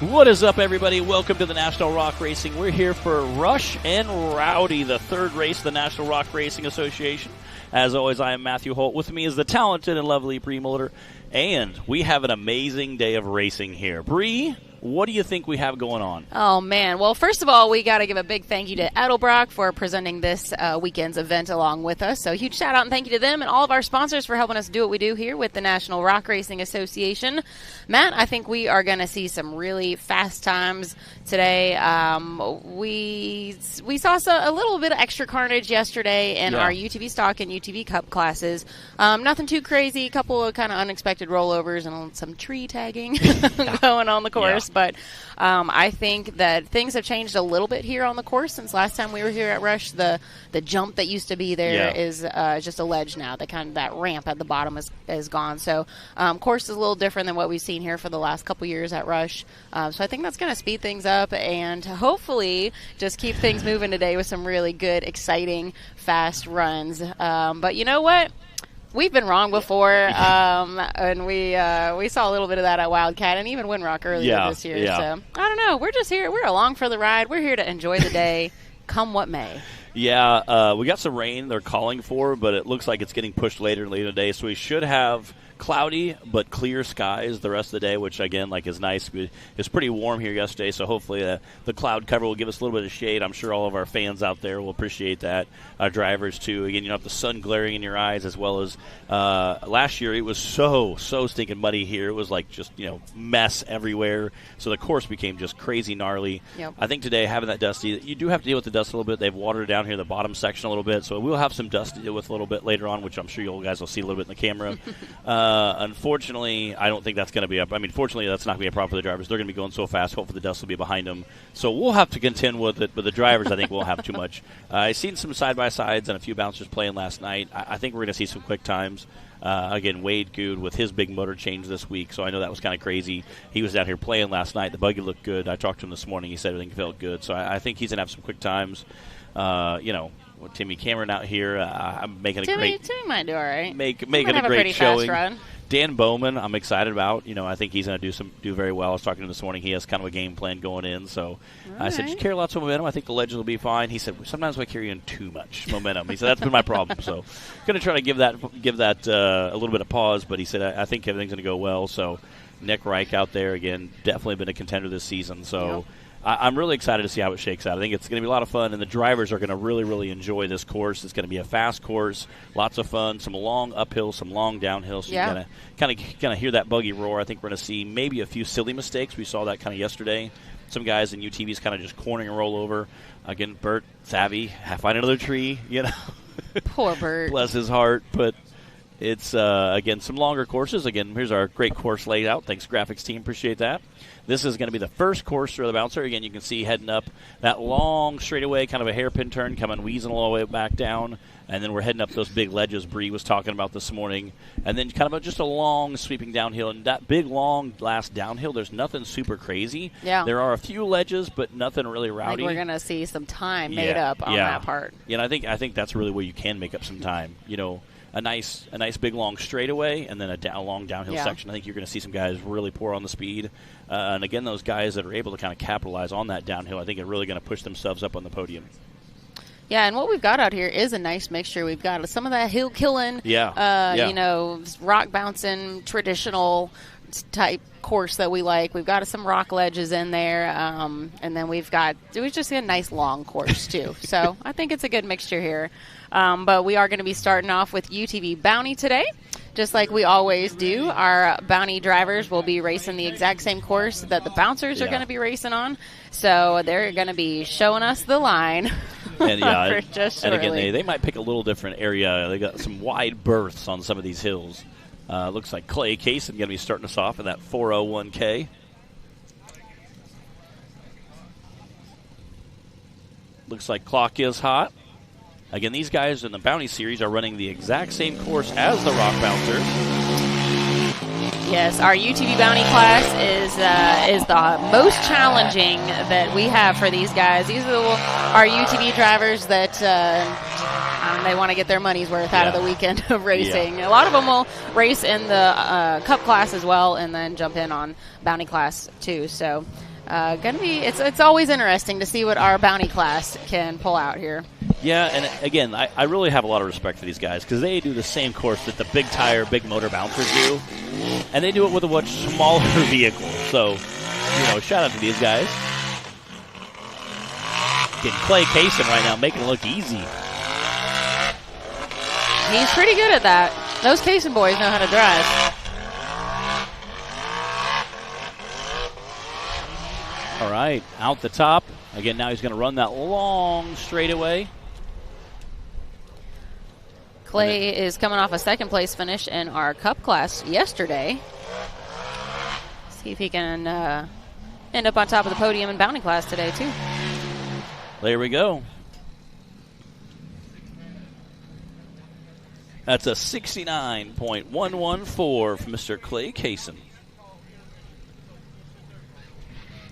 What is up, everybody? Welcome to the National Rock Racing. We're here for Rush and Rowdy, the third race of the National Rock Racing Association. As always, I am Matthew Holt. With me is the talented and lovely Bree Mulder. And we have an amazing day of racing here. Bree, what do you think we have going on? Oh, man. Well, first of all, we got to give a big thank you to Edelbrock for presenting this weekend's event along with us. So huge shout out and thank you to them and all of our sponsors for helping us do what we do here with the National Rock Racing Association. Matt, I think we are going to see some really fast times today. We saw a little bit of extra carnage yesterday in our UTV Stock and UTV Cup classes. Nothing too crazy. A couple of kind of unexpected rollovers and some tree tagging going on the course. But I think that things have changed a little bit here on the course since last time we were here at Rush. The jump that used to be there is just a ledge now. That ramp at the bottom is gone. So course is a little different than what we've seen here for the last couple years at Rush. So I think that's going to speed things up and hopefully just keep things moving today with some really good, exciting, fast runs. But you know what? We've been wrong before, and we saw a little bit of that at Wildcat and even Windrock earlier this year. Yeah. So, I don't know. We're just here. We're along for the ride. We're here to enjoy the day, come what may. Yeah, we got some rain they're calling for, but it looks like it's getting pushed later and later today, so we should have cloudy but clear skies the rest of the day, which, again, is nice. It's pretty warm here yesterday, so hopefully the cloud cover will give us a little bit of shade. I'm sure all of our fans out there will appreciate that. Our drivers, too. Again, you don't have the sun glaring in your eyes, as well as last year it was so stinking muddy here. It was just, mess everywhere. So the course became just crazy gnarly. Yep. I think today, having that dusty, you do have to deal with the dust a little bit. They've watered down here the bottom section a little bit, so we'll have some dust to deal with a little bit later on, which I'm sure you guys will see a little bit in the camera. Unfortunately, I don't think that's going to be up. I mean, fortunately, that's not going to be a problem for the drivers. They're going to be going so fast. Hopefully, the dust will be behind them. So we'll have to contend with it. But the drivers, I think, won't have too much. I've seen some side-by-sides and a few bouncers playing last night. I think we're going to see some quick times. Again, Wade Good with his big motor change this week, so I know that was kind of crazy. He was out here playing last night. The buggy looked good. I talked to him this morning. He said everything felt good. So I think he's going to have some quick times. With Timmy Cameron out here, I'm making Timmy might do all right. Making a great showing. Fast run. Dan Bowman, I'm excited about. I think he's going to do very well. I was talking to him this morning. He has kind of a game plan going in. So I said, just carry lots of momentum. I think the ledges will be fine. He said, sometimes we carry in too much momentum. He said, that's been my problem. So going to try to give that a little bit of pause. But he said, I think everything's going to go well. So Nick Reich out there, again, definitely been a contender this season. So. Yep. I'm really excited to see how it shakes out. I think it's going to be a lot of fun, and the drivers are going to really, really enjoy this course. It's going to be a fast course, lots of fun, some long uphill, some long downhill. So you're going to kind of hear that buggy roar. I think we're going to see maybe a few silly mistakes. We saw that kind of yesterday. Some guys in UTVs kind of just cornering a rollover. Again, Bert Savvy, find another tree, Poor Bert. Bless his heart, but it's, again, some longer courses. Again, here's our great course layout. Thanks, graphics team. Appreciate that. This is going to be the first course through the bouncer. Again, you can see heading up that long straightaway, kind of a hairpin turn, coming wheezing all the way back down. And then we're heading up those big ledges Bree was talking about this morning. And then kind of just a long sweeping downhill. And that big, long last downhill, there's nothing super crazy. Yeah. There are a few ledges, but nothing really rowdy. We're going to see some time made up on that part. Yeah, and I think that's really where you can make up some time. A nice big long straightaway and then a long downhill section. I think you're going to see some guys really pour on the speed. And again, those guys that are able to kind of capitalize on that downhill, I think are really going to push themselves up on the podium. Yeah, and what we've got out here is a nice mixture. We've got some of that hill killing, rock bouncing, traditional type course that we like. We've got some rock ledges in there, and then we've just a nice long course too. So I think it's a good mixture here. But we are going to be starting off with UTV Bounty today. Just like we always do, our Bounty drivers will be racing the exact same course that the bouncers are going to be racing on. So they're going to be showing us the line. And and again, they might pick a little different area. They got some wide berths on some of these hills. Looks like Clay Cason going to be starting us off in that 401K. Looks like clock is hot. Again, these guys in the Bounty Series are running the exact same course as the Rock Bouncers. Yes, our UTV Bounty class is the most challenging that we have for these guys. These are our UTV drivers that they want to get their money's worth out of the weekend of racing. A lot of them will race in the Cup class as well and then jump in on Bounty class too. So it's always interesting to see what our Bounty class can pull out here. Yeah, and again, I really have a lot of respect for these guys because they do the same course that the big tire, big motor bouncers do, and they do it with a much smaller vehicle. So, shout out to these guys. Getting Clay Kaysen right now, making it look easy. He's pretty good at that. Those Kaysen boys know how to drive. All right, out the top. Again, now he's going to run that long straightaway. Clay is coming off a second-place finish in our Cup class yesterday. See if he can end up on top of the podium in Bounty class today, too. There we go. That's a 69.114 from Mr. Clay Kaysen.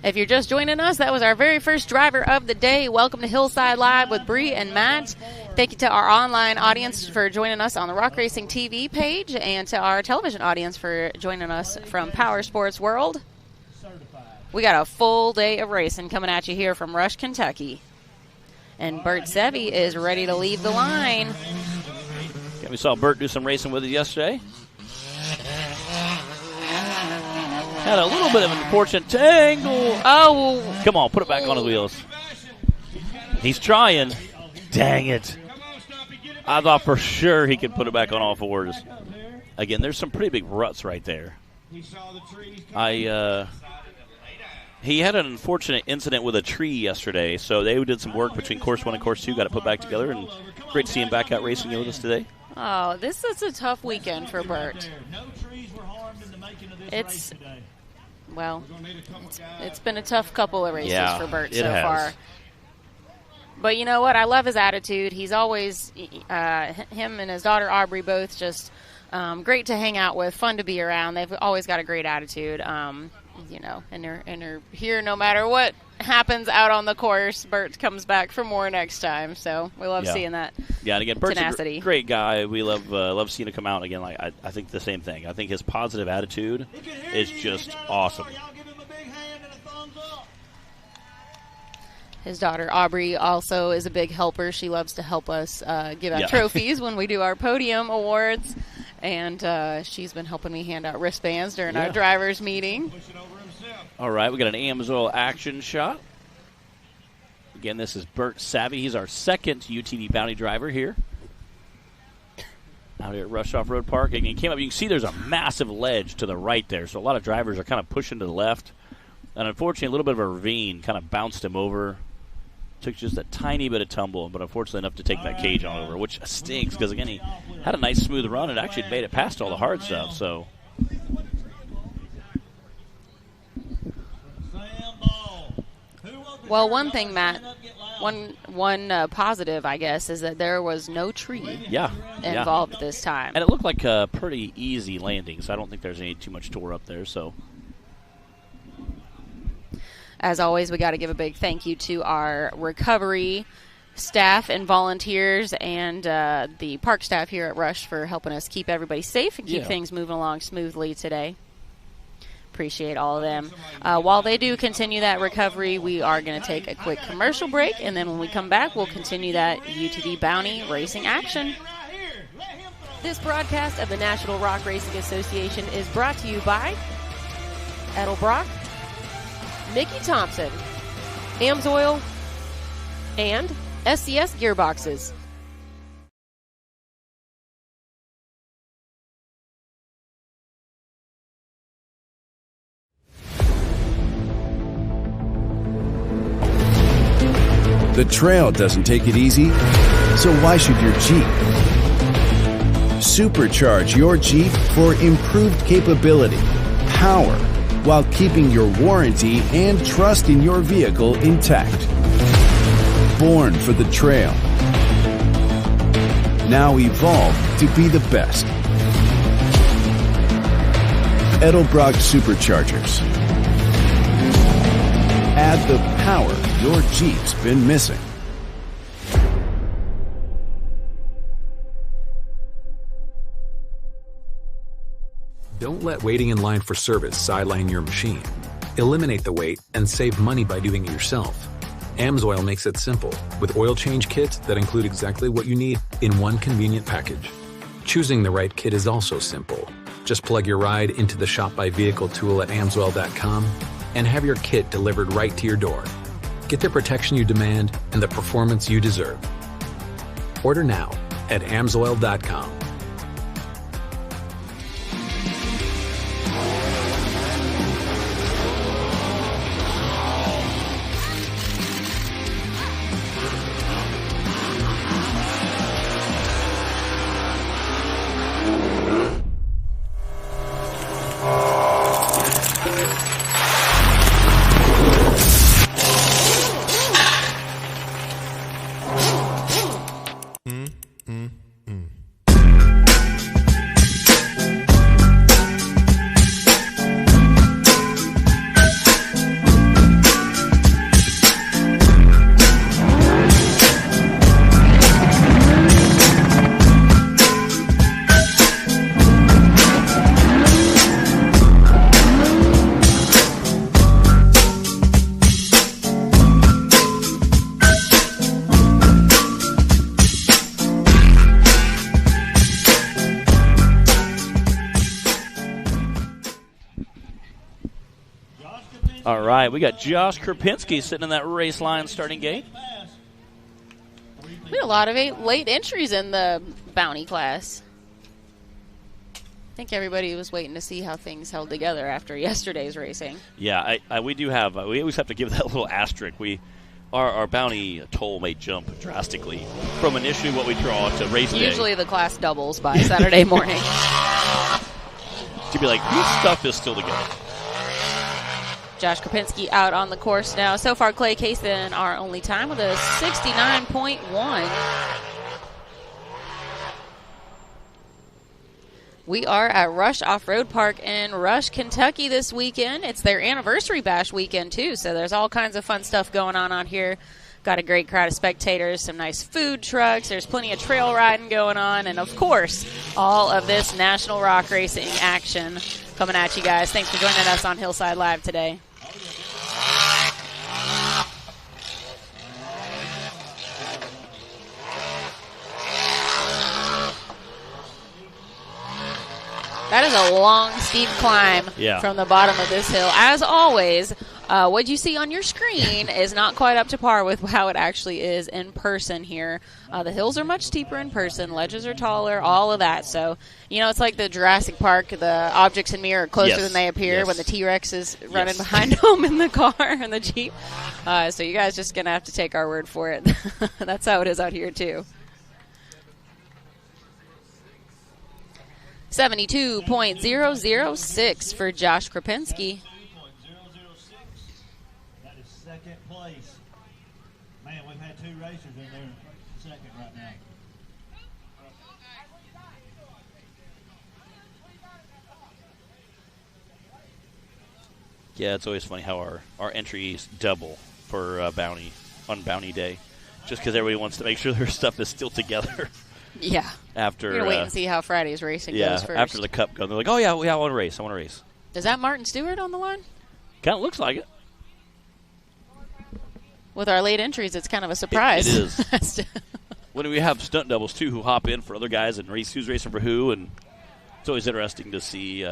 If you're just joining us, that was our very first driver of the day. Welcome to Hillside Live with Bree and Matt. Thank you to our online audience for joining us on the Rock Racing TV page and to our television audience for joining us from Power Sports World. We got a full day of racing coming at you here from Rush, Kentucky. And Bert Sevi is ready to leave the line. Yeah, we saw Bert do some racing with us yesterday. Had a little bit of an unfortunate tangle. Oh. Come on, put it back on the wheels. He's trying. Dang it. I thought for sure he could put it back on all fours. Again, there's some pretty big ruts right there. He had an unfortunate incident with a tree yesterday, so they did some work between Course 1 and Course 2, got it put back together, and great to see him back out racing with us today. Oh, this is a tough weekend for Bert. It's been a tough couple of races for Bert so far. But you know what? I love his attitude. He's always, him and his daughter Aubrey both just great to hang out with, fun to be around. They've always got a great attitude, and they're here no matter what happens out on the course. Bert comes back for more next time, so we love seeing that. Yeah, and again, Bert's tenacity. a great guy. We love seeing him come out again. Like I think the same thing. I think his positive attitude is just awesome. His daughter Aubrey also is a big helper. She loves to help us give out trophies when we do our podium awards, and she's been helping me hand out wristbands during our drivers' meeting. All right, we got an AMSOIL action shot. Again, this is Bert Savvy. He's our second UTV Bounty driver here. Out here at Rush Offroad Park. And he came up, you can see there's a massive ledge to the right there, so a lot of drivers are kind of pushing to the left. And unfortunately, a little bit of a ravine kind of bounced him over. Took just a tiny bit of tumble, but unfortunately enough to take that cage on over, which stinks because, again, he had a nice smooth run and actually made it past all the hard stuff. So, well, one thing, Matt, one positive, I guess, is that there was no tree involved this time. And it looked like a pretty easy landing, so I don't think there's any too much tore up there. So, as always, we got to give a big thank you to our recovery staff and volunteers and the park staff here at Rush for helping us keep everybody safe and keep things moving along smoothly today. Appreciate all of them. While they do continue that recovery, we are going to take a quick commercial break, and then when we come back, we'll continue that UTV Bounty racing action. This broadcast of the National Rock Racing Association is brought to you by Edelbrock, Mickey Thompson, AMSOIL, and SCS Gearboxes. The trail doesn't take it easy, so why should your Jeep? Supercharge your Jeep for improved capability, power, while keeping your warranty and trust in your vehicle intact. Born for the trail. Now evolved to be the best. Edelbrock Superchargers. Add the power your Jeep's been missing. Don't let waiting in line for service sideline your machine. Eliminate the wait and save money by doing it yourself. AMSOIL makes it simple, with oil change kits that include exactly what you need in one convenient package. Choosing the right kit is also simple. Just plug your ride into the Shop by Vehicle tool at AMSOIL.com and have your kit delivered right to your door. Get the protection you demand and the performance you deserve. Order now at AMSOIL.com. All right, we got Josh Krupinski sitting in that race line starting gate. We had a lot of late entries in the bounty class. I think everybody was waiting to see how things held together after yesterday's racing. Yeah, we do have. We always have to give that little asterisk. Our bounty toll may jump drastically from initially what we draw to race day. Usually the class doubles by Saturday morning. To be like, whose stuff is still together? Josh Krupinski out on the course now. So far, Clay Kaysen, our only time with a 69.1. We are at Rush Off-Road Park in Rush, Kentucky this weekend. It's their anniversary bash weekend, too, so there's all kinds of fun stuff going on out here. Got a great crowd of spectators, some nice food trucks. There's plenty of trail riding going on, and, of course, all of this National Rock Racing action coming at you guys. Thanks for joining us on Hillside Live today. That is a long, steep climb from the bottom of this hill. As always, what you see on your screen is not quite up to par with how it actually is in person here. The hills are much steeper in person. Ledges are taller, all of that. So, it's like the Jurassic Park. The objects in mirror are closer than they appear when the T-Rex is running behind them in the car and the Jeep. So you guys just going to have to take our word for it. That's how it is out here, too. 72.006 for Josh Krupinski. That is second place. Man, we've had two racers in there second right now. Yeah, it's always funny how our entries double for bounty on bounty day, just because everybody wants to make sure their stuff is still together. Yeah. After we're going to wait and see how Friday's racing goes first. After the Cup goes, they're like, oh, yeah, I want to race. Is that Martin Stewart on the line? Kind of looks like it. With our late entries, it's kind of a surprise. It is. When we have stunt doubles, too, who hop in for other guys and race who's racing for who, and it's always interesting to see,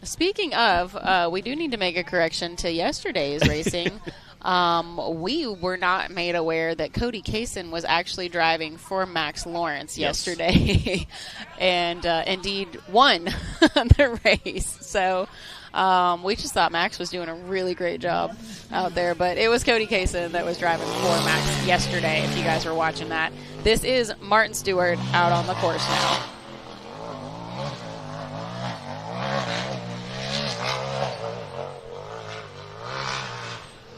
Speaking of, we do need to make a correction to yesterday's racing. We were not made aware that Cody Kaysen was actually driving for Max Lawrence yesterday and indeed won the race. So we just thought Max was doing a really great job out there. But it was Cody Kaysen that was driving for Max yesterday, if you guys were watching that. This is Martin Stewart out on the course now.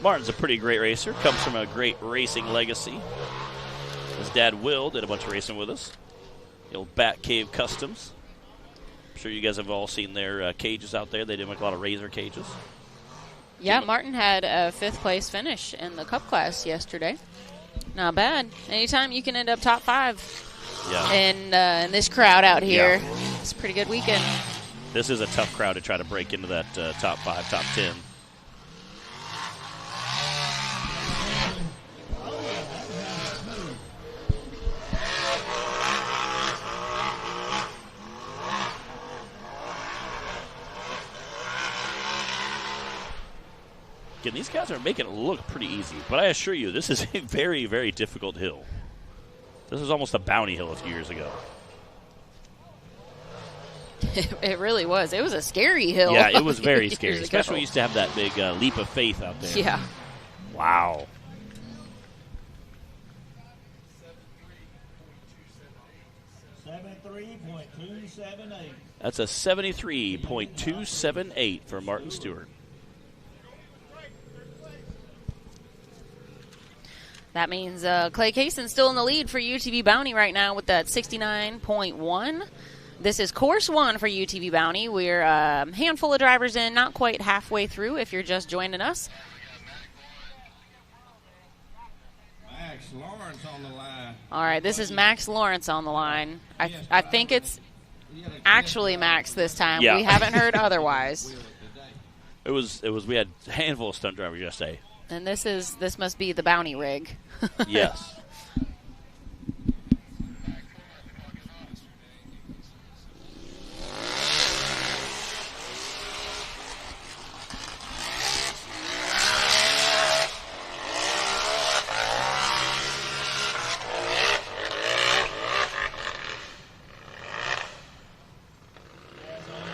Martin's a pretty great racer. Comes from a great racing legacy. His dad, Will, did a bunch of racing with us. The old Bat Cave Customs. I'm sure you guys have all seen their cages out there. They did make a lot of razor cages. Yeah, Martin had a fifth-place finish in the Cup class yesterday. Not bad. Anytime you can end up top 5 in this crowd out here, it's a pretty good weekend. This is a tough crowd to try to break into that top 5, top 10. Again, these guys are making it look pretty easy, but I assure you, this is a very, very difficult hill. This was almost a bounty hill a few years ago. It really was. It was a scary hill. Yeah, it was very scary, especially when we used to have that big leap of faith out there. Yeah. Wow. .278. That's a 73.278 for Martin Stewart. That means Clay Kaysen's still in the lead for UTV Bounty right now with that 69.1. This is course 1 for UTV Bounty. We're a handful of drivers in, not quite halfway through if you're just joining us. Max Lawrence on the line. All right, this is Max Lawrence on the line. I think it's actually Max this time. Yeah. We haven't heard otherwise. It was. We had a handful of stunt drivers yesterday. And this must be the Bounty rig. Yes.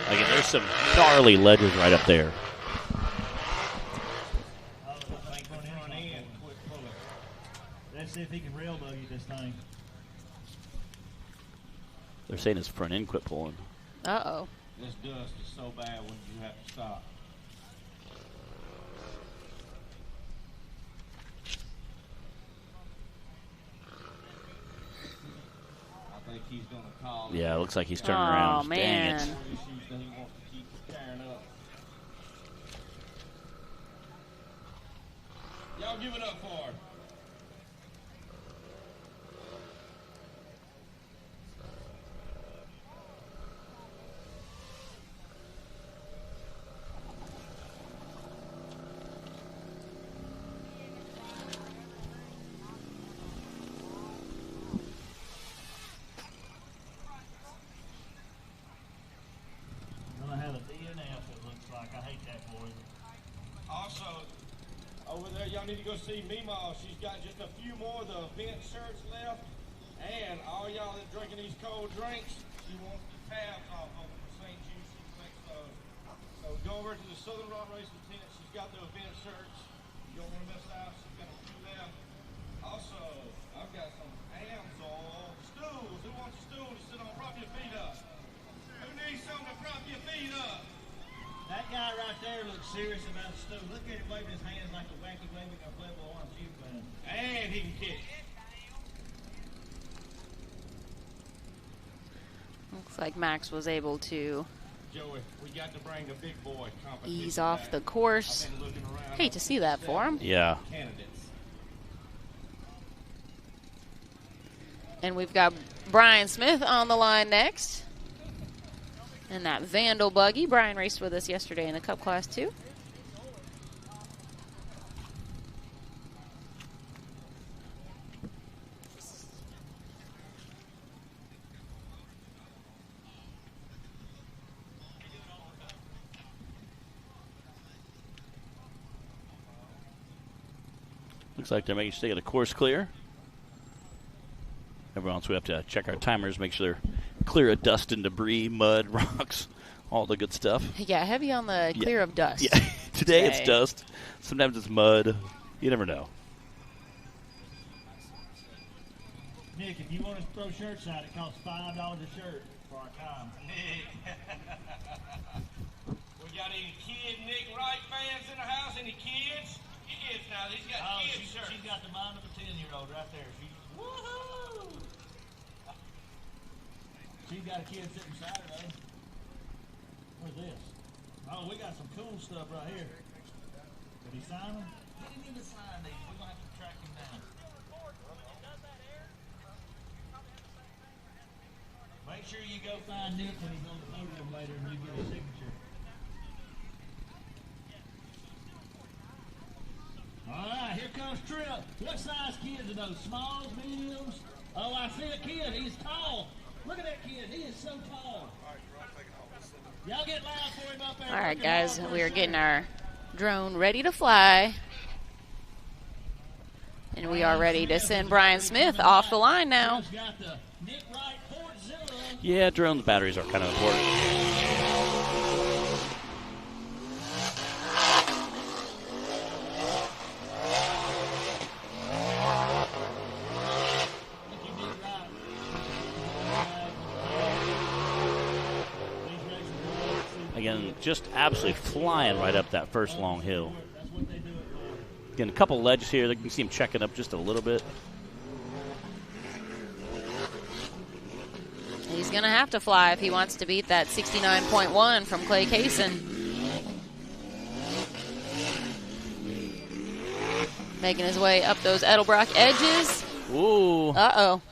Again, there's some gnarly ledges right up there. Let's see if he can rail buggy this thing. They're saying his front end quit pulling. Uh-oh. This dust is so bad when you have to stop. I think he's going to call. Yeah, it looks like he's turning Oh, around. man. Dang it. Issues that he wants to keep tearing up. Y'all give it up for him. Gonna have a DNF, it looks like. I hate that for him. Also, over there, y'all need to go see Meemaw. She's got just a few more of the event shirts left. And all y'all that drinking these cold drinks, she wants the tabs off of them for St. Jude. She makes those. So go over to the Southern Rod Racing tent. She's got the event shirts. You don't want to miss out. She's got a few left. Also, I've got some Amsoil stools. Who wants a stool to sit on? Prop your feet up. Who needs something to prop your feet up? That guy right there looks serious about the stool. Look at him waving his hands like a wacky waving a inflatable arm shoe fan. And he can kick. Looks like Max was able to Joey, we got to bring the big boy competition ease off back. the course. I've been looking around Hate to see that for him. Yeah. candidates. And we've got Brian Smith on the line next. And that Vandal buggy. Brian raced with us yesterday in the Cup Class 2. Looks like they're making sure they get a course clear. Everyone else, we have to check our timers, make sure they're clear of dust and debris, mud, rocks, all the good stuff. Yeah, heavy on the clear of dust. Yeah, today it's dust. Sometimes it's mud. You never know. Nick, if you want to throw shirts out, it costs $5 a shirt for our time. Nick. We got any kid Nick Wright fans in the house? Any kids? Kids now. He's got kids shirts. She's got the mind of a 10-year-old right there. Woohoo! She's got a kid sitting Saturday. What's this? Oh, we got some cool stuff right here. Did he sign them? He didn't even sign these. We're going to have to track him down. Make sure you go find Nick when he's on the podium later and you get his signature. All right, here comes Trip. What size kids are those? Smalls, mediums? Oh, I see a kid. He's tall. Look at that kid. He is so tall. Y'all get loud for him up there. All right, guys, we are getting our drone ready to fly. And we are ready to send Brian Smith off the line now. Yeah, drone's batteries are kind of important. Again, just absolutely flying right up that first long hill. Again, a couple ledges here. You can see him checking up just a little bit. He's going to have to fly if he wants to beat that 69.1 from Clay Kaysen. Making his way up those Edelbrock edges. Ooh. Uh-oh.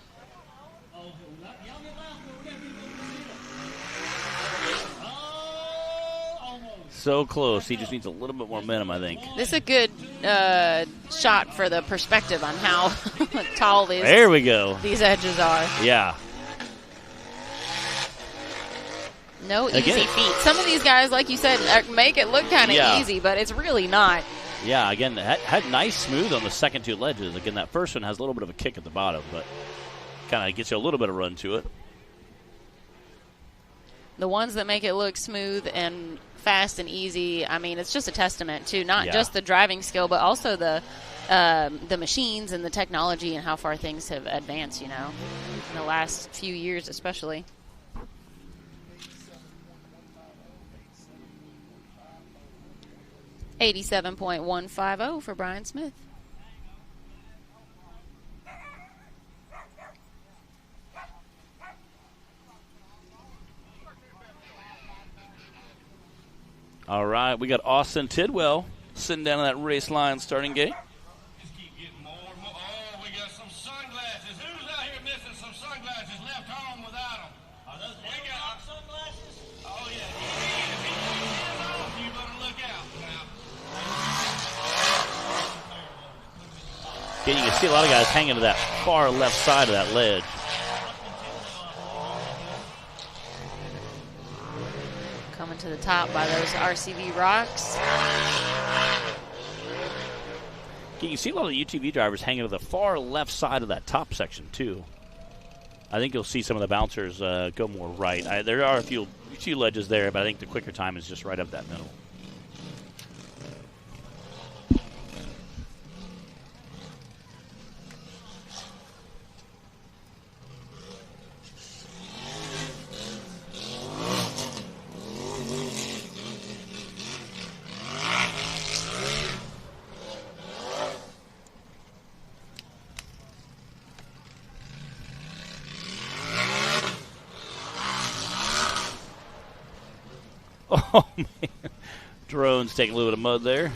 So close. He just needs a little bit more momentum, I think. This is a good shot for the perspective on how tall these edges are. Yeah. No easy feat. Some of these guys, like you said, make it look kind of easy, but it's really not. Yeah, again, had nice smooth on the second two ledges. Again, that first one has a little bit of a kick at the bottom, but kind of gets you a little bit of run to it. The ones that make it look smooth and fast and easy, I mean, it's just a testament to not just the driving skill, but also the machines and the technology and how far things have advanced, you know, in the last few years especially. .150 for Brian Smith. All right, we got Austin Tidwell sitting down on that race line starting gate. Just keep getting more and more. Oh, we got some sunglasses. Who's out here missing some sunglasses? Left home without them. Are those Edelbrock sunglasses? Oh, yeah. If he takes his off, you better look out now. Yeah, you can see a lot of guys hanging to that far left side of that ledge. Coming to the top by those RCV rocks. Yeah, you see a lot of the UTV drivers hanging to the far left side of that top section, too. I think you'll see some of the bouncers go more right. There are a few ledges there, but I think the quicker time is just right up that middle. Oh, man. Drone's taking a little bit of mud there.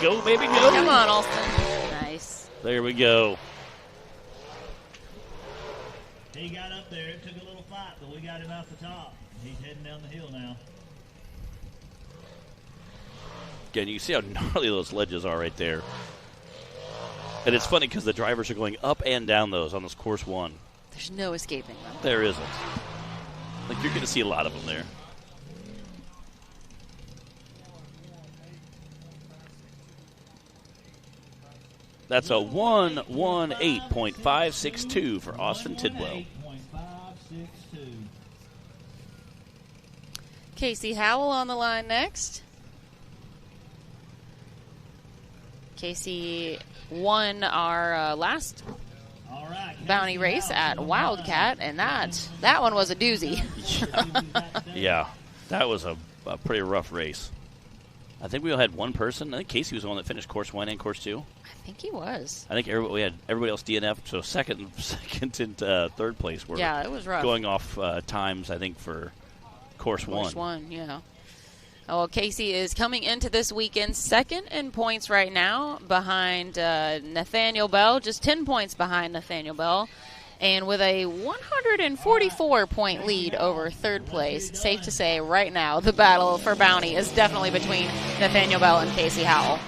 Go, baby, go. Come on, Alston. Nice. There we go. He got up there. It took a little fight, but we got him out the top. He's heading down the hill now. Again, you see how gnarly those ledges are right there. And it's funny because the drivers are going up and down those on this course one. There's no escaping them. There isn't. Like, you're going to see a lot of them there. That's a 118.562 for Austin Tidwell. Casey Howell on the line next. Casey won our last Bounty race at Wildcat, and that one was a doozy. Yeah, that was a pretty rough race. I think we all had one person. I think Casey was the one that finished course 1 and course 2. I think he was. I think we had everybody else DNF, so second and third place were it was rough. Going off times, I think, for course 1. Course 1, yeah. Well, Casey is coming into this weekend second in points right now behind Nathaniel Bell, just 10 points behind Nathaniel Bell, and with a 144-point lead over third place. Safe to say right now the battle for Bounty is definitely between Nathaniel Bell and Casey Howell.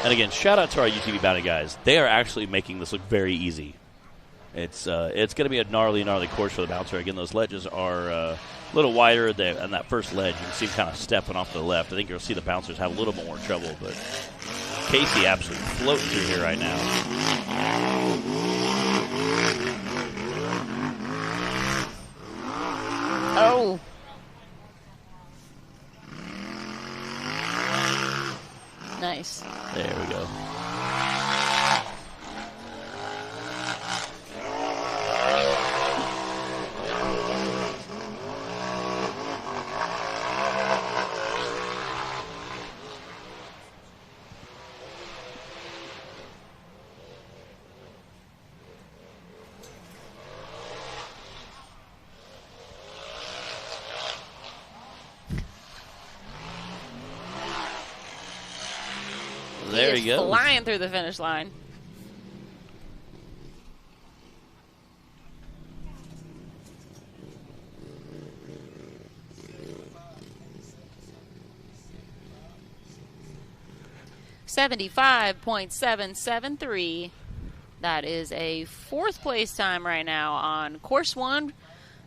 And again, shout out to our UTV Bounty guys. They are actually making this look very easy. It's going to be a gnarly course for the bouncer. Again, those ledges are a little wider. On that first ledge, you can see them kind of stepping off to the left. I think you'll see the bouncers have a little bit more trouble, but Casey absolutely floating through here right now. Oh. Nice. There we go. There he goes. Flying through the finish line. .773. That is a fourth place time right now on course 1.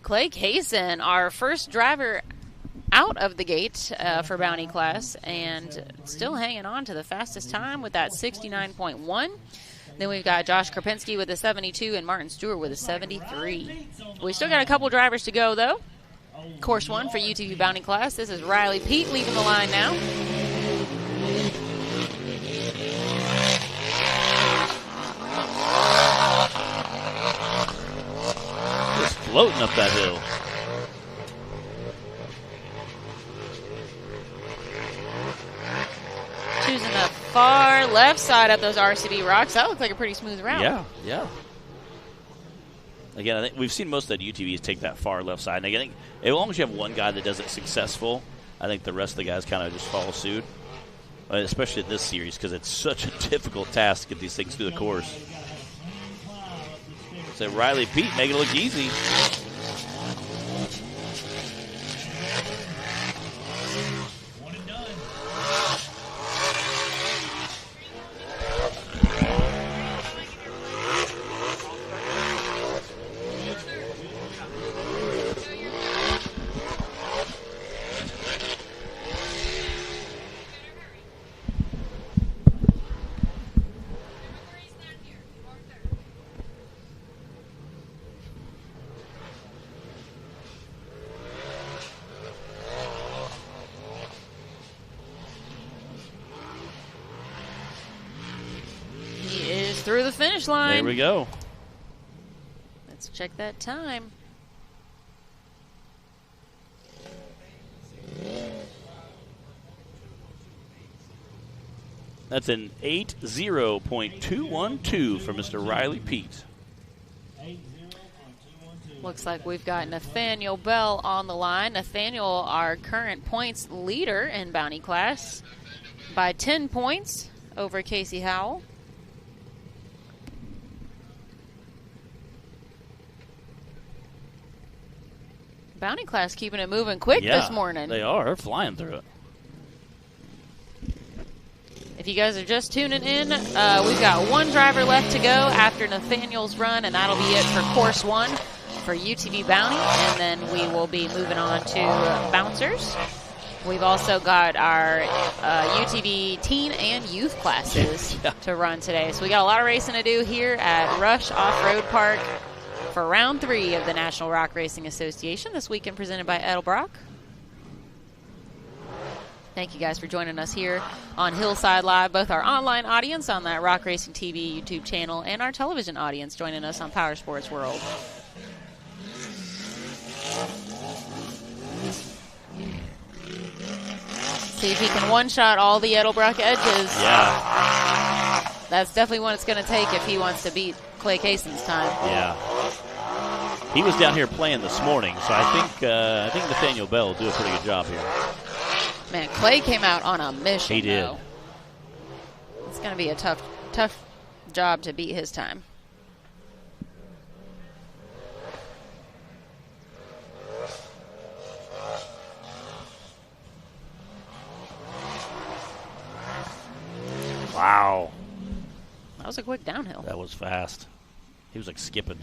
Clay Kaysen, our first driver out of the gate for Bounty class, and still hanging on to the fastest time with that 69.1. Then we've got Josh Krapinski with a 72 and Martin Stewart with a 73. We still got a couple drivers to go, though. Course 1 for UTV Bounty class. This is Riley Pete leaving the line now. Just floating up that hill. Choosing the far left side of those RCB rocks. That looks like a pretty smooth route. Yeah. Again, I think we've seen most of the UTVs take that far left side. And again, as long as you have one guy that does it successful, I think the rest of the guys kind of just follow suit. Especially in this series, because it's such a difficult task to get these things through the course. So Riley Pete making it look easy. Through the finish line. There we go. Let's check that time. That's an 80.212 for Mr. Riley Pete. Looks like we've got Nathaniel Bell on the line. Nathaniel, our current points leader in Bounty class by 10 points over Casey Howell. Bounty class keeping it moving quick this morning. They are. They're flying through it. If you guys are just tuning in, we've got one driver left to go after Nathaniel's run, and that'll be it for course 1 for UTV Bounty, and then we will be moving on to bouncers. We've also got our UTV teen and youth classes to run today. So we got a lot of racing to do here at Rush Off-Road Park for round 3 of the National Rock Racing Association this weekend, presented by Edelbrock. Thank you guys for joining us here on Hillside Live, both our online audience on that Rock Racing TV YouTube channel and our television audience joining us on Power Sports World. See if he can one-shot all the Edelbrock edges. Yeah. That's definitely what it's going to take if he wants to beat Clay Kaysen's time. Yeah. He was down here playing this morning, so I think Nathaniel Bell will do a pretty good job here. Man, Clay came out on a mission. He did. Though. It's going to be a tough job to beat his time. Wow. That was a quick downhill. That was fast. He was like skipping.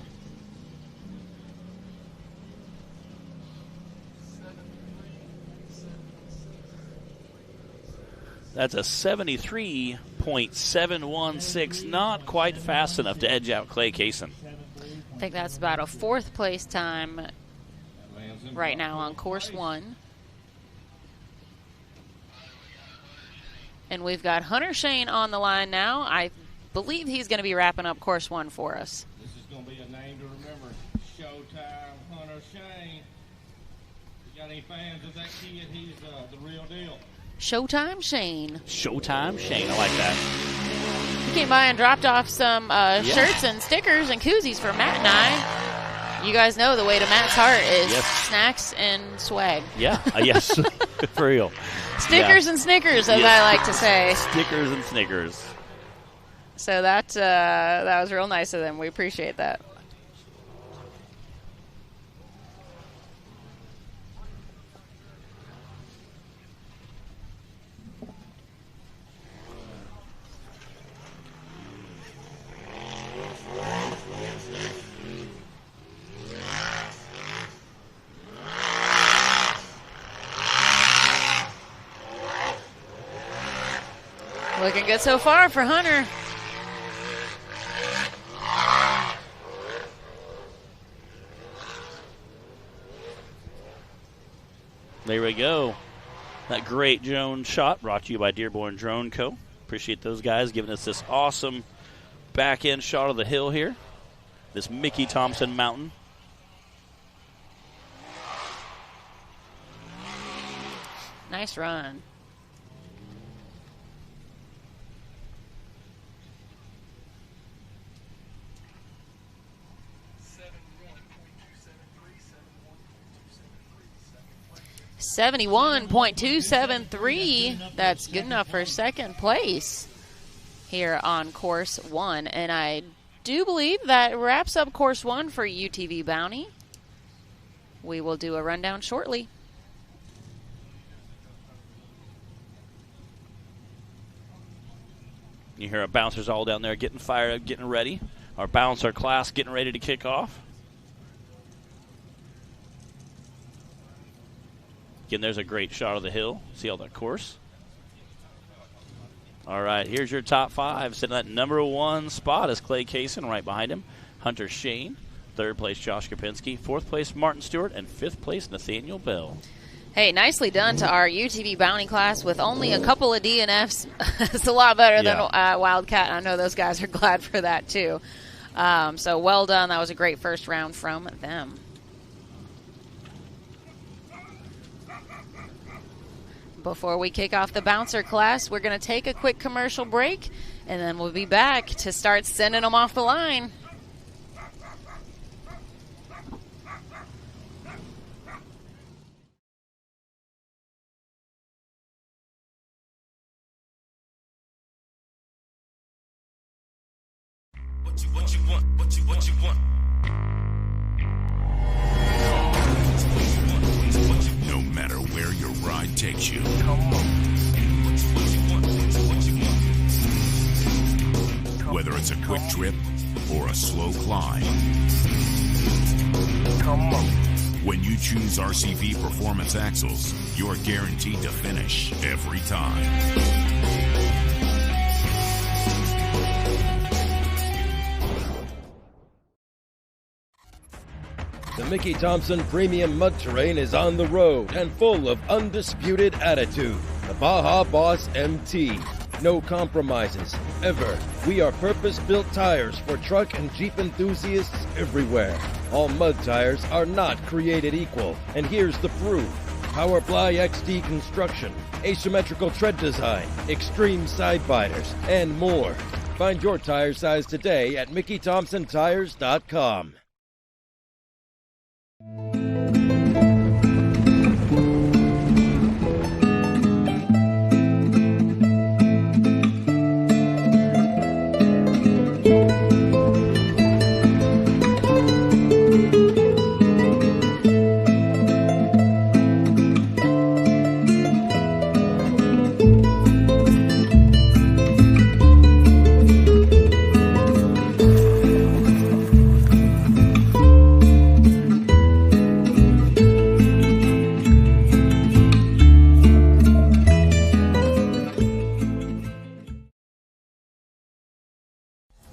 That's a 73.716. Not quite fast enough to edge out Clay Kaysen. I think that's about a 4th place time right now on course 1. And we've got Hunter Shane on the line now. I believe he's going to be wrapping up course 1 for us. This is going to be a name to remember. Showtime Hunter Shane. You got any fans of that kid? He's the real deal. Showtime Shane. Showtime Shane. I like that. He came by and dropped off some shirts and stickers and koozies for Matt and I. You guys know the way to Matt's heart is snacks and swag. Yeah, yes, for real. Stickers and Snickers, as I like to say. Stickers and Snickers. So that was real nice of them. We appreciate that. Looking good so far for Hunter. There we go. That great drone shot brought to you by Dearborn Drone Co. Appreciate those guys giving us this awesome back end shot of the hill here. This Mickey Thompson mountain. Nice run. .273. That's good enough for 2nd place here on course 1. And I do believe that wraps up course 1 for UTV Bounty. We will do a rundown shortly. You hear our bouncers all down there getting fired up, getting ready. Our bouncer class getting ready to kick off. Again, there's a great shot of the hill. See all that course? All right, here's your top 5. Sitting at number 1 spot is Clay Kaysen. Right behind him, Hunter Shane. 3rd place, Josh Kopinski. 4th place, Martin Stewart. And 5th place, Nathaniel Bell. Hey, nicely done to our UTV Bounty class with only a couple of DNFs. It's a lot better than Wildcat, and I know those guys are glad for that too. So well done. That was a great first round from them. Before we kick off the bouncer class, we're going to take a quick commercial break, and then we'll be back to start sending them off the line. What you want? No matter where your ride takes you. Whether it's a quick trip or a slow climb. When you choose RCV Performance Axles, you're guaranteed to finish every time. Mickey Thompson Premium Mud Terrain is on the road and full of undisputed attitude. The Baja Boss MT. No compromises, ever. We are purpose-built tires for truck and Jeep enthusiasts everywhere. All mud tires are not created equal, and here's the proof. Powerply XD construction, asymmetrical tread design, extreme side biters, and more. Find your tire size today at MickeyThompsonTires.com.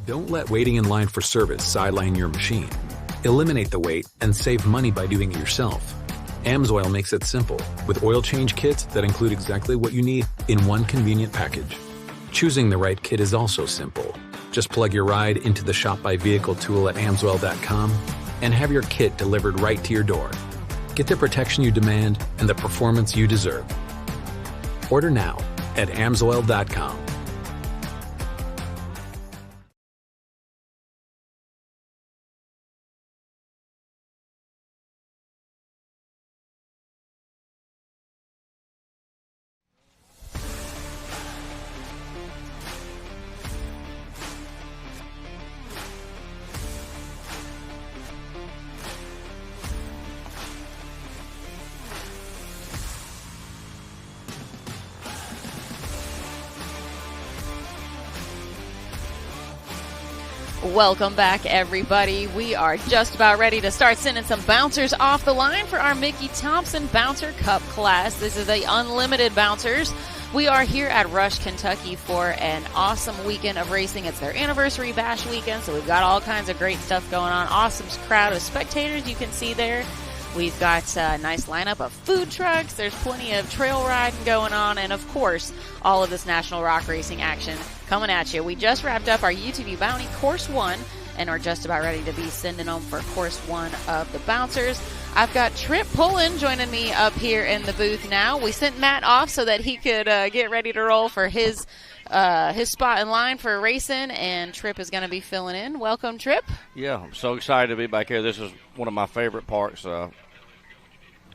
Don't let waiting in line for service sideline your machine. Eliminate the wait and save money by doing it yourself. AMSOIL makes it simple with oil change kits that include exactly what you need in one convenient package. Choosing the right kit is also simple. Just plug your ride into the Shop by Vehicle tool at AMSOIL.com and have your kit delivered right to your door. Get the protection you demand and the performance you deserve. Order now at AMSOIL.com. Welcome back, everybody. We are just about ready to start sending some bouncers off the line for our Mickey Thompson Bouncer Cup class. This is the Unlimited Bouncers. We are here at Rush, Kentucky for an awesome weekend of racing. It's their anniversary bash weekend, so we've got all kinds of great stuff going on. Awesome crowd of spectators you can see there. We've got a nice lineup of food trucks. There's plenty of trail riding going on. And, of course, all of this National Rock Racing action coming at you. We just wrapped up our UTV Bounty Course 1 and are just about ready to be sending them for Course 1 of the Bouncers. I've got Trip Pullen joining me up here in the booth now. We sent Matt off so that he could get ready to roll for his spot in line for racing, and Trip is going to be filling in. Welcome, Trip. Yeah, I'm so excited to be back here. This is one of my favorite parks.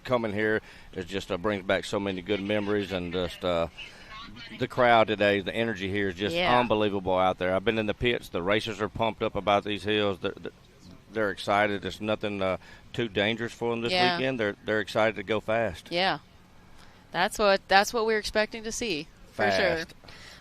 Coming here, it just brings back so many good memories, and just the crowd today, the energy here is just unbelievable out there. I've been in the pits. The racers are pumped up about these hills. They're excited. There's nothing too dangerous for them this weekend. They're excited to go fast. Yeah, that's what we're expecting to see for sure.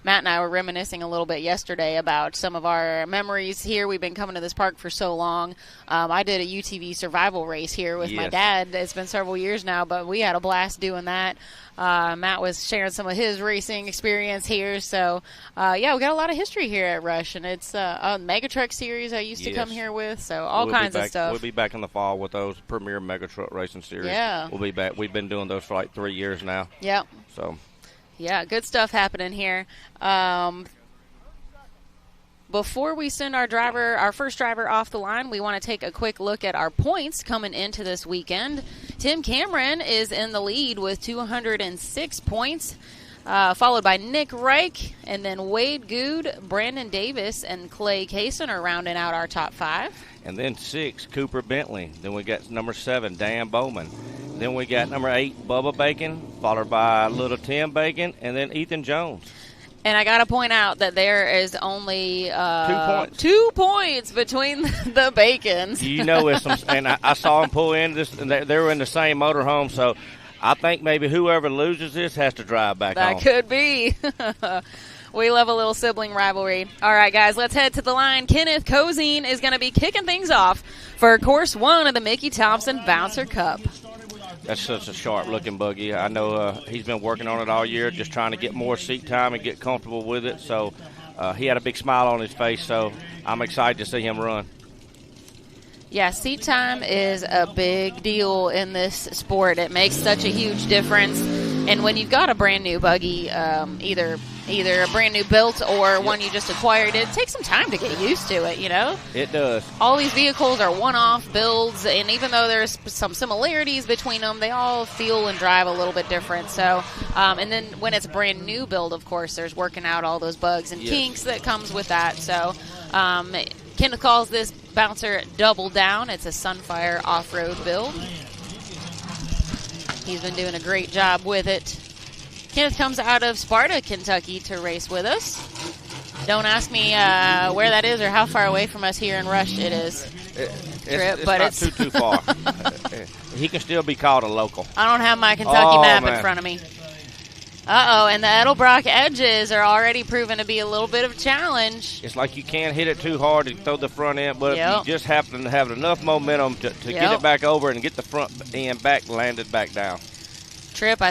Matt and I were reminiscing a little bit yesterday about some of our memories here. We've been coming to this park for so long. I did a UTV survival race here with my dad. It's been several years now, but we had a blast doing that. Matt was sharing some of his racing experience here. So, we got a lot of history here at Rush, and it's a Mega Truck series I used to come here with, so all kinds of stuff. We'll be back in the fall with those premier Mega Truck racing series. Yeah. We'll be back. We've been doing those for like 3 years now. Yep. So. Yeah, good stuff happening here. Before we send our first driver off the line, we want to take a quick look at our points coming into this weekend. Tim Cameron is in the lead with 206 points, followed by Nick Reich, and then Wade Good, Brandon Davis, and Clay Kaysen are rounding out our top 5. And then 6, Cooper Bentley. Then we got number 7, Dan Bowman. Then we got number 8, Bubba Bacon, followed by Little Tim Bacon, and then Ethan Jones. And I got to point out that there is only 2 points. 2 points between the Bacons. You know, and I saw them pull in this, and they were in the same motorhome, so I think maybe whoever loses this has to drive back home. That could be. We love a little sibling rivalry. All right, guys, let's head to the line. Kenneth Cozine is going to be kicking things off for Course 1 of the Mickey Thompson Bouncer Cup. That's such a sharp-looking buggy. I know he's been working on it all year, just trying to get more seat time and get comfortable with it. So he had a big smile on his face, so I'm excited to see him run. Yeah, seat time is a big deal in this sport. It makes such a huge difference. And when you've got a brand new buggy, either a brand new built or one you just acquired, it takes some time to get used to it, you know? It does. All these vehicles are one-off builds, and even though there's some similarities between them, they all feel and drive a little bit different. So, and then when it's a brand new build, of course, there's working out all those bugs and kinks that comes with that. So, Kenneth calls this bouncer Double Down. It's a Sunfire off-road build. He's been doing a great job with it. Kenneth comes out of Sparta, Kentucky to race with us. Don't ask me where that is or how far away from us here in Rush it is. It's not too far. He can still be called a local. I don't have my Kentucky map in front of me. Uh-oh, and the Edelbrock edges are already proven to be a little bit of a challenge. It's like you can't hit it too hard to throw the front end, but if you just happen to have enough momentum to get it back over and get the front end back landed back down. Trip,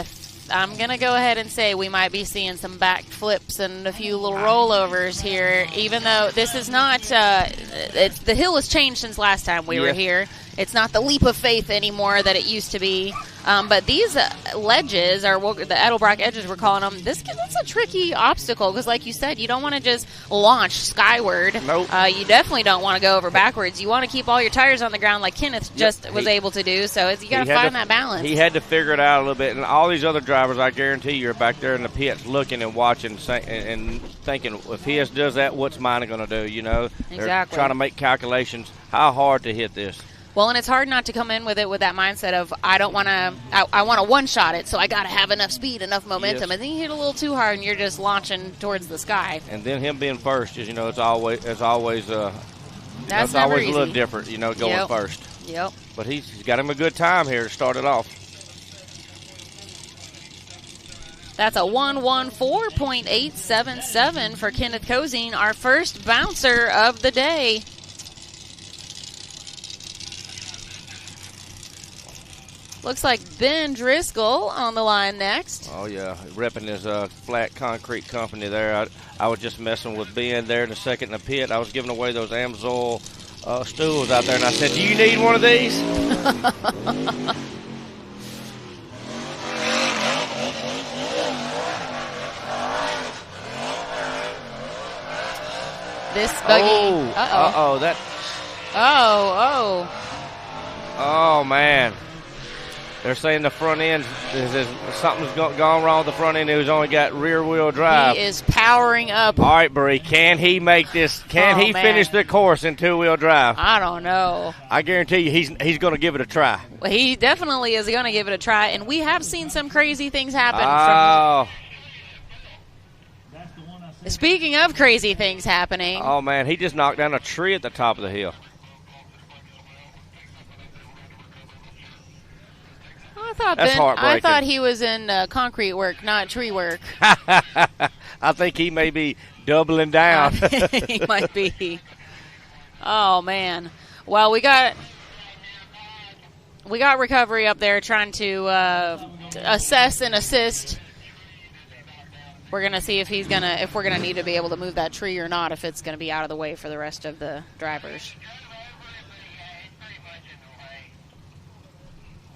I'm going to go ahead and say we might be seeing some back flips and a few little rollovers here, even though this is not the hill has changed since last time we were here. It's not the leap of faith anymore that it used to be. But these ledges, or the Edelbrock edges we're calling them, that's a tricky obstacle because, like you said, you don't want to just launch skyward. Nope. You definitely don't want to go over backwards. You want to keep all your tires on the ground like Kenneth was able to do. So you got to find that balance. He had to figure it out a little bit. And all these other drivers, I guarantee you, are back there in the pits looking and watching and thinking, if his does that, what's mine going to do? You know, They're trying to make calculations how hard to hit this. Well, and it's hard not to come in with it with that mindset of I want to one-shot it, so I got to have enough speed, enough momentum, and then you hit a little too hard and you're just launching towards the sky. And then him being first is, it's always that's always never a easy. little different, going first. Yep. But he's got him a good time here to start it off. That's a 1:14.877 for Kenneth Cozine, our first bouncer of the day. Looks like Ben Driscoll on the line next. Oh, yeah, repping his flat concrete company there. I was just messing with Ben there in a second in the pit. I was giving away those Amsoil stools out there, and I said, do you need one of these? This buggy. Oh, man. They're saying the front end something's gone wrong with the front end. Who's only got rear-wheel drive. He is powering up. All right, Bree, can he make this? Can he finish the course in two-wheel drive? I don't know. I guarantee you he's going to give it a try. Well, he definitely is going to give it a try, and we have seen some crazy things happen. Speaking of crazy things happening. Oh, man, he just knocked down a tree at the top of the hill. I thought he was in concrete work, not tree work. I think he may be doubling down. He might be. Oh, man. Well, we got recovery up there trying to assess and assist. We're gonna see if we're gonna need to be able to move that tree or not, if it's gonna be out of the way for the rest of the drivers.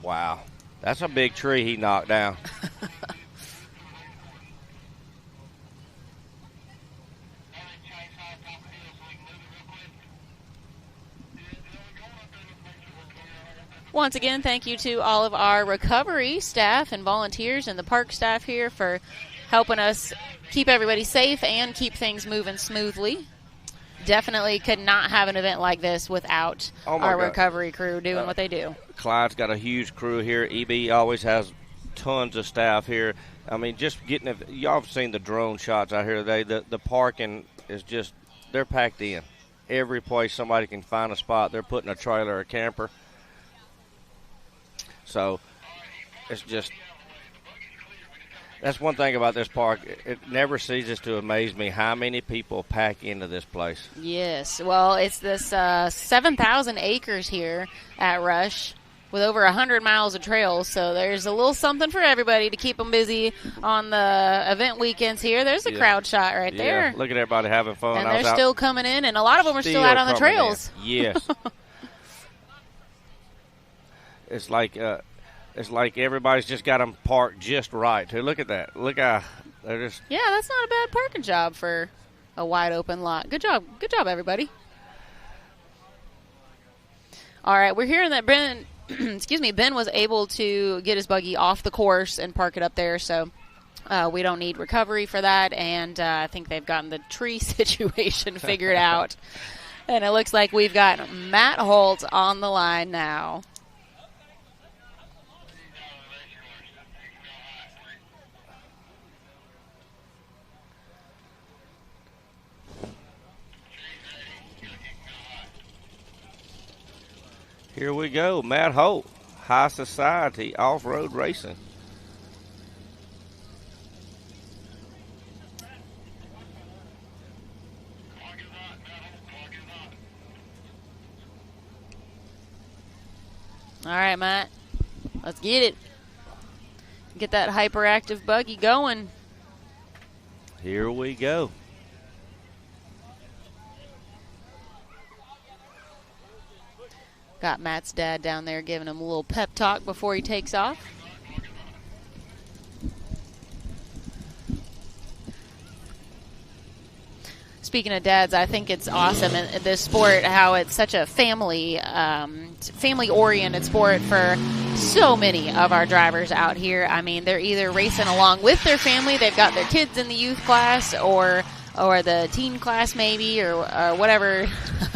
Wow. That's a big tree he knocked down. Once again, thank you to all of our recovery staff and volunteers and the park staff here for helping us keep everybody safe and keep things moving smoothly. Definitely could not have an event like this without our recovery crew doing what they do. Clyde's got a huge crew here. EB always has tons of staff here. I mean, just getting – y'all have seen the drone shots out here today. The parking is just – they're packed in. Every place somebody can find a spot, they're putting a trailer or a camper. So it's just – that's one thing about this park. It never ceases to amaze me how many people pack into this place. Yes. Well, it's this 7,000 acres here at Rush with over 100 miles of trails. So there's a little something for everybody to keep them busy on the event weekends here. There's a crowd shot right there. Look at everybody having fun. And they're still coming in, and a lot of them are still out on the trails. Yes. it's like everybody's just got them parked just right. Too. Look at that. Look how they're just. Yeah, that's not a bad parking job for a wide open lot. Good job, everybody. All right, we're hearing that Ben was able to get his buggy off the course and park it up there, so we don't need recovery for that, and I think they've gotten the tree situation figured out. And it looks like we've got Matt Holt on the line now. Here we go, Matt Holt, High Society Off-Road Racing. All right, Matt, let's get it. Get that hyperactive buggy going. Here we go. Got Matt's dad down there giving him a little pep talk before he takes off. Speaking of dads, I think it's awesome in this sport how it's such a family-oriented sport for so many of our drivers out here. I mean, they're either racing along with their family, they've got their kids in the youth class, or the teen class maybe, or whatever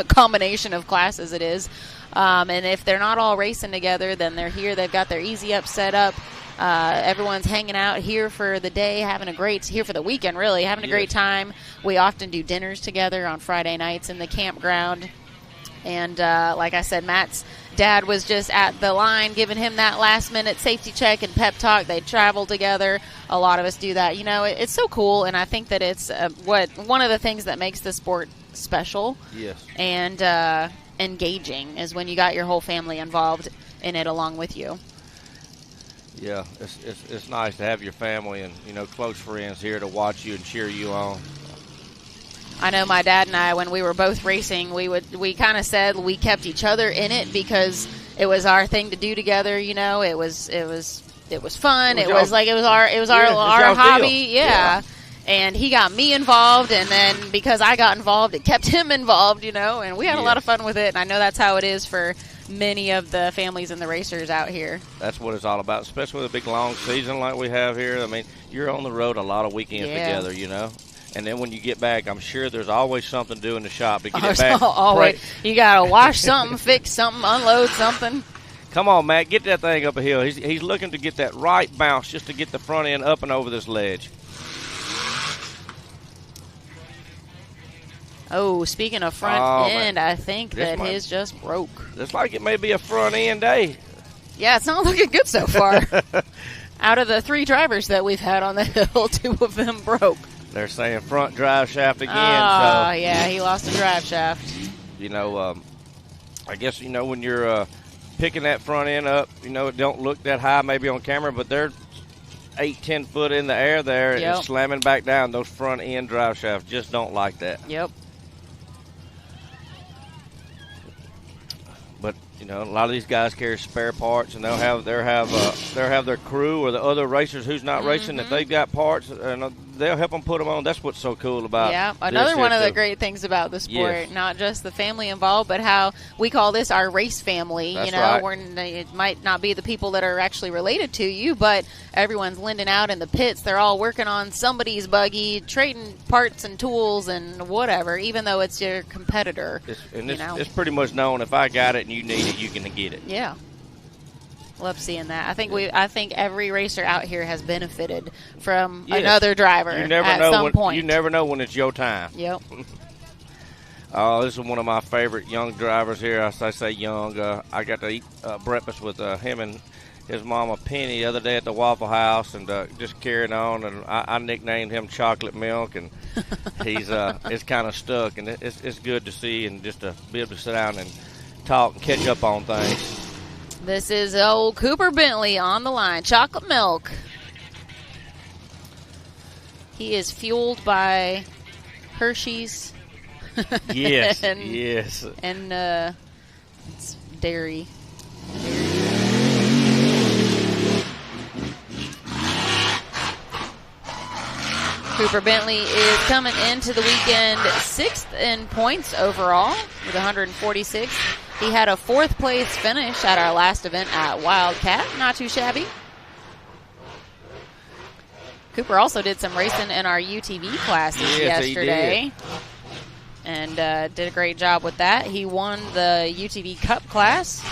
combination of classes it is. And if they're not all racing together, then they're here. They've got their easy up set up. Everyone's hanging out here for the day, here for the weekend, really, having a great time. We often do dinners together on Friday nights in the campground. And like I said, Matt's dad was just at the line giving him that last-minute safety check and pep talk. They travel together. A lot of us do that. You know, it's so cool, and I think that it's one of the things that makes the sport special. Yes. And engaging is when you got your whole family involved in it along with you. Yeah, it's nice to have your family and, you know, close friends here to watch you and cheer you on. I know my dad and I, when we were both racing, we kind of said we kept each other in it because it was our thing to do together. You know, it was fun. It was our hobby. Yeah. And he got me involved, and then because I got involved, it kept him involved, you know, and we had a lot of fun with it, and I know that's how it is for many of the families and the racers out here. That's what it's all about, especially with a big, long season like we have here. I mean, you're on the road a lot of weekends together, you know. And then when you get back, I'm sure there's always something to do in the shop to get it back. Always. You got to wash something, fix something, unload something. Come on, Matt, get that thing up a hill. He's looking to get that right bounce just to get the front end up and over this ledge. Oh, speaking of front end, I think that his just broke. Looks like it may be a front end day. Yeah, it's not looking good so far. Out of the 3 drivers that we've had on the hill, 2 of them broke. They're saying front drive shaft again. Oh, yeah, he lost a drive shaft. You know, I guess, you know, when you're picking that front end up, you know, it don't look that high maybe on camera, but they're 8-10 foot in the air there and slamming back down. Those front end drive shafts just don't like that. Yep. But you know, a lot of these guys carry spare parts, and they'll have their crew or the other racers who's not racing that they've got parts, and they'll help them put them on. That's what's so cool about. Yeah, another one of the great things about the sport, not just the family involved, but how we call this our race family. That's you know, it might not be the people that are actually related to you, but everyone's lending out in the pits. They're all working on somebody's buggy, trading parts and tools and whatever, even though it's your competitor. It's pretty much known. If I got it and you need it, you can get it. Yeah. Love seeing that. I think every racer out here has benefited from another driver at some point. You never know when it's your time. Yep. This is one of my favorite young drivers here. I say young. I got to eat breakfast with him and his mama Penny the other day at the Waffle House, and just carrying on. And I nicknamed him Chocolate Milk, and he's it's kind of stuck. And it's good to see and just to be able to sit down and talk and catch up on things. This is old Cooper Bentley on the line. Chocolate Milk. He is fueled by Hershey's. Yes, and, yes. And it's dairy. Cooper Bentley is coming into the weekend 6th in points overall with 146. He had a 4th place finish at our last event at Wildcat. Not too shabby. Cooper also did some racing in our UTV classes yesterday. And did a great job with that. He won the UTV Cup class.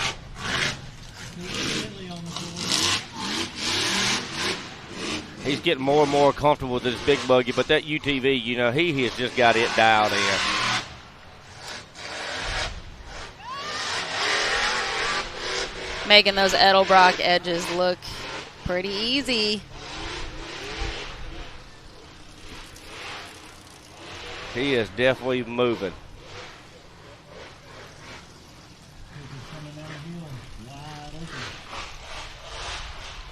He's getting more and more comfortable with his big buggy, but that UTV, he has just got it dialed in. Making those Edelbrock edges look pretty easy. He is definitely moving.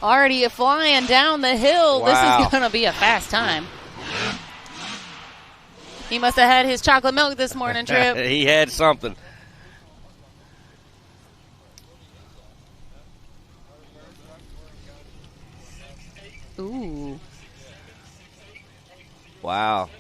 Already flying down the hill. Wow. This is going to be a fast time. He must have had his chocolate milk this morning, Trip. He had something. Ooh. Wow.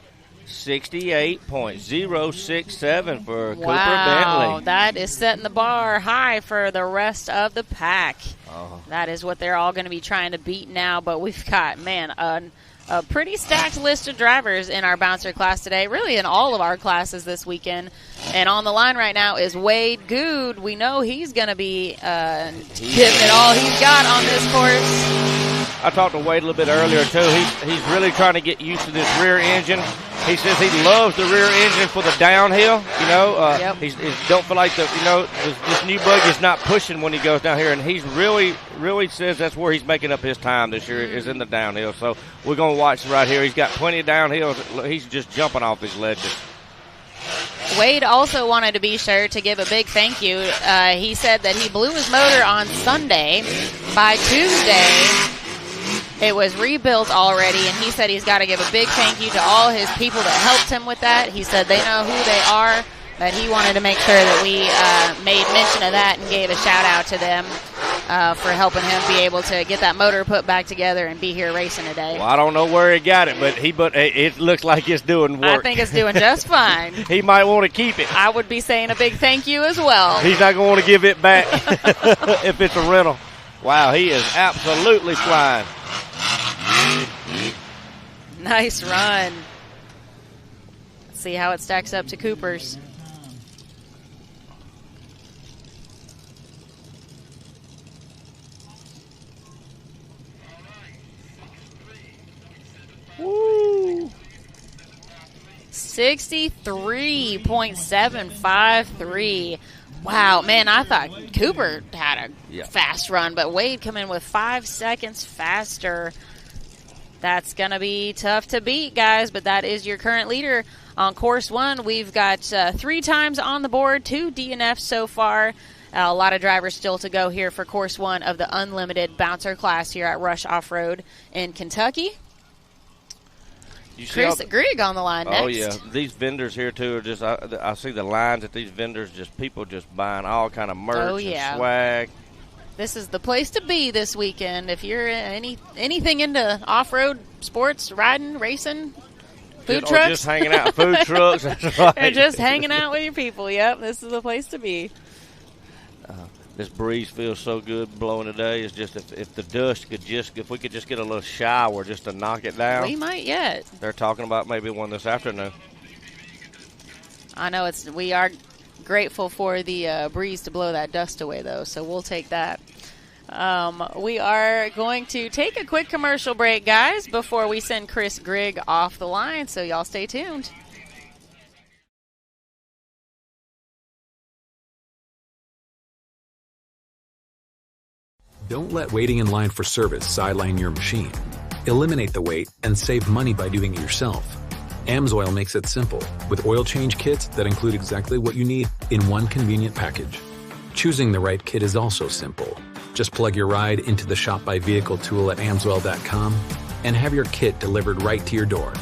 68.067 for Cooper Wow, Bentley. that is setting the bar high for the rest of the pack. Oh. That is what they're all going to be trying to beat now, but we've got, man, a pretty stacked list of drivers in our bouncer class today, really in all of our classes this weekend. And on the line right now is Wade Good. We know he's going to be giving it all he's got on this course. I talked to Wade a little bit earlier, too. He's really trying to get used to this rear engine. He says he loves the rear engine for the downhill. Yep. He don't feel like this new buggy is not pushing when he goes down here, and he's really says that's where he's making up his time this year is in the downhill. So we're going to watch right here. He's got plenty of downhill. He's just jumping off these ledges. Wade also wanted to be sure to give a big thank you. He said that he blew his motor on Sunday. By Tuesday, it was rebuilt already, and he said he's got to give a big thank you to all his people that helped him with that. He said they know who they are, but he wanted to make sure that we made mention of that and gave a shout-out to them for helping him be able to get that motor put back together and be here racing today. Well, I don't know where he got it, but it looks like it's doing work. I think it's doing just fine. He might want to keep it. I would be saying a big thank you as well. He's not going to want to give it back if it's a rental. Wow, he is absolutely flying. Nice run. Let's see how it stacks up to Cooper's. Woo! 63.753. Wow, man, I thought Cooper had a fast run, but Wade come in with 5 seconds faster. That's going to be tough to beat, guys, but that is your current leader on course 1. We've got 3 times on the board, 2 DNFs so far. A lot of drivers still to go here for course 1 of the unlimited bouncer class here at Rush Off-Road in Kentucky. Chris Grigg on the line next. Oh, yeah. These vendors here, too, are just, I see the lines at these vendors, just people just buying all kind of merch and swag. This is the place to be this weekend. If you're anything into off-road sports, riding, racing, food trucks. Or just hanging out, food trucks. That's right. Or just hanging out with your people. Yep, this is the place to be. This breeze feels so good blowing today. It's just if the dust if we could just get a little shower just to knock it down. We might yet. They're talking about maybe one this afternoon. I know we are grateful for the breeze to blow that dust away, though, so we'll take that. We are going to take a quick commercial break, guys, before we send Chris Grigg off the line, so y'all stay tuned. Don't let waiting in line for service sideline your machine. Eliminate the wait and save money by doing it yourself. AMSOIL makes it simple with oil change kits that include exactly what you need in one convenient package. Choosing the right kit is also simple. Just plug your ride into the Shop by Vehicle tool at AMSOIL.com and have your kit delivered right to your door.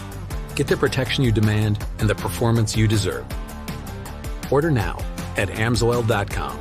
Get the protection you demand and the performance you deserve. Order now at AMSOIL.com.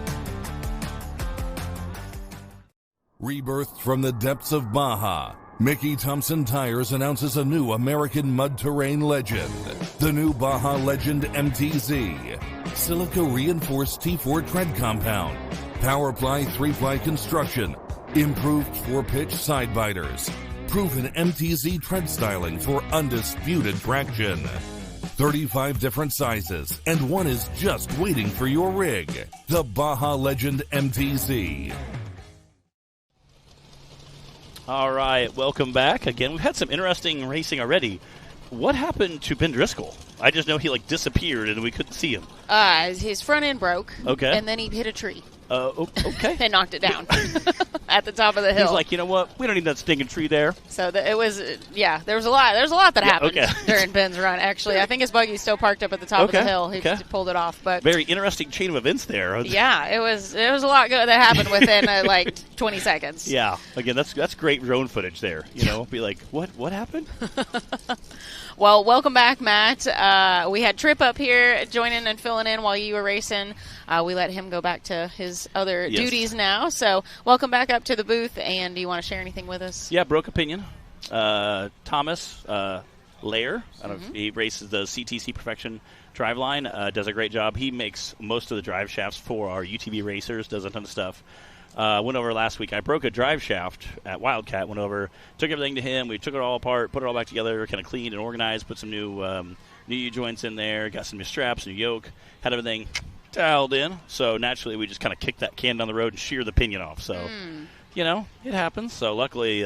Rebirthed from the depths of Baja, Mickey Thompson Tires announces a new American mud terrain legend, the new Baja Legend MTZ. Silica reinforced T4 tread compound, Powerply 3-ply construction, improved 4-pitch side biters, proven MTZ tread styling for undisputed traction. 35 different sizes, and one is just waiting for your rig. The Baja Legend MTZ. All right, welcome back. Again, we've had some interesting racing already. What happened to Ben Driscoll? I just know he disappeared and we couldn't see him. His front end broke. Okay. And then he hit a tree. Okay. And knocked it down at the top of the hill. He's like, you know what? We don't need that stinking tree there. So it was, there was a lot. There's a lot that happened during Ben's run. Actually, I think his buggy's still parked up at the top of the hill. He just pulled it off. But very interesting chain of events there. Yeah, it was a lot that happened within 20 seconds. Yeah. Again, that's great drone footage there. You know, be like, what happened? Well, welcome back, Matt. We had Trip up here joining and filling in while you were racing. We let him go back to his other duties now. So welcome back up to the booth. And do you want to share anything with us? Yeah, broke opinion. Thomas Lair, I don't know if he races the CTC Perfection driveline, does a great job. He makes most of the drive shafts for our UTV racers, does a ton of stuff. Went over last week. I broke a drive shaft at Wildcat. Went over, took everything to him. We took it all apart, put it all back together, kind of cleaned and organized, put some new U-joints in there, got some new straps, new yoke, had everything dialed in. So naturally, we just kind of kicked that can down the road and sheared the pinion off. So, you know, it happens. So luckily,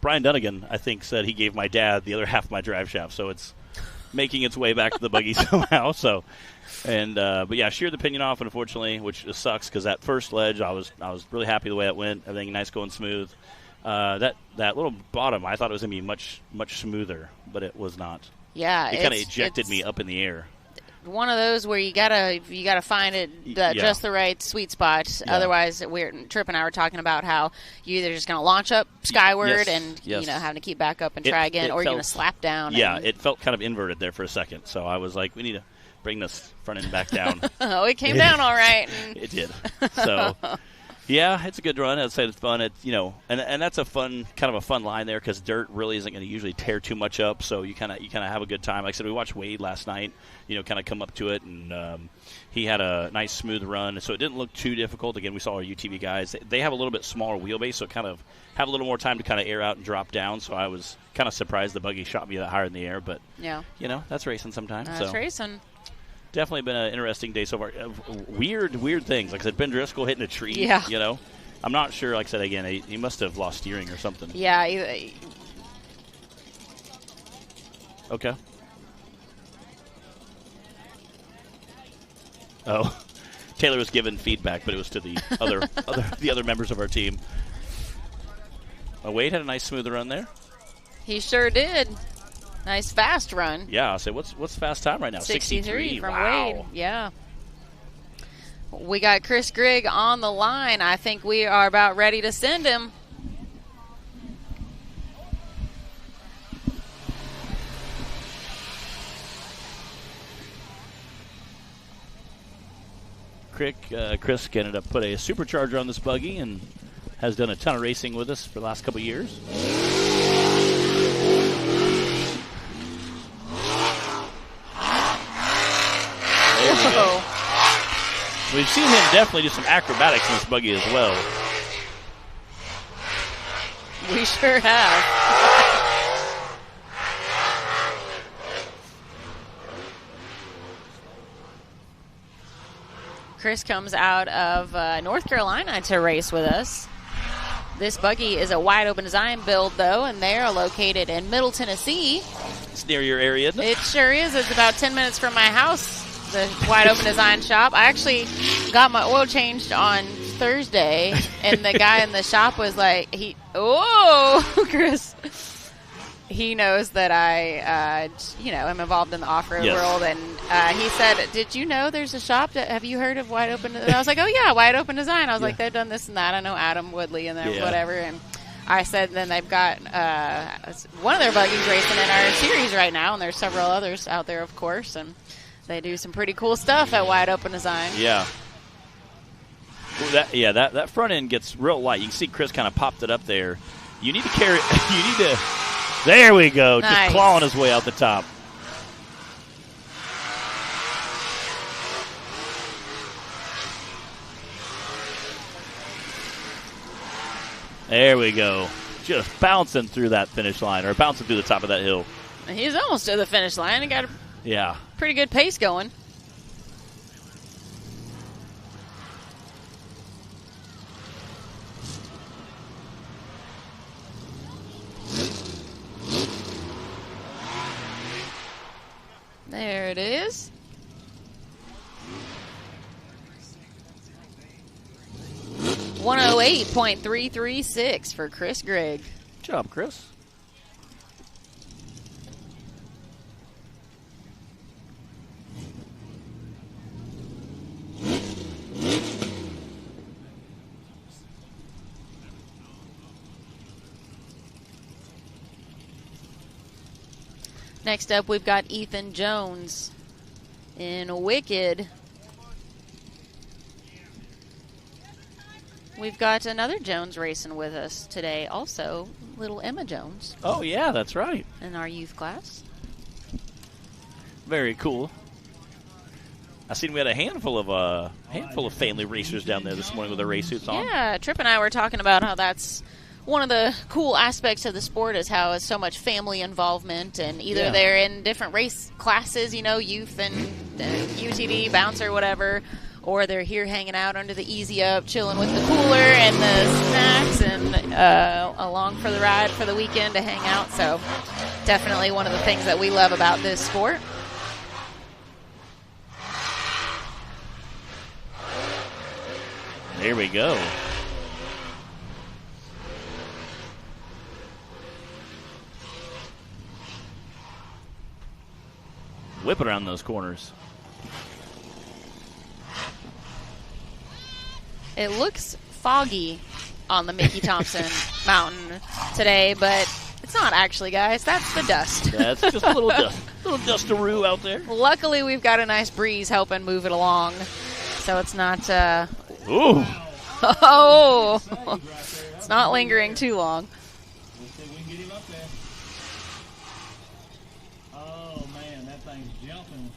Brian Dunnigan, I think, said he gave my dad the other half of my drive shaft. So it's making its way back to the buggy somehow. So. But yeah, sheared the pinion off, unfortunately, which just sucks because that first ledge, I was really happy the way it went. Everything nice, going smooth. That little bottom, I thought it was gonna be much smoother, but it was not. Yeah, it kind of ejected me up in the air. One of those where you gotta find it just the right sweet spot. Yeah. Otherwise, Trip and I were talking about how you either just gonna launch up skyward and you know having to keep back up and try again, or you're gonna slap down. Yeah, it felt kind of inverted there for a second, so I was like, we need to bring this front end back down. Oh, it came down all right. It did. So, yeah, it's a good run. I'd say it's fun. It's, you know, and that's a fun line there because dirt really isn't going to usually tear too much up. So you kind of have a good time. Like I said, we watched Wade last night. You know, kind of come up to it, and he had a nice smooth run. So it didn't look too difficult. Again, we saw our UTV guys. They have a little bit smaller wheelbase, so kind of have a little more time to kind of air out and drop down. So I was kind of surprised the buggy shot me that higher in the air. But yeah, you know, that's racing sometimes. That's racing. Definitely been an interesting day so far. Weird things. Like I said, Ben Driscoll hitting a tree. Yeah. You know, I'm not sure. Like I said, again, he must have lost steering or something. Yeah. Okay. Oh, Taylor was giving feedback, but it was to the other members of our team. Wade had a nice smooth run there. He sure did. Nice fast run. Yeah, I'll say, what's fast time right now? 63 from wow. Wade. Yeah. We got Chris Grigg on the line. I think we are about ready to send him. Chris ended up put a supercharger on this buggy and has done a ton of racing with us for the last couple of years. We've seen him definitely do some acrobatics in this buggy as well. We sure have. Chris comes out of North Carolina to race with us. This buggy is a wide open design build, though, and they are located in Middle Tennessee. It's near your area, isn't it? It sure is. It's about 10 minutes from my house, the wide open design shop. I actually got my oil changed on Thursday, and the guy in the shop was like, Chris. He knows that I, am involved in the off-road world, and he said, "Did you know there's a shop? Have you heard of Wide Open?" And I was like, "Oh yeah, Wide Open Design." I was like, "They've done this and that. I know Adam Woodley and whatever." And I said, "Then they've got one of their buggies racing in our series right now, and there's several others out there, of course, and they do some pretty cool stuff at Wide Open Design." Yeah. That front end gets real light. You can see Chris kind of popped it up there. You need to carry. You need to. There we go. Nice. Just clawing his way out the top. There we go. Just bouncing through that finish line, or bouncing through the top of that hill. He's almost to the finish line. He got a pretty good pace going. There it is. .336 for Chris Gregg. Good job, Chris. Next up, we've got Ethan Jones in Wicked. We've got another Jones racing with us today also, little Emma Jones. Oh, yeah, that's right. In our youth class. Very cool. I seen we had a handful of family racers down there this morning with their race suits on. Yeah, Tripp and I were talking about how that's one of the cool aspects of the sport is how it's so much family involvement, and either they're in different race classes, you know, youth and UTV, bouncer, whatever, or they're here hanging out under the easy up, chilling with the cooler and the snacks, and along for the ride for the weekend to hang out. So definitely one of the things that we love about this sport. There we go. Whip it around those corners. It looks foggy on the Mickey Thompson Mountain today, but it's not actually, guys. That's the dust. That's just a little dust. Little dustaroo out there. Luckily, we've got a nice breeze helping move it along, so it's not... Ooh! Oh! It's not lingering too long. Let's see if we can get him up there. Oh, man, that thing's jumping.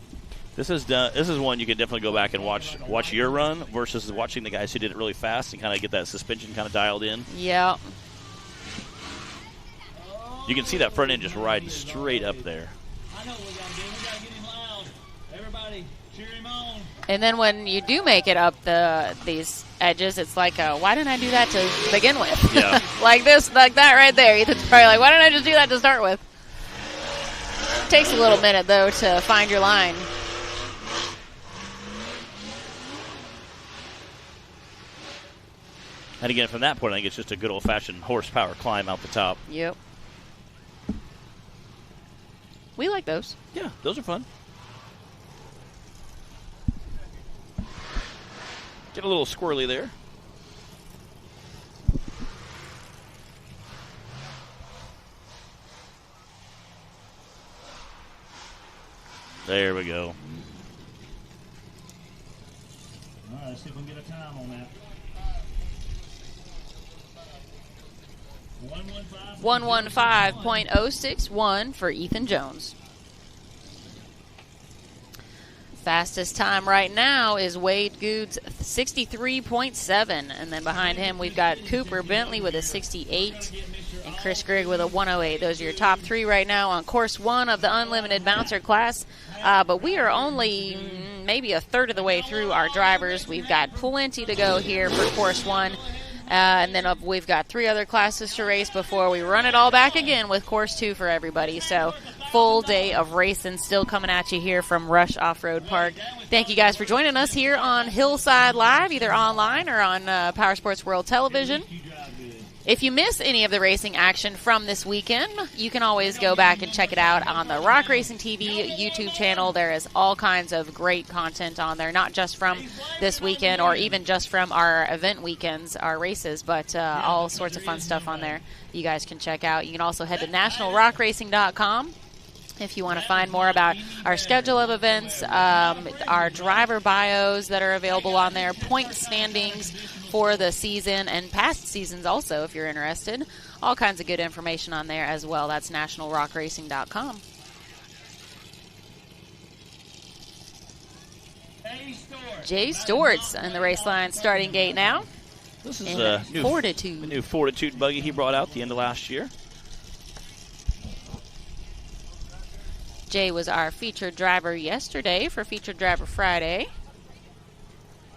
This is one you can definitely go back and watch your run versus watching the guys who did it really fast and kind of get that suspension kind of dialed in. Yeah. You can see that front end just riding straight up there. I know what we got to do. We got to get him loud. Everybody, cheer him on. And then when you do make it up these edges, it's like, why didn't I do that to begin with? Yeah. like that right there. Ethan's probably like, why didn't I just do that to start with? Takes a little minute, though, to find your line. And again, from that point, I think it's just a good old-fashioned horsepower climb out the top. Yep. We like those. Yeah, those are fun. Get a little squirrely there. There we go. All right, let's see if we can get a time on that. 115.061 for Ethan Jones. Fastest time right now is Wade Good's 63.7. And then behind him, we've got Cooper Bentley with a 68 and Chris Grigg with a 108. Those are your top three right now on course one of the Unlimited Bouncer class. But we are only maybe a third of the way through our drivers. We've got plenty to go here for course one. And then we've got three other classes to race before we run it all back again with course two for everybody. So full day of racing still coming at you here from Rush Off-Road Park. Thank you guys for joining us here on Hillside Live, either online or on Power Sports World Television. If you miss any of the racing action from this weekend, you can always go back and check it out on the Rock Racing TV YouTube channel. There is all kinds of great content on there, not just from this weekend or even just from our event weekends, our races, but all sorts of fun stuff on there you guys can check out. You can also head to nationalrockracing.com if you want to find more about our schedule of events, our driver bios that are available on there, point standings for the season and past seasons also if you're interested. all kinds of good information on there as well. That's nationalrockracing.com. Jay Stewart's in the race line starting gate now. This is a new Fortitude buggy he brought out the end of last year. Jay was our featured driver yesterday for Featured Driver Friday.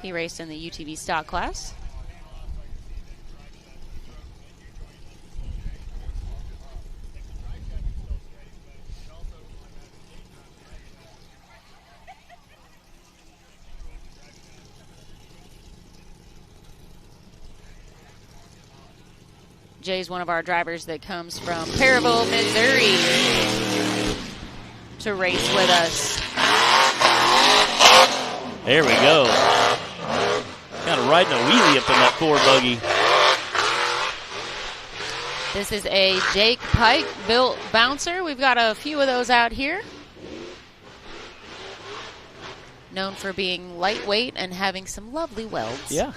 He raced in the UTV stock class. Jay's one of our drivers that comes from Perryville, Missouri to race with us. There we go. Kind of riding a wheelie up in that Ford buggy. This is a Jake Pike built bouncer. We've got a few of those out here. Known for being lightweight and having some lovely welds. Yeah.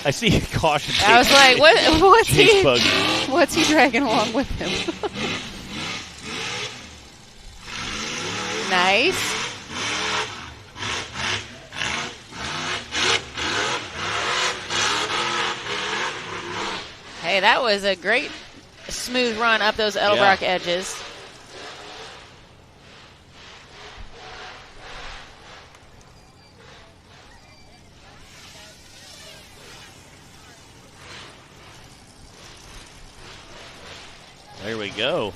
I see caution. I was like, what's he dragging along with him? Nice. Hey, that was a great smooth run up those Edelbrock edges. There we go.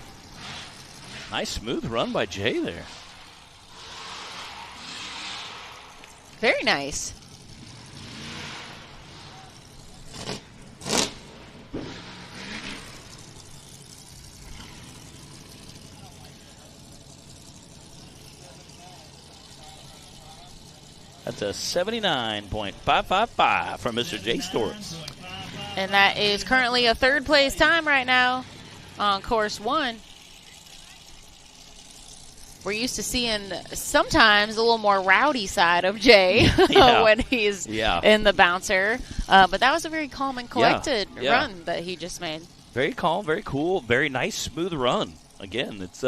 Nice smooth run by Jay there. Very nice. That's a 79.555 from Mr. Jay Stewart's. And that is currently a third place time right now on course 1. We're used to seeing sometimes a little more rowdy side of Jay when he's in the bouncer. But that was a very calm and collected run that he just made. Very calm, very cool, very nice, smooth run. Again, it's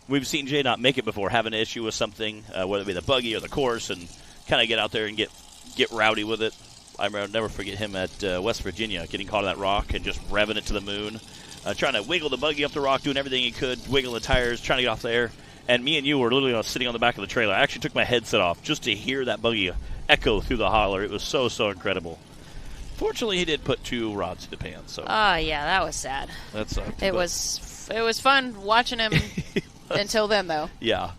we've seen Jay not make it before, have an issue with something, whether it be the buggy or the course, and kind of get out there and get rowdy with it. I'll never forget him at West Virginia, getting caught on that rock and just revving it to the moon. Trying to wiggle the buggy up the rock, doing everything he could, wiggle the tires, trying to get off there. And me and you were literally sitting on the back of the trailer. I actually took my headset off just to hear that buggy echo through the holler. It was so, so incredible. Fortunately, he did put 2 rods in the pan. So. Yeah, that was sad. That sucked. It was fun watching him until then, though. Yeah.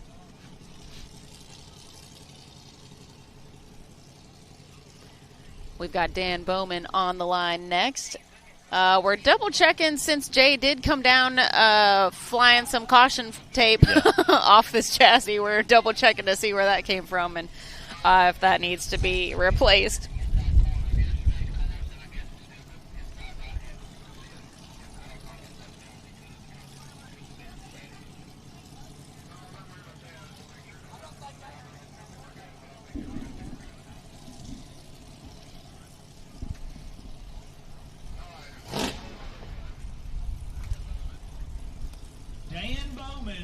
We've got Dan Bowman on the line next. We're double checking since Jay did come down flying some caution tape off this chassis. We're double checking to see where that came from and if that needs to be replaced.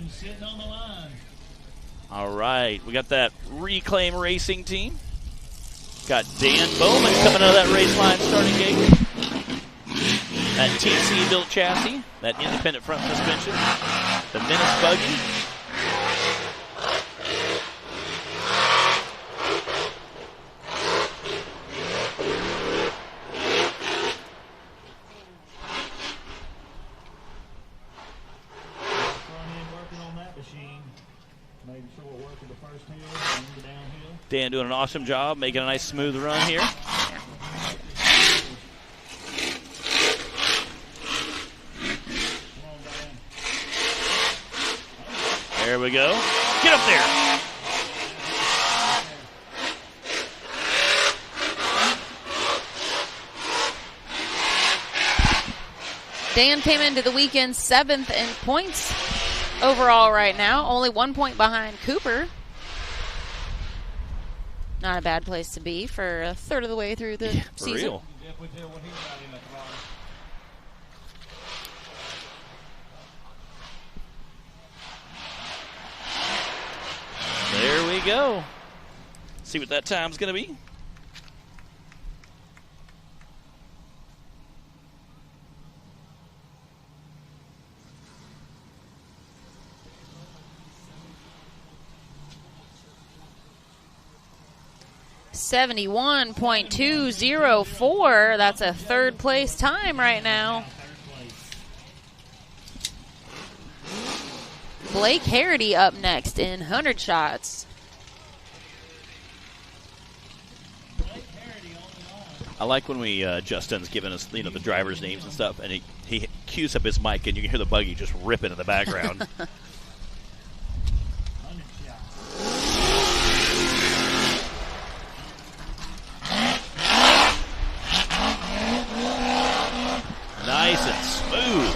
Sitting on the line. All right, we got that Reclaim Racing team. Got Dan Bowman coming out of that race line starting gate. That TC built chassis, that independent front suspension, the Menace buggy. Dan doing an awesome job, making a nice smooth run here. There we go. Get up there. Dan came into the weekend 7th in points overall right now, only 1 point behind Cooper. Not a bad place to be for a third of the way through the season. Real. There we go. See what that time's going to be. .204. That's a third place time right now. Blake Harity up next in 100 shots. I like when Justin's giving us, the drivers' names and stuff, and he cues up his mic, and you can hear the buggy just ripping in the background. Nice and smooth.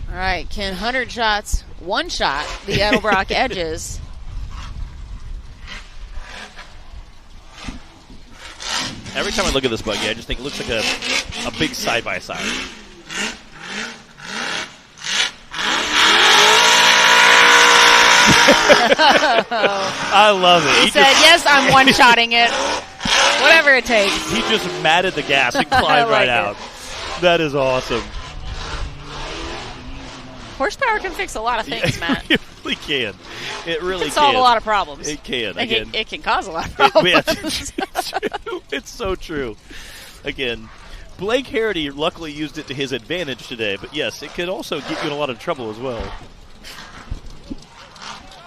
All right, can 100 shots one shot the Edelbrock edges? Every time I look at this buggy, I just think it looks like a big side-by-side. I love it. He said, yes, I'm one-shotting it. Whatever it takes. He just matted the gas and climbed right out. That is awesome. Horsepower can fix a lot of things, Matt. It really can. It really can. Solve a lot of problems. It can. It can cause a lot of problems. It's so true. Again, Blake Harity luckily used it to his advantage today, but yes, it could also get you in a lot of trouble as well.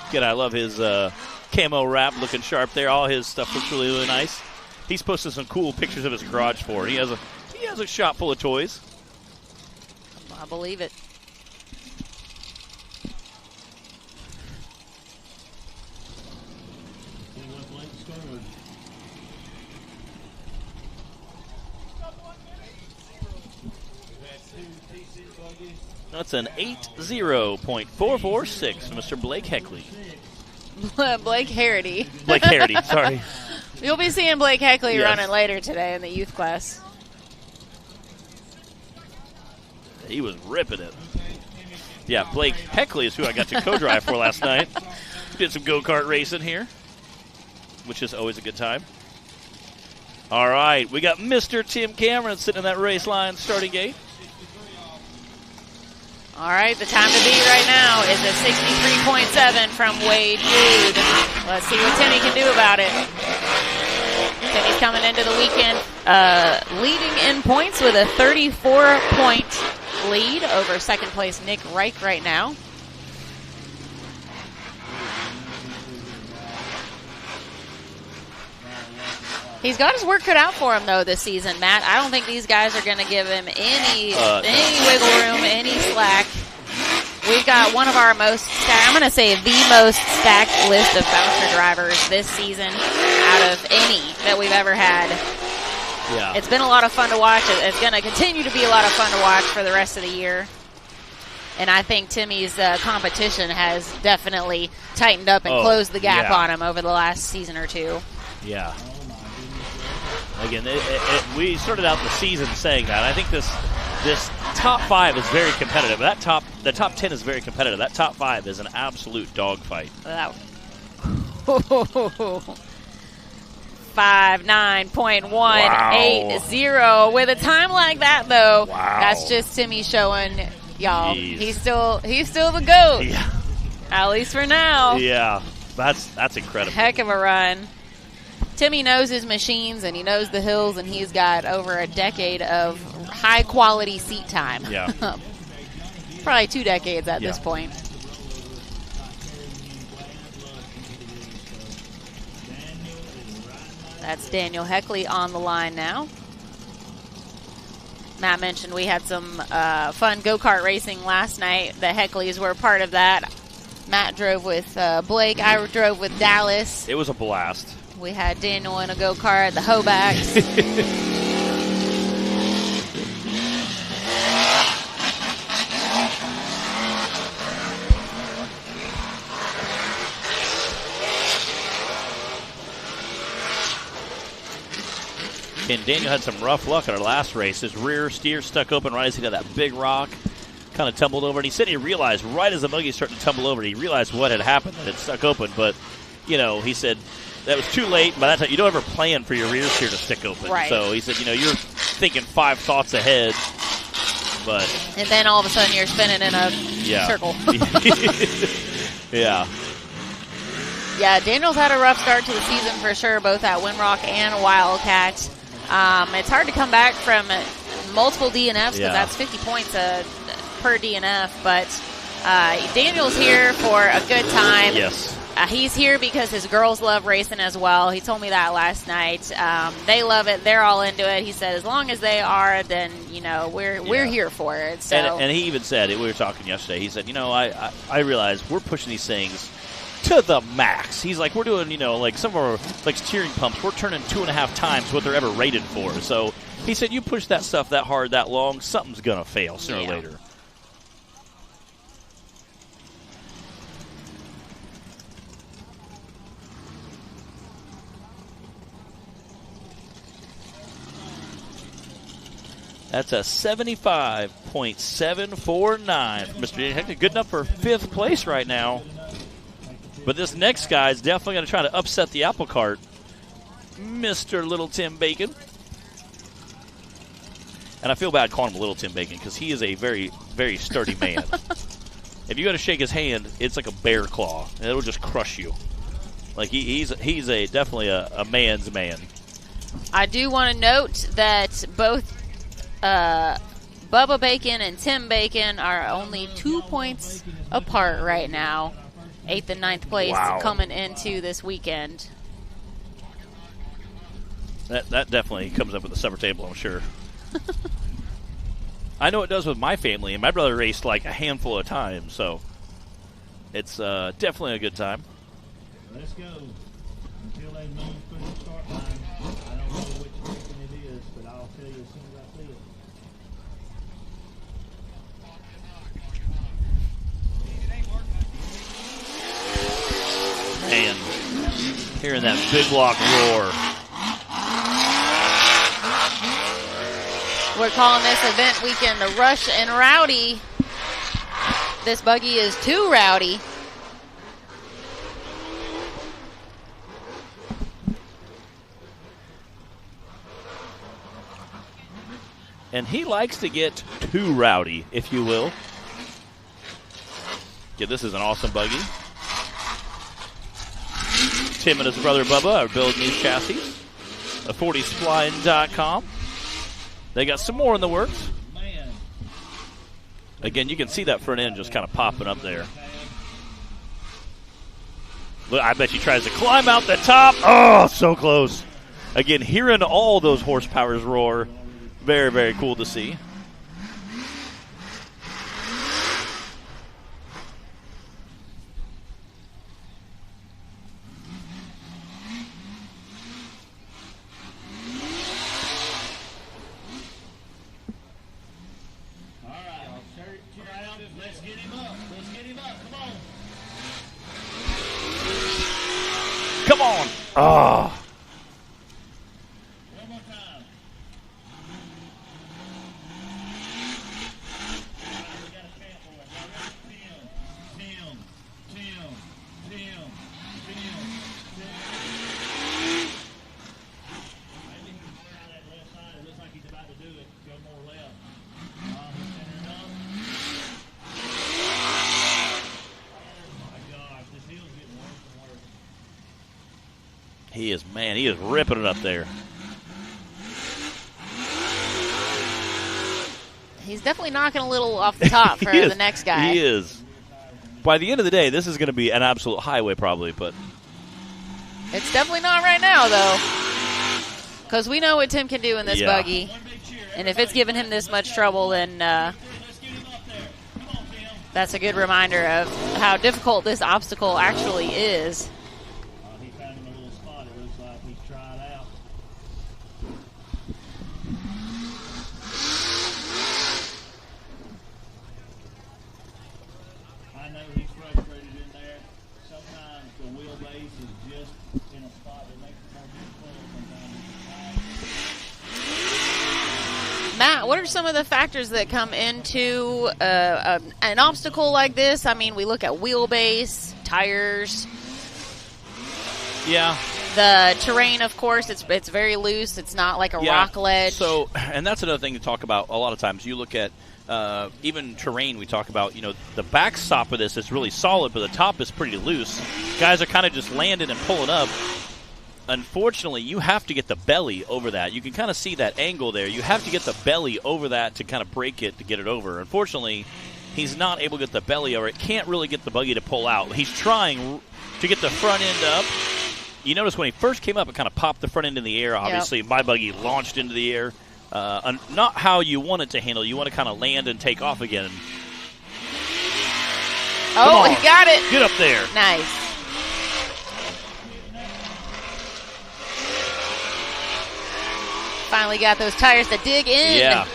Again, I love his camo wrap looking sharp there. All his stuff looks really, really nice. He's posted some cool pictures of his garage for it. He has a shop full of toys. I believe it. That's an 80.446 from Mr. Blake Heckley. Blake Harity. Blake Harity, sorry. You'll be seeing Blake Heckley running later today in the youth class. He was ripping it. Yeah, Blake Heckley is who I got to co-drive for last night. Did some go-kart racing here, which is always a good time. All right, we got Mr. Tim Cameron sitting in that race line starting gate. All right, the time to beat right now is a 63.7 from Wade Jude. Let's see what Timmy can do about it. Timmy's coming into the weekend leading in points with a 34-point lead over second place Nick Reich right now. He's got his work cut out for him, though, this season, Matt. I don't think these guys are going to give him any wiggle room, any slack. We've got one of our most, I'm going to say the most stacked list of bouncer drivers this season out of any that we've ever had. Yeah. It's been a lot of fun to watch. It's going to continue to be a lot of fun to watch for the rest of the year. And I think Timmy's competition has definitely tightened up and closed the gap on him over the last season or two. Yeah. Again, we started out the season saying that. I think this top 5 is very competitive. The top 10 is very competitive. That top 5 is an absolute dogfight. 59.180 with a time like that, though. Wow. That's just Timmy showing y'all he's still the GOAT. Yeah. At least for now. Yeah, that's incredible. Heck of a run. Timmy knows his machines, and he knows the hills, and he's got over a decade of high-quality seat time. Yeah. Probably 2 decades at this point. That's Daniel Heckley on the line now. Matt mentioned we had some fun go-kart racing last night. The Heckleys were part of that. Matt drove with Blake. I drove with Dallas. It was a blast. We had Daniel in a go-kart, the Hobacks. And Daniel had some rough luck in our last race. His rear steer stuck open right as he got that big rock, kind of tumbled over. And he said he realized right as the buggy started to tumble over, he realized what had happened, that it stuck open. But, you know, he said that was too late. By that time, you don't ever plan for your rear steer to stick open. Right. So he said, you know, you're thinking 5 thoughts ahead. But and then all of a sudden you're spinning in a circle. Yeah. Yeah, Daniel's had a rough start to the season for sure, both at Windrock and Wildcat. It's hard to come back from multiple DNFs because that's 50 points per DNF. But Daniel's here for a good time. Yes. He's here because his girls love racing as well. He told me that last night. They love it. They're all into it. He said, as long as they are, then, you know, we're here for it. So. And he even said, we were talking yesterday, he said, you know, I realize we're pushing these things to the max. He's like, we're doing, you know, like some of our like steering pumps, we're turning 2.5 times what they're ever rated for. So he said, you push that stuff that hard, that long, something's going to fail sooner or later. That's a 75.749 for Mr. Daniel Heckler. Good enough for 5th place right now. But this next guy is definitely going to try to upset the apple cart, Mr. Little Tim Bacon. And I feel bad calling him Little Tim Bacon because he is a very, very sturdy man. If you go to shake his hand, it's like a bear claw, and it'll just crush you. Like he's definitely a man's man. I do want to note that both Bubba Bacon and Tim Bacon are only 2 points apart right now. 8th and 9th place coming into this weekend. That definitely comes up with the supper table, I'm sure. I know it does with my family, and my brother raced like a handful of times, so it's definitely a good time. Let's go. Until they move through the start line, I don't know which chicken it is, but I'll tell you as soon as I see it. And hearing that big block roar. We're calling this event weekend the Rush and Rowdy. This buggy is too rowdy. And he likes to get too rowdy, if you will. Yeah, this is an awesome buggy. Tim and his brother Bubba are building these chassis. A40spline.com. They got some more in the works. Again, you can see that front end just kind of popping up there. Look, I bet he tries to climb out the top. Oh, so close. Again, hearing all those horsepowers roar. Very, very cool to see. Come on. Oh. One more time. We got a chant for it. Tim. Maybe he can go out that left side. It looks like he's about to do it. Go more left. He's centered up. Oh my gosh, this hill's getting worse and worse. He is ripping it up there. He's definitely knocking a little off the top for the next guy. He is. By the end of the day, this is going to be an absolute highway probably, but It's definitely not right now, though, because we know what Tim can do in this buggy. One big cheer. And if it's giving him this much trouble, then that's a good reminder of how difficult this obstacle actually is. He found him a little spot. It looks like he's tried out. I know he's frustrated in there. Sometimes the wheelbase is just in a spot that makes it more difficult. Matt, what are some of the factors that come into an obstacle like this? I mean, we look at wheelbase, tires. Yeah. The terrain, of course, it's very loose. It's not like a rock ledge. So, and that's another thing to talk about a lot of times. You look at even terrain, we talk about, the backstop of this is really solid, but the top is pretty loose. Guys are kind of just landing and pulling up. Unfortunately, you have to get the belly over that. You can kind of see that angle there. You have to get the belly over that to kind of break it to get it over. Unfortunately, he's not able to get the belly over it. Can't really get the buggy to pull out. He's trying to get the front end up. You notice when he first came up, it kind of popped the front end in the air. Obviously, my buggy launched into the air. Not how you want it to handle. You want to kind of land and take off again. Oh, he got it. Get up there. Nice. Finally got those tires to dig in. Yeah.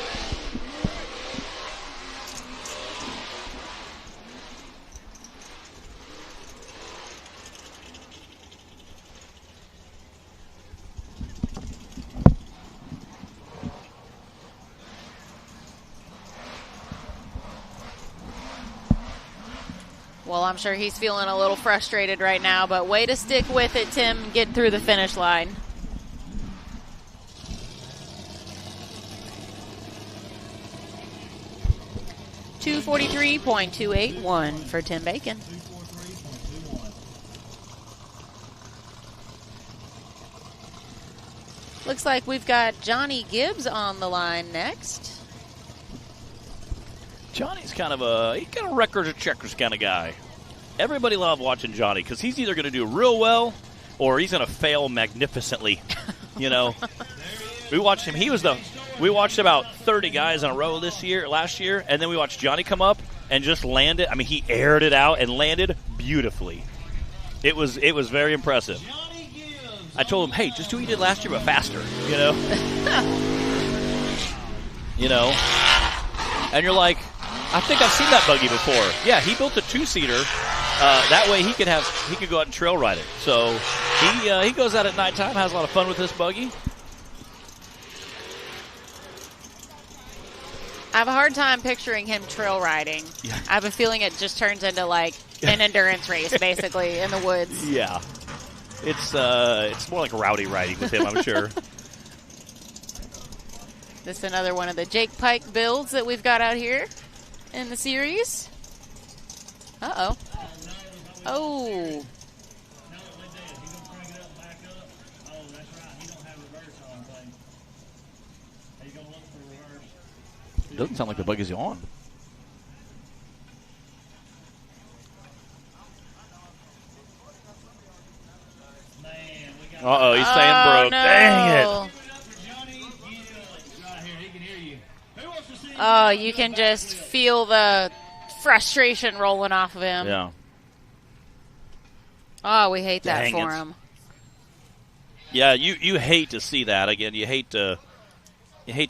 Well, I'm sure he's feeling a little frustrated right now, but way to stick with it, Tim. Get through the finish line. .243.281 for Tim Bacon. Looks like we've got Johnny Gibbs on the line next. Johnny's kind of a records or checkers kind of guy. Everybody loves watching Johnny because he's either going to do real well or he's going to fail magnificently. We watched him. We watched about 30 guys in a row last year, and then we watched Johnny come up and just land it. I mean, he aired it out and landed beautifully. It was very impressive. I told him, hey, just do what you did last year, but faster, And you're like, I think I've seen that buggy before. Yeah, he built a two-seater. That way he could go out and trail ride it. So he goes out at nighttime, has a lot of fun with this buggy. I have a hard time picturing him trail riding. Yeah. I have a feeling it just turns into like an endurance race, basically, in the woods. Yeah. It's more like rowdy riding with him, I'm sure. This is another one of the Jake Pike builds that we've got out here in the series. Uh-oh. Oh. It doesn't sound like the buggy's on. Uh-oh, he's saying broke. No. Dang it. Oh, you can just feel the frustration rolling off of him. Yeah. Oh, we hate that Dang for it. him. Yeah, you hate to see that again. You hate to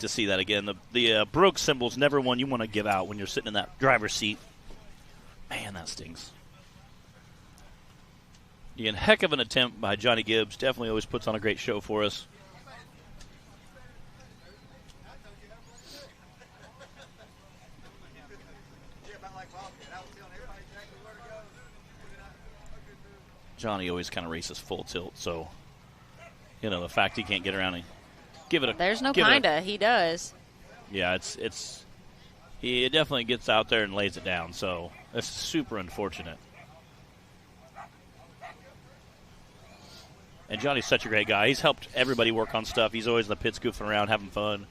see that again. The broke symbol's never one you want to give out when you're sitting in that driver's seat. Man, that stings. Again, heck of an attempt by Johnny Gibbs. Definitely always puts on a great show for us. Johnny always kind of races full tilt, so the fact he can't get around and give it a. There's no kinda. He does. Yeah, he definitely gets out there and lays it down. So that's super unfortunate. And Johnny's such a great guy. He's helped everybody work on stuff. He's always in the pits goofing around, having fun.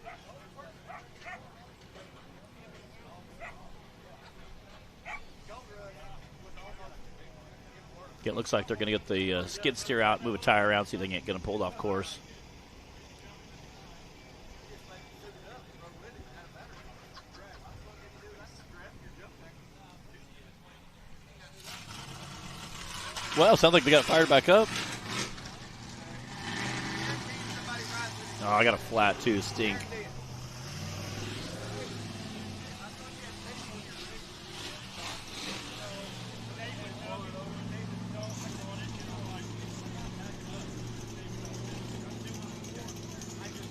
It looks like they're going to get the skid steer out, move a tire around, see if they can't get him pulled off course. Well, sounds like they got fired back up. Oh, I got a flat, too. Stink.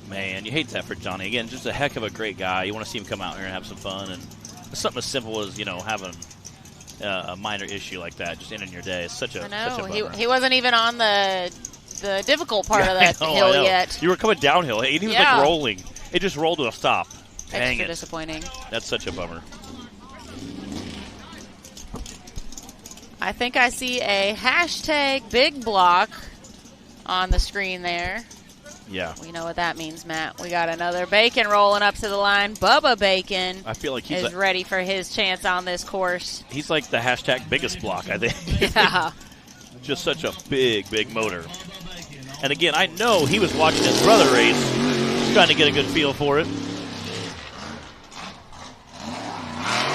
Man, you hate that for Johnny. Again, just a heck of a great guy. You want to see him come out here and have some fun. And something as simple as, having a minor issue like that just ending your day is such a I know. Such a bummer. He wasn't even on the difficult part of that hill yet. You were coming downhill. He was like rolling. It just rolled to a stop. Dang Extra it. disappointing. That's such a bummer. I think I see a hashtag big block on the screen there. Yeah. We know what that means, Matt. We got another Bacon rolling up to the line. Bubba Bacon I feel like he's is ready for his chance on this course. He's like the hashtag biggest block, I think. Yeah. Just such a big, big motor. And again, I know he was watching his brother race, trying to get a good feel for it.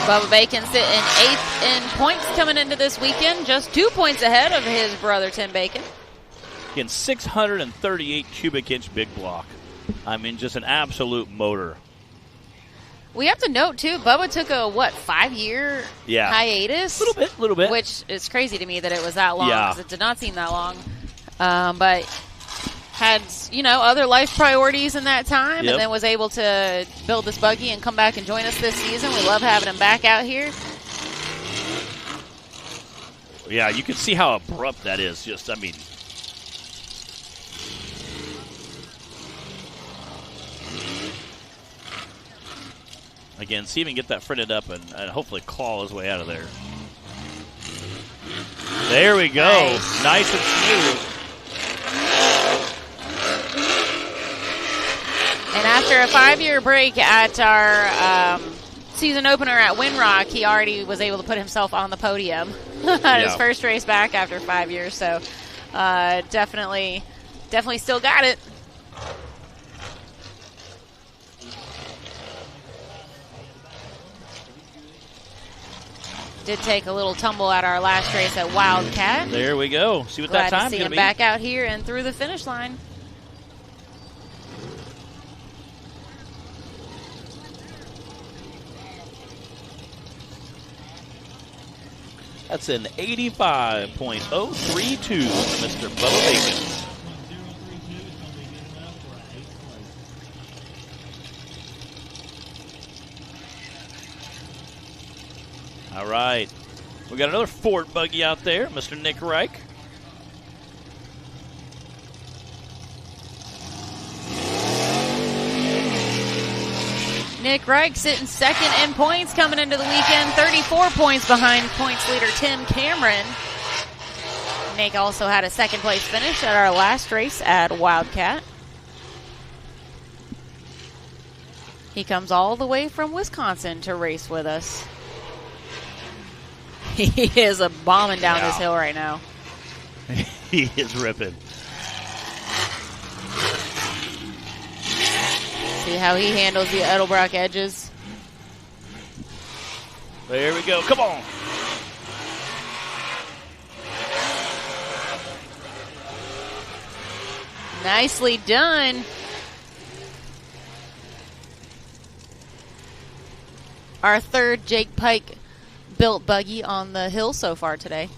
Bubba Bacon sitting 8th in points coming into this weekend, just 2 points ahead of his brother Tim Bacon. Again, 638 cubic inch big block. I mean, just an absolute motor. We have to note, too, Bubba took a, 5-year hiatus? A little bit. Which is crazy to me that it was that long, Yeah. because it did not seem that long. But had, other life priorities in that time, and then was able to build this buggy and come back and join us this season. We love having him back out here. Yeah, you can see how abrupt that is. Again, see him get that fritted up and hopefully claw his way out of there. There we go. Nice and smooth. And after a 5-year break at our season opener at Windrock, he already was able to put himself on the podium at his first race back after 5 years. So definitely still got it. Did take a little tumble at our last race at Wildcat. There we go. See what Glad that time's to see going him to be. back out here and through the finish line. That's an 85.032 from Mr. Bubba Bacon. All right. We got another Ford buggy out there, Mr. Nick Reich. Nick Reich sitting second in points coming into the weekend, 34 points behind points leader Tim Cameron. Nick also had a second place finish at our last race at Wildcat. He comes all the way from Wisconsin to race with us. He is a bombing down this hill right now. He is ripping. See how he handles the Edelbrock edges. There we go. Come on. Nicely done. Our third Jake Pike built buggy on the hill so far today.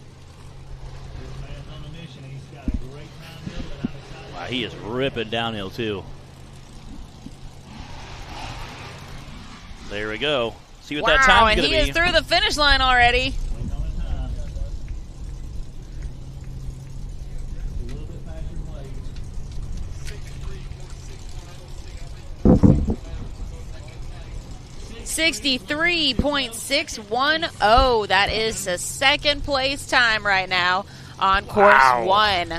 Wow, he is ripping downhill too. There we go. See what that time's going to be. And he is through the finish line already. .63610. That is a second place time right now on course one.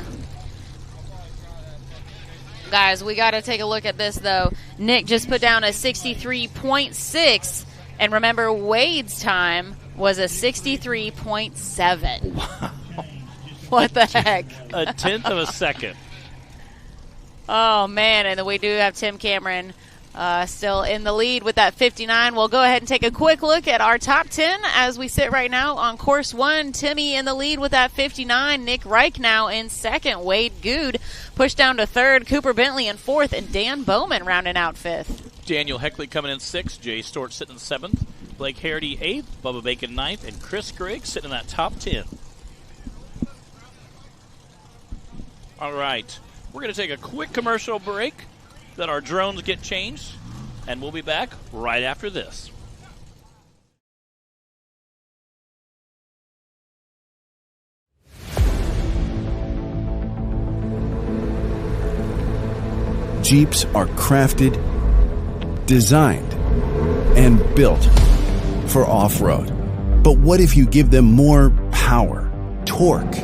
Guys, we got to take a look at this, though. Nick just put down a 63.6. And remember, Wade's time was a 63.7. Wow. What the heck? A tenth of a second. Oh, man. And then we do have Tim Cameron still in the lead with that 59. We'll go ahead and take a quick look at our top 10 as we sit right now on course 1. Timmy in the lead with that 59. Nick Reich now in second. Wade Good pushed down to third. Cooper Bentley in fourth, and Dan Bowman rounding out fifth. Daniel Heckley coming in sixth. Jay Stort sitting in seventh. Blake Harity eighth. Bubba Bacon ninth. And Chris Griggs sitting in that top 10. All right. We're going to take a quick commercial break. Then our drones get changed. And we'll be back right after this. Jeeps are crafted, designed, and built for off-road. But what if you give them more power, torque,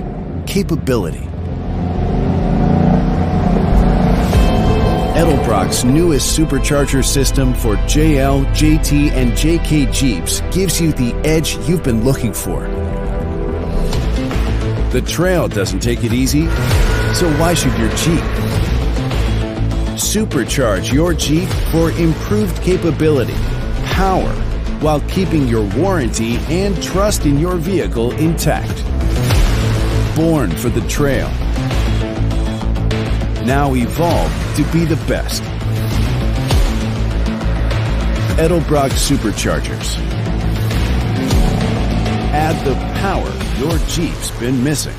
capability? Edelbrock's newest supercharger system for JL, JT, and JK Jeeps gives you the edge you've been looking for. The trail doesn't take it easy, so why should your Jeep? Supercharge your Jeep for improved capability, power, while keeping your warranty and trust in your vehicle intact. Born for the trail. Now evolved to be the best. Edelbrock Superchargers. Add the power your Jeep's been missing.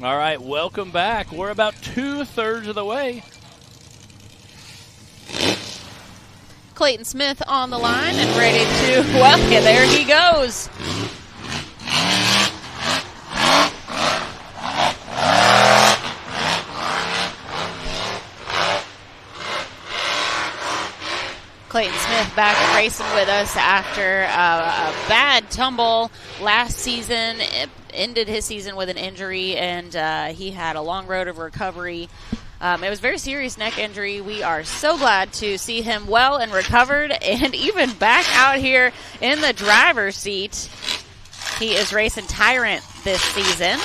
All right, welcome back. We're about 2/3 of the way. Clayton Smith on the line and ready to, well, yeah, there he goes. Clayton Smith back racing with us after a bad tumble last season. It ended his season with an injury, and he had a long road of recovery. It was a very serious neck injury. We are so glad to see him well and recovered and even back out here in the driver's seat. He is racing Tyrant this season.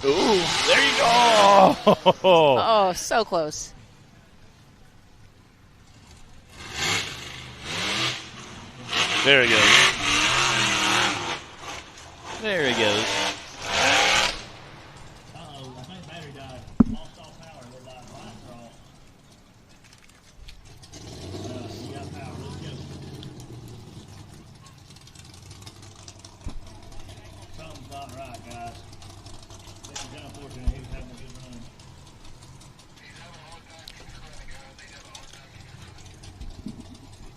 Ooh, there you go. Oh, so close. There he goes. There he goes. Uh-oh, I think battery died. Lost all power. We're live you got power. Let's go. Something's not right, guys. This is unfortunate. He was having a good run.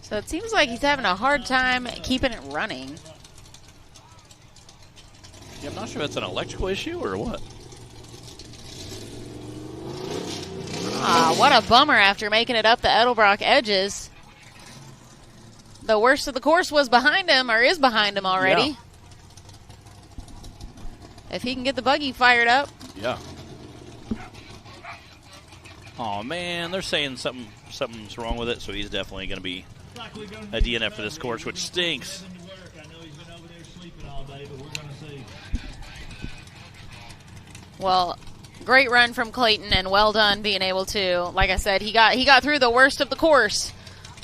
So it seems like he's having a hard time keeping it running. Yeah, I'm not sure if it's an electrical issue or what. Ah, what a bummer after making it up the Edelbrock edges. The worst of the course was behind him, or is behind him already. Yeah. If he can get the buggy fired up. Yeah. Oh man, they're saying something's wrong with it, so he's definitely going to be a DNF for this course, which stinks. Well, great run from Clayton, and well done being able to, like I said, he got through the worst of the course.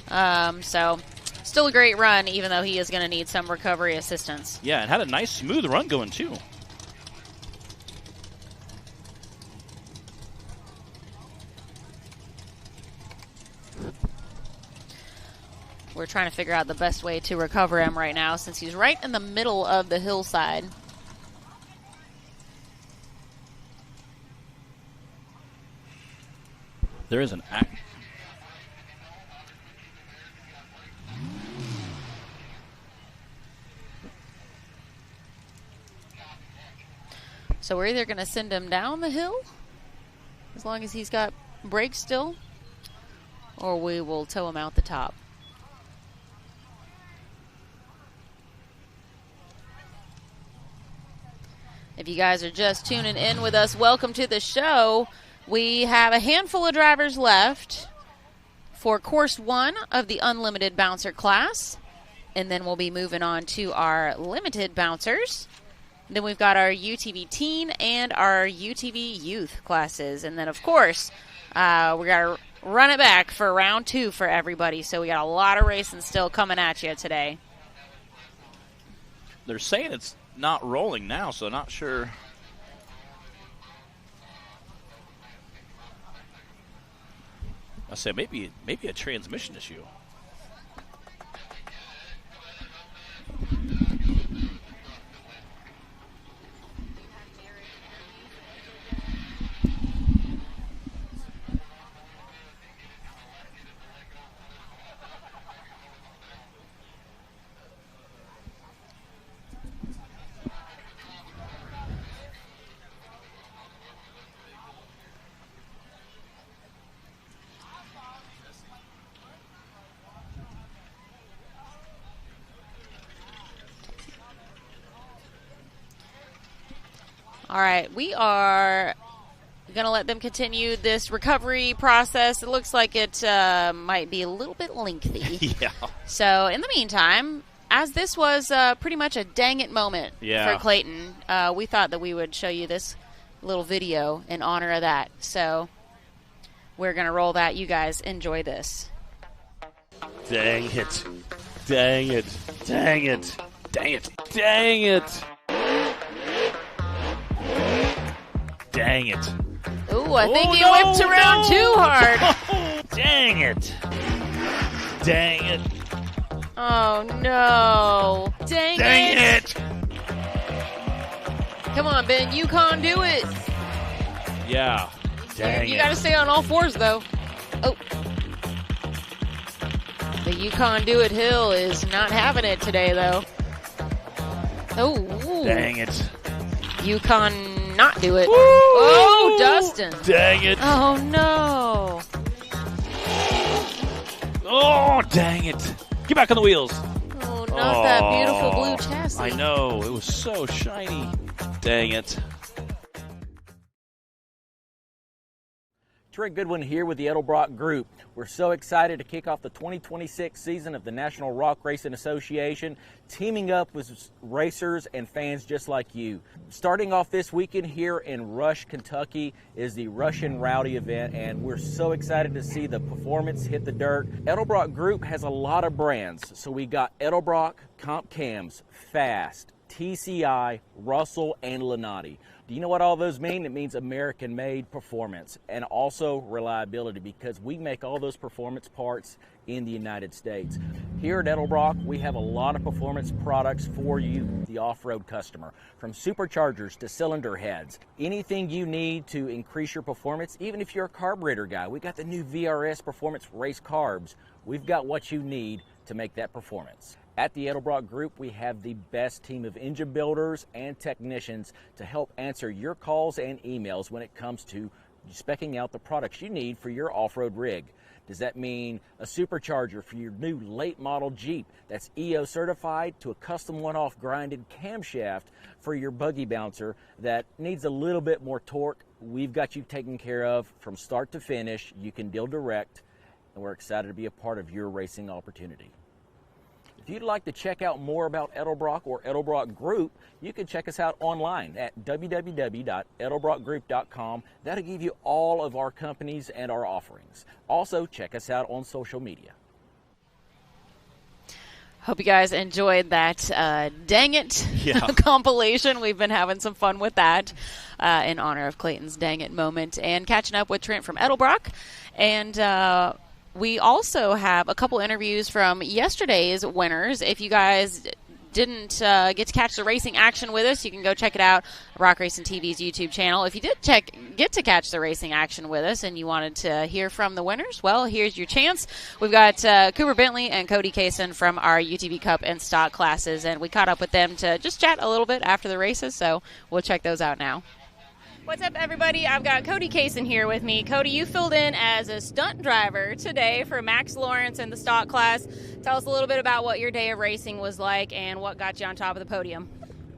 So still a great run, even though he is going to need some recovery assistance. Yeah, and had a nice smooth run going too. We're trying to figure out the best way to recover him right now, since he's right in the middle of the hillside. There is an act. So we're either going to send him down the hill, as long as he's got brakes still, or we will tow him out the top. If you guys are just tuning in with us, welcome to the show. We have a handful of drivers left for course 1 of the unlimited bouncer class. And then we'll be moving on to our limited bouncers. Then we've got our UTV teen and our UTV youth classes. And then, of course, we got to run it back for round 2 for everybody. So we got a lot of racing still coming at you today. They're saying it's not rolling now, so not sure. I said maybe a transmission issue. All right, we are going to let them continue this recovery process. It looks like it might be a little bit lengthy. Yeah. So in the meantime, as this was pretty much a dang it moment for Clayton, we thought that we would show you this little video in honor of that. So we're going to roll that. You guys enjoy this. Dang it. Dang it. Dang it. Dang it. Dang it. Dang it. Ooh, I think he whipped around too hard. Oh, dang it. Dang it. Oh, no. Dang it. Come on, Ben. Yukon, do it. Yeah. Dang You got to stay on all fours, though. Oh. The Yukon Do It Hill is not having it today, though. Oh. Ooh. Dang it. Yukon not do it. Woo! Oh, Dustin. Dang it. Oh, no. Oh, dang it. Get back on the wheels. Oh, not that beautiful blue chassis. I know. It was so shiny. Dang it. Trey Goodwin here with the Edelbrock Group. We're so excited to kick off the 2026 season of the National Rock Racing Association, teaming up with racers and fans just like you. Starting off this weekend here in Rush, Kentucky is the Rush and Rowdy event, and we're so excited to see the performance hit the dirt. Edelbrock Group has a lot of brands, so we got Edelbrock, Comp Cams, Fast, TCI, Russell, and Lenati. Do you know what all those mean? It means American-made performance and also reliability, because we make all those performance parts in the United States. Here at Edelbrock, we have a lot of performance products for you, the off-road customer, from superchargers to cylinder heads. Anything you need to increase your performance, even if you're a carburetor guy, we got the new VRS Performance Race Carbs. We've got what you need to make that performance. At the Edelbrock Group, we have the best team of engine builders and technicians to help answer your calls and emails when it comes to speccing out the products you need for your off-road rig. Does that mean a supercharger for your new late model Jeep that's EO certified, to a custom one-off grinded camshaft for your buggy bouncer that needs a little bit more torque? We've got you taken care of from start to finish. You can deal direct, and we're excited to be a part of your racing opportunity. If you'd like to check out more about Edelbrock or Edelbrock Group, you can check us out online at www.edelbrockgroup.com. That'll give you all of our companies and our offerings. Also, check us out on social media. Hope you guys enjoyed that Dang It compilation. We've been having some fun with that in honor of Clayton's Dang It moment, and catching up with Trent from Edelbrock. And we also have a couple interviews from yesterday's winners. If you guys didn't get to catch the racing action with us, you can go check it out, Rock Racing TV's YouTube channel. If you did get to catch the racing action with us and you wanted to hear from the winners, well, here's your chance. We've got Cooper Bentley and Cody Kaysen from our UTV Cup and stock classes, and we caught up with them to just chat a little bit after the races, so we'll check those out now. What's up, everybody? I've got Cody Kaysen here with me. Cody, you filled in as a stunt driver today for Max Lawrence in the stock class. Tell us a little bit about what your day of racing was like and what got you on top of the podium.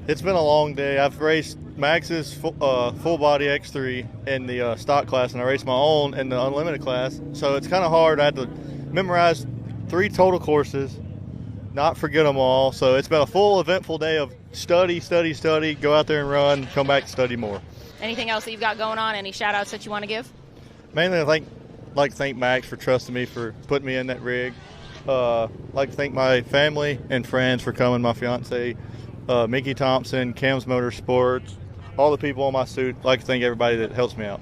It's been a long day. I've raced Max's full body X3 in the stock class, and I raced my own in the unlimited class. So it's kind of hard. I had to memorized 3 total courses, not forget them all. So it's been a full, eventful day of study, go out there and run, come back and study more. Anything else that you've got going on? Any shout-outs that you want to give? Mainly, I'd like to thank Max for trusting me, for putting me in that rig. Like to thank my family and friends for coming, my fiance, Mickey Thompson, Cam's Motorsports, all the people on my suit. I'd like to thank everybody that helps me out.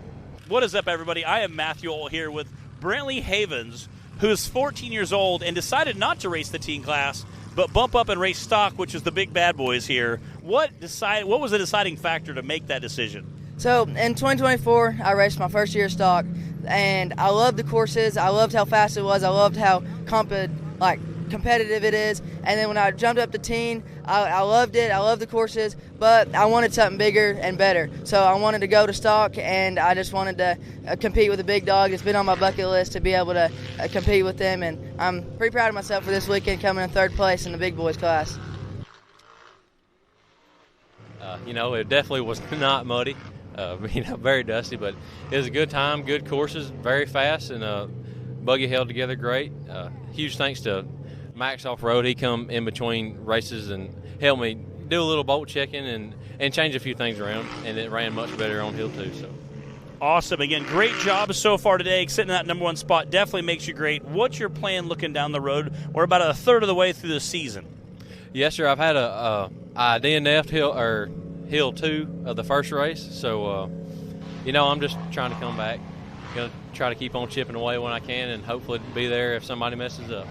What is up, everybody? I am Matthew Ohl here with Brantley Havens, who's 14 years old and decided not to race the teen class, but bump up and race stock, which is the big bad boys here. What was the deciding factor to make that decision? So in 2024, I raced my first year of stock, and I loved the courses. I loved how fast it was. I loved how competitive it is. And then when I jumped up to teen, I loved it. I loved the courses, but I wanted something bigger and better. So I wanted to go to stock, and I just wanted to compete with the big dog. It's been on my bucket list to be able to compete with them, and I'm pretty proud of myself for this weekend coming in 3rd place in the big boys class. It definitely was not muddy, very dusty, but it was a good time, good courses, very fast, and buggy held together great. Huge thanks to Max Offroad. He come in between races and helped me do a little bolt checking and change a few things around, and it ran much better on hill too. So awesome. Again, great job so far today. Sitting in that number 1 spot definitely makes you great. What's your plan looking down the road? We're about a third of the way through the season. Yes, sir. I've had a DNF hill 2 of the first race, so I'm just trying to come back. Going to try to keep on chipping away when I can, and hopefully be there if somebody messes up.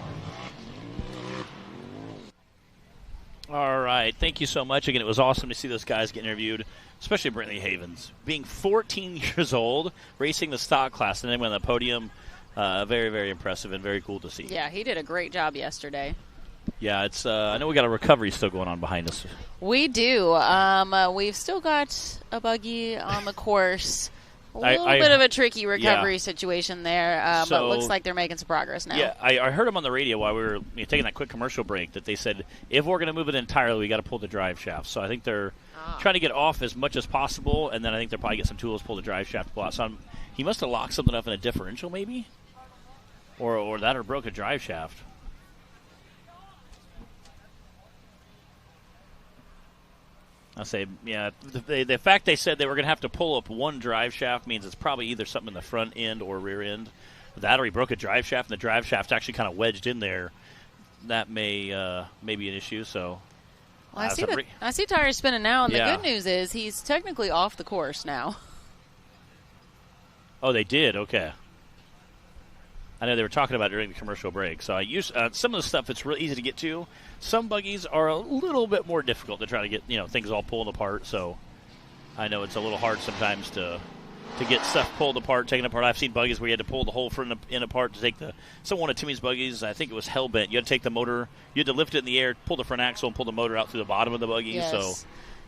All right. Thank you so much. Again, it was awesome to see those guys get interviewed, especially Brantley Havens. Being 14 years old, racing the stock class, and then went on the podium, very, very impressive and very cool to see. Yeah, he did a great job yesterday. Yeah, it's. I know we got a recovery still going on behind us. We do. We've still got a buggy on the course. A little bit of a tricky recovery situation there, but it looks like they're making some progress now. Yeah, I heard them on the radio while we were taking that quick commercial break that they said if we're going to move it entirely, we got to pull the drive shaft. So I think they're trying to get off as much as possible, and then I think they'll probably get some tools to pull the drive shaft out. So he must have locked something up in a differential maybe, or broke a drive shaft. I say, yeah, the fact they said they were going to have to pull up one drive shaft means it's probably either something in the front end or rear end. That or he broke a drive shaft, and the drive shaft's actually kind of wedged in there. That may be an issue. So, well, I see tires spinning now, and the good news is he's technically off the course now. Oh, they did? Okay. I know they were talking about it during the commercial break. So I use some of the stuff that's really easy to get to. Some buggies are a little bit more difficult to try to get things all pulled apart. So I know it's a little hard sometimes to get stuff pulled apart, taken apart. I've seen buggies where you had to pull the whole front end apart to take one of Timmy's buggies. I think it was Hellbent. You had to take the motor, you had to lift it in the air, pull the front axle, and pull the motor out through the bottom of the buggy. Yes. So.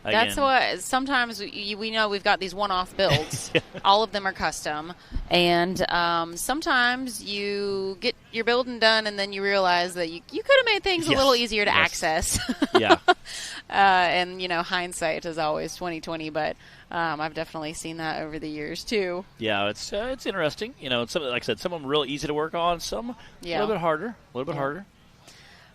Again. That's what sometimes we know we've got these one-off builds. All of them are custom. And sometimes you're building done and then you realize that you could have made things a little easier to access. Yeah. And, hindsight is always 20/20, but I've definitely seen that over the years, too. Yeah, it's interesting. It's something, like I said, some of them real easy to work on, some a little bit harder.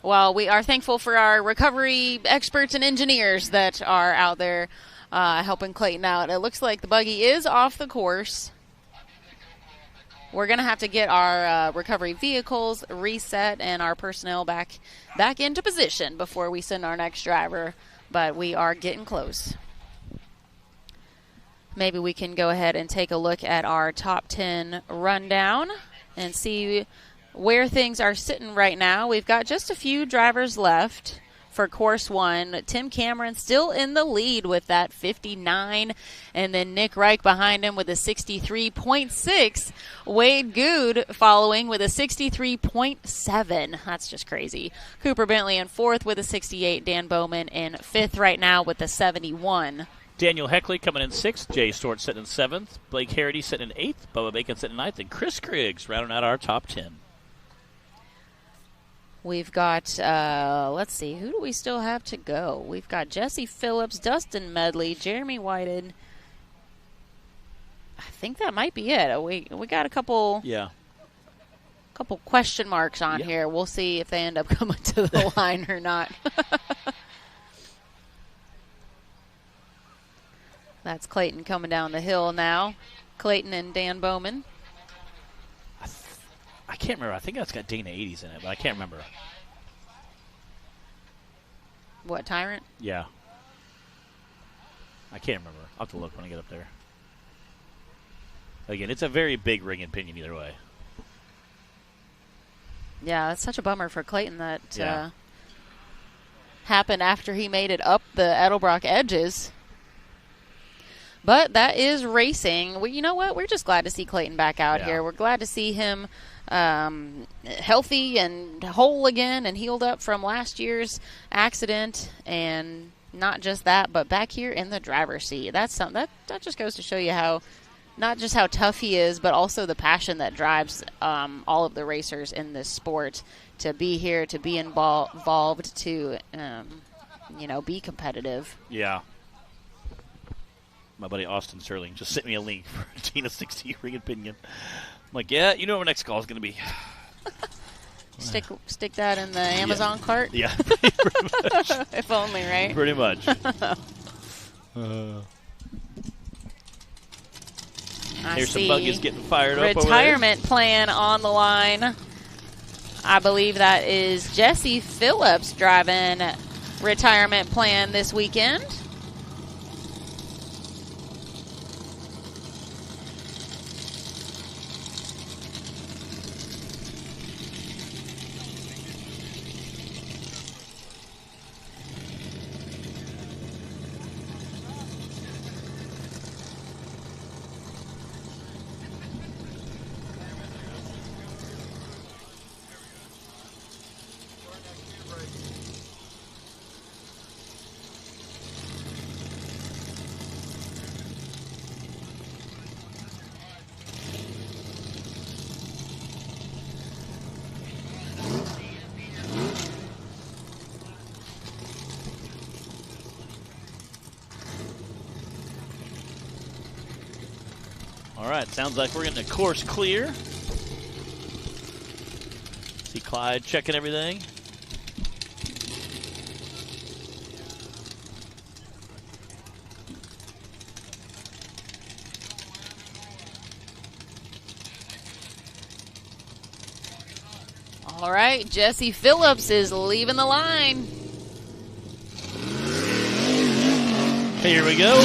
Well, we are thankful for our recovery experts and engineers that are out there helping Clayton out. It looks like the buggy is off the course. We're going to have to get our recovery vehicles reset and our personnel back into position before we send our next driver, but we are getting close. Maybe we can go ahead and take a look at our top 10 rundown and see where things are sitting right now. We've got just a few drivers left for course 1. Tim Cameron still in the lead with that 59, and then Nick Reich behind him with a 63.6. Wade Good following with a 63.7. That's just crazy. Cooper Bentley in 4th with a 68. Dan Bowman in 5th right now with a 71. Daniel Heckley coming in 6th. Jay Stewart sitting in 7th. Blake Harity sitting in 8th. Bubba Bacon sitting in 9th. And Chris Griggs rounding out our top 10. We've got, let's see, who do we still have to go? We've got Jesse Phillips, Dustin Medley, Jeremy Whited. I think that might be it. We got a couple couple question marks on here. We'll see if they end up coming to the line or not. That's Clayton coming down the hill now. Clayton and Dan Bowman. I can't remember. I think that's got Dana 80s in it, but I can't remember. What, Tyrant? Yeah. I can't remember. I'll have to look when I get up there. Again, it's a very big ring and pinion either way. Yeah, that's such a bummer for Clayton that happened after he made it up the Edelbrock edges. But that is racing. Well, you know what? We're just glad to see Clayton back out here. We're glad to see him healthy and whole again and healed up from last year's accident. And not just that, but back here in the driver's seat. That's something that just goes to show you how, not just how tough he is, but also the passion that drives all of the racers in this sport to be here, to be involved, to be competitive. Yeah. My buddy Austin Sterling just sent me a link for a Tina 60 ring and pinion. I'm like, yeah, you know what our next call is going to be. Stick that in the Amazon cart? Yeah, pretty much. If only, right? Pretty much. Here's some buggies getting fired up over there. Retirement plan on the line. I believe that is Jesse Phillips driving retirement plan this weekend. All right, sounds like we're getting the course clear. See Clyde checking everything. All right, Jesse Phillips is leaving the line. Here we go.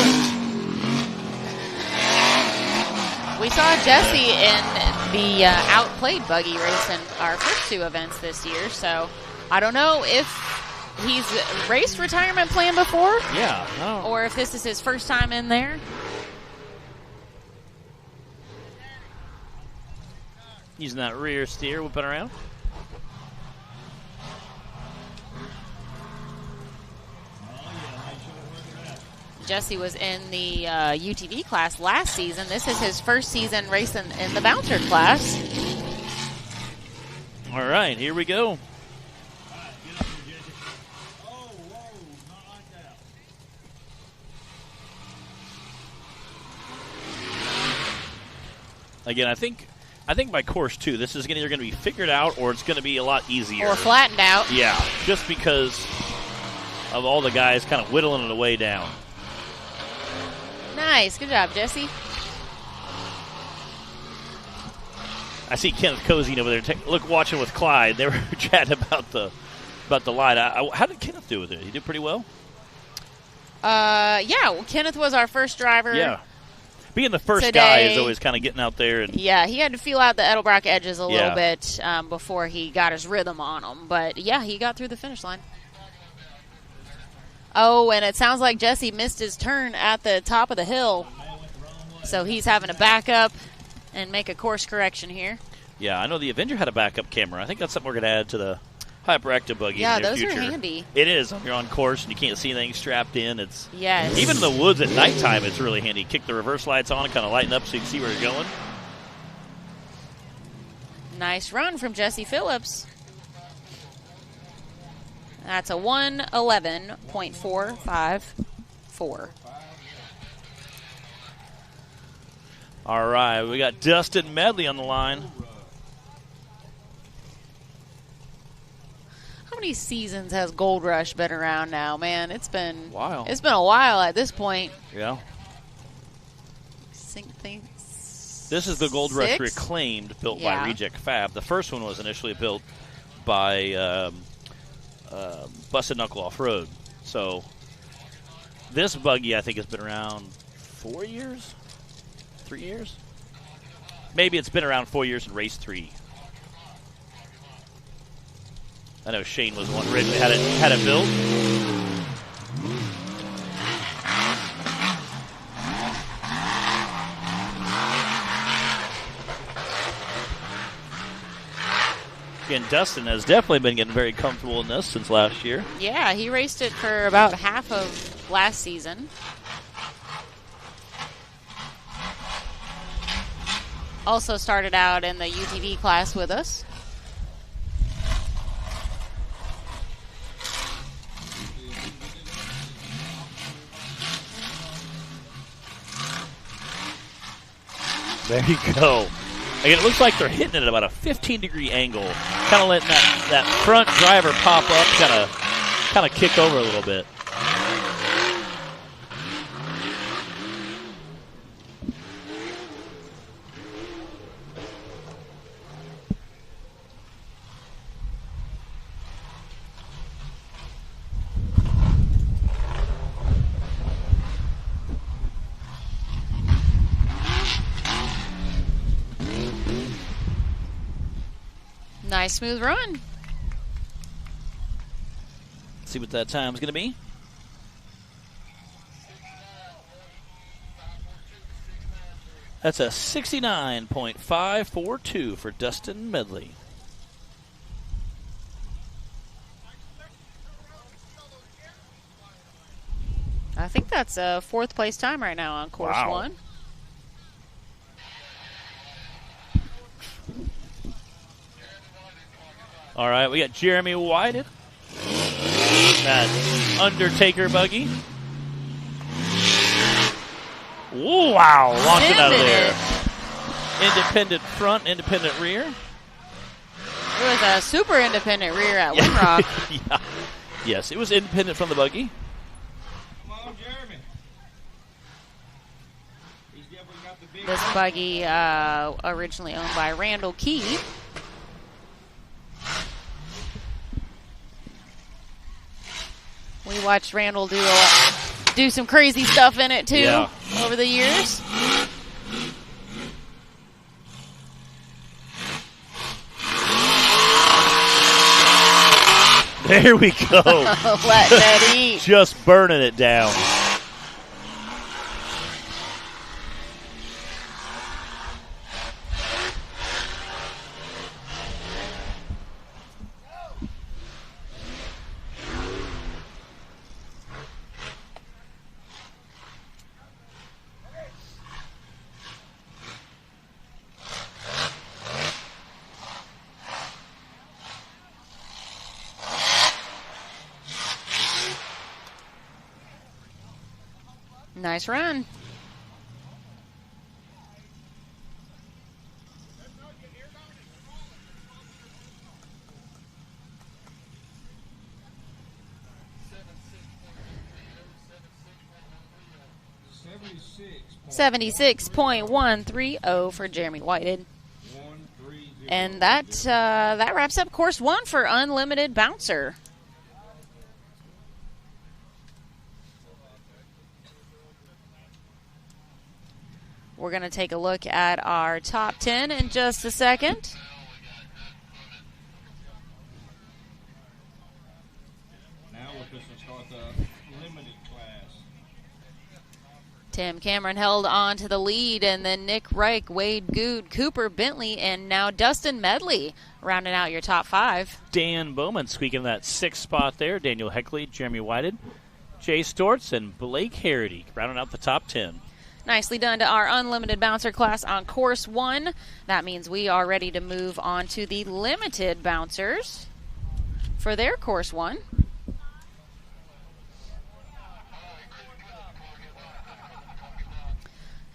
We saw Jesse in the outplayed buggy race in our first two events this year, so I don't know if he's raced retirement plan before. Yeah. No. Or if this is his first time in there. Using that rear steer, whipping around. Jesse was in the UTV class last season. This is his first season racing in the bouncer class. All right, here we go. Again, I think by course 2, this is either going to be figured out or it's going to be a lot easier. Or flattened out. Yeah, just because of all the guys kind of whittling it away down. Nice. Good job, Jesse. I see Kenneth Cozine over there. Watching with Clyde. They were chatting about the line. How did Kenneth do with it? He did pretty well? Kenneth was our first driver. Yeah. Being the first today, guy is always kind of getting out there. Yeah, he had to feel out the Edelbrock edges a little bit before he got his rhythm on them. But, yeah, he got through the finish line. Oh, and it sounds like Jesse missed his turn at the top of the hill. So he's having to back up and make a course correction here. Yeah, I know the Avenger had a backup camera. I think that's something we're going to add to the hyperactive buggy in the near future. Yeah, those are handy. It is. You're on course and you can't see anything strapped in. Yes. Even in the woods at nighttime, it's really handy. Kick the reverse lights on and kind of lighten up so you can see where you're going. Nice run from Jesse Phillips. That's a 1:11.454. All right, we got Dustin Medley on the line. many seasons has Gold Rush been around now, man? It's been wow. It's been a while at this point. Yeah. This is the Gold Rush 6? Reclaimed, built by Reject Fab. The first one was initially built by Busted Knuckle Offroad. So this buggy, I think, has been around 4 years, 3 years. Maybe it's been around 4 years in race 3. I know Shane was the one originally had it built. Again, Dustin has definitely been getting very comfortable in this since last year. Yeah, he raced it for about half of last season. Also started out in the UTV class with us. There you go. Again, it looks like they're hitting it at about a 15-degree angle, kind of letting that front driver pop up, kind of kick over a little bit. Nice smooth run. Let's see what that time's going to be. That's a 69.542 for Dustin Medley. I think that's a 4th place time right now on course 1. All right, we got Jeremy Whited. That Undertaker buggy. Ooh, wow, launched it out of there. Independent front, independent rear. It was a super independent rear at Windrock. Yeah. Yes, it was independent from the buggy. Come on, Jeremy. He's definitely got the big This buggy originally owned by Randall Key. We watched Randall do some crazy stuff in it too over the years. There we go. Letting it eat. Just burning it down. Nice run. $76.130 for Jeremy Whited. And that wraps up course 1 for Unlimited Bouncer. We're going to take a look at our top 10 in just a second. Now we're going to start the limited class. Tim Cameron held on to the lead, and then Nick Reich, Wade Good, Cooper Bentley, and now Dustin Medley rounding out your top 5. Dan Bowman squeaking that 6th spot there. Daniel Heckley, Jeremy Whited, Jay Stortz, and Blake Harity rounding out the top 10. Nicely done to our Unlimited Bouncer class on course 1. That means we are ready to move on to the Limited Bouncers for their course 1.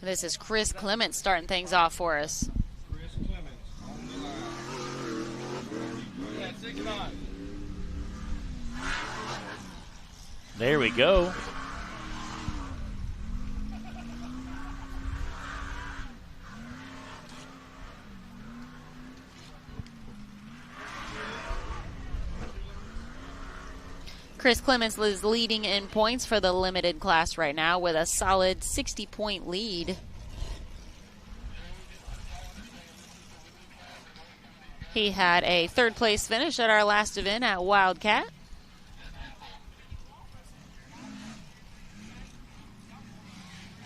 This is Chris Clements starting things off for us. Chris Clements on the line. That's 6-9. There we go. Chris Clements is leading in points for the limited class right now with a solid 60-point lead. He had a third-place finish at our last event at Wildcat.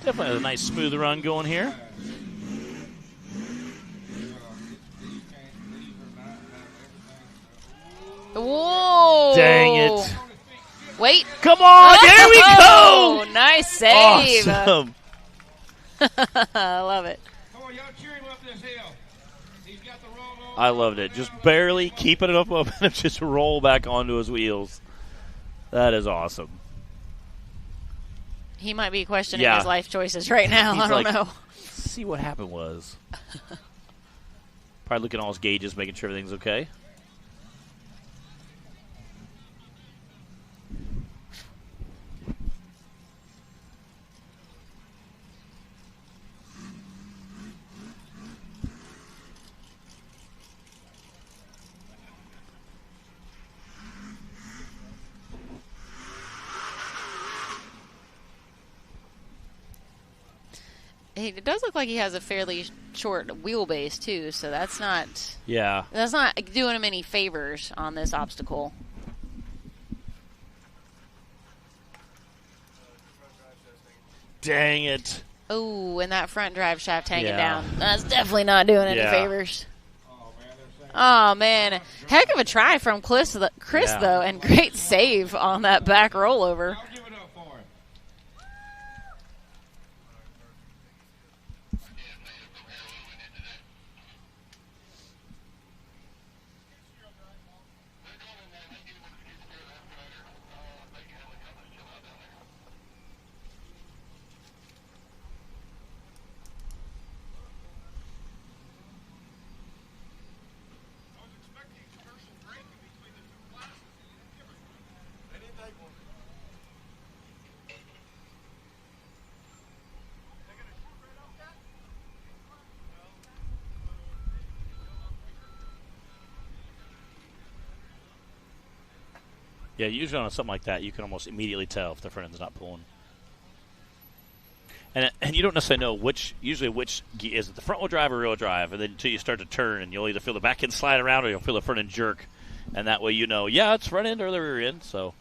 Definitely a nice smooth run going here. Whoa! Dang it. Wait. Come on, there we Oh, go! nice save. Awesome. I love it. I loved it. Just barely keeping it up and just roll back onto his wheels. That is awesome. He might be questioning his life choices right now. He's I don't like, know. See what happened was. Probably looking at all his gauges, making sure everything's okay. It does look like he has a fairly short wheelbase too, so that's not doing him any favors on this obstacle. Dang it. Oh, and that front drive shaft hanging down. That's definitely not doing any favors. Oh, man. Heck of a try from Chris though, and great save on that back rollover. Yeah, usually on something like that, you can almost immediately tell if the front end's not pulling. And you don't necessarily know which is it the front wheel drive or rear wheel drive, and then until you start to turn, and you'll either feel the back end slide around or you'll feel the front end jerk, and that way you know, it's front end or the rear end. So,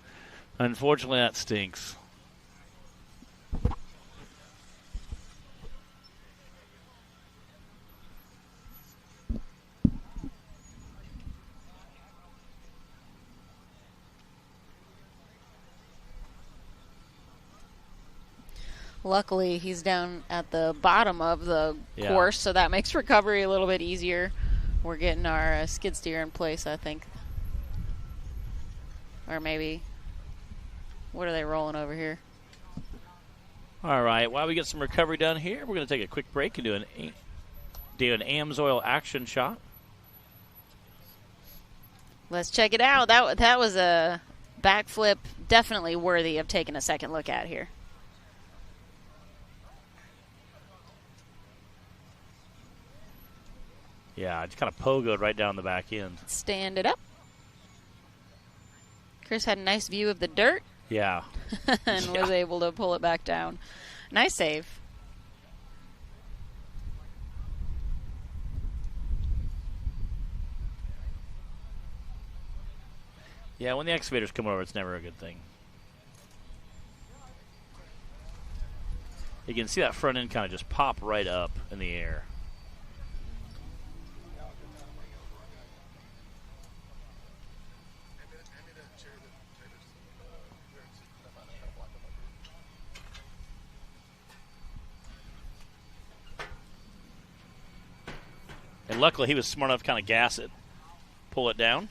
unfortunately, that stinks. Luckily, he's down at the bottom of the course, so that makes recovery a little bit easier. We're getting our skid steer in place, I think. Or maybe, what are they rolling over here? All right, while we get some recovery done here, we're going to take a quick break and do an AMSOIL action shot. Let's check it out. That was a backflip definitely worthy of taking a second look at here. Yeah, I just kind of pogoed right down the back end. Stand it up. Chris had a nice view of the dirt. Yeah. and was able to pull it back down. Nice save. Yeah, when the excavators come over, it's never a good thing. You can see that front end kind of just pop right up in the air. And luckily, he was smart enough to kind of gas it, pull it down.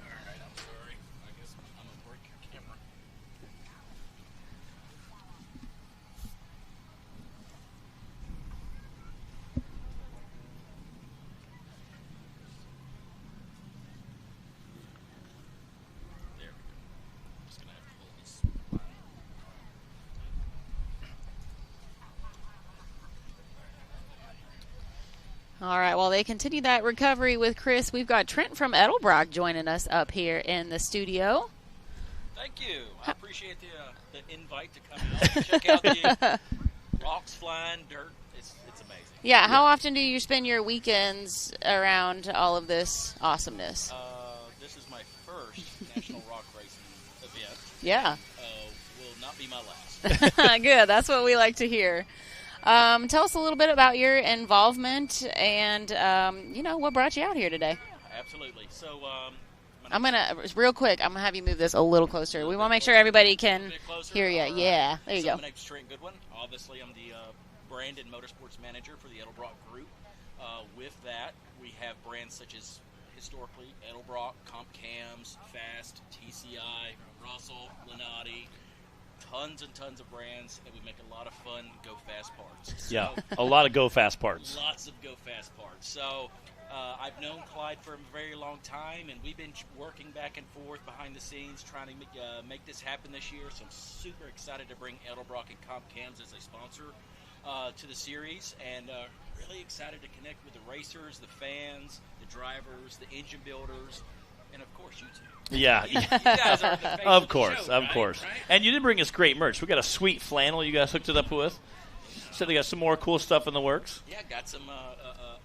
All right, I'm sorry. I guess I'm going to break your camera. All right, well, they continue that recovery with Chris. We've got Trent from Edelbrock joining us up here in the studio. Thank you. I appreciate the invite to come out and check out the rocks flying, dirt. It's amazing. Yeah, how often do you spend your weekends around all of this awesomeness? This is my first National Rock Racing event. Yeah. Will not be my last. Good. That's what we like to hear. Tell us a little bit about your involvement and, what brought you out here today. Yeah, absolutely. So, real quick, I'm going to have you move this a little closer. We want to make sure everybody can hear you. Yeah, there you go. My name's Trent Goodwin. Obviously, I'm the brand and motorsports manager for the Edelbrock Group. With that, we have brands such as, historically, Edelbrock, Comp Cams, Fast, TCI, Russell, Lenati, tons and tons of brands, and we make a lot of fun go-fast parts. Yeah, a lot of go-fast parts. Lots of go-fast parts. So I've known Clyde for a very long time, and we've been working back and forth behind the scenes trying to make this happen this year. So I'm super excited to bring Edelbrock and Comp Cams as a sponsor to the series, and really excited to connect with the racers, the fans, the drivers, the engine builders, and of course you two. Yeah, you guys are the face of the course, show, of right? course. Right? And you did bring us great merch. We got a sweet flannel you guys hooked it up with. So they got some more cool stuff in the works. Yeah, got some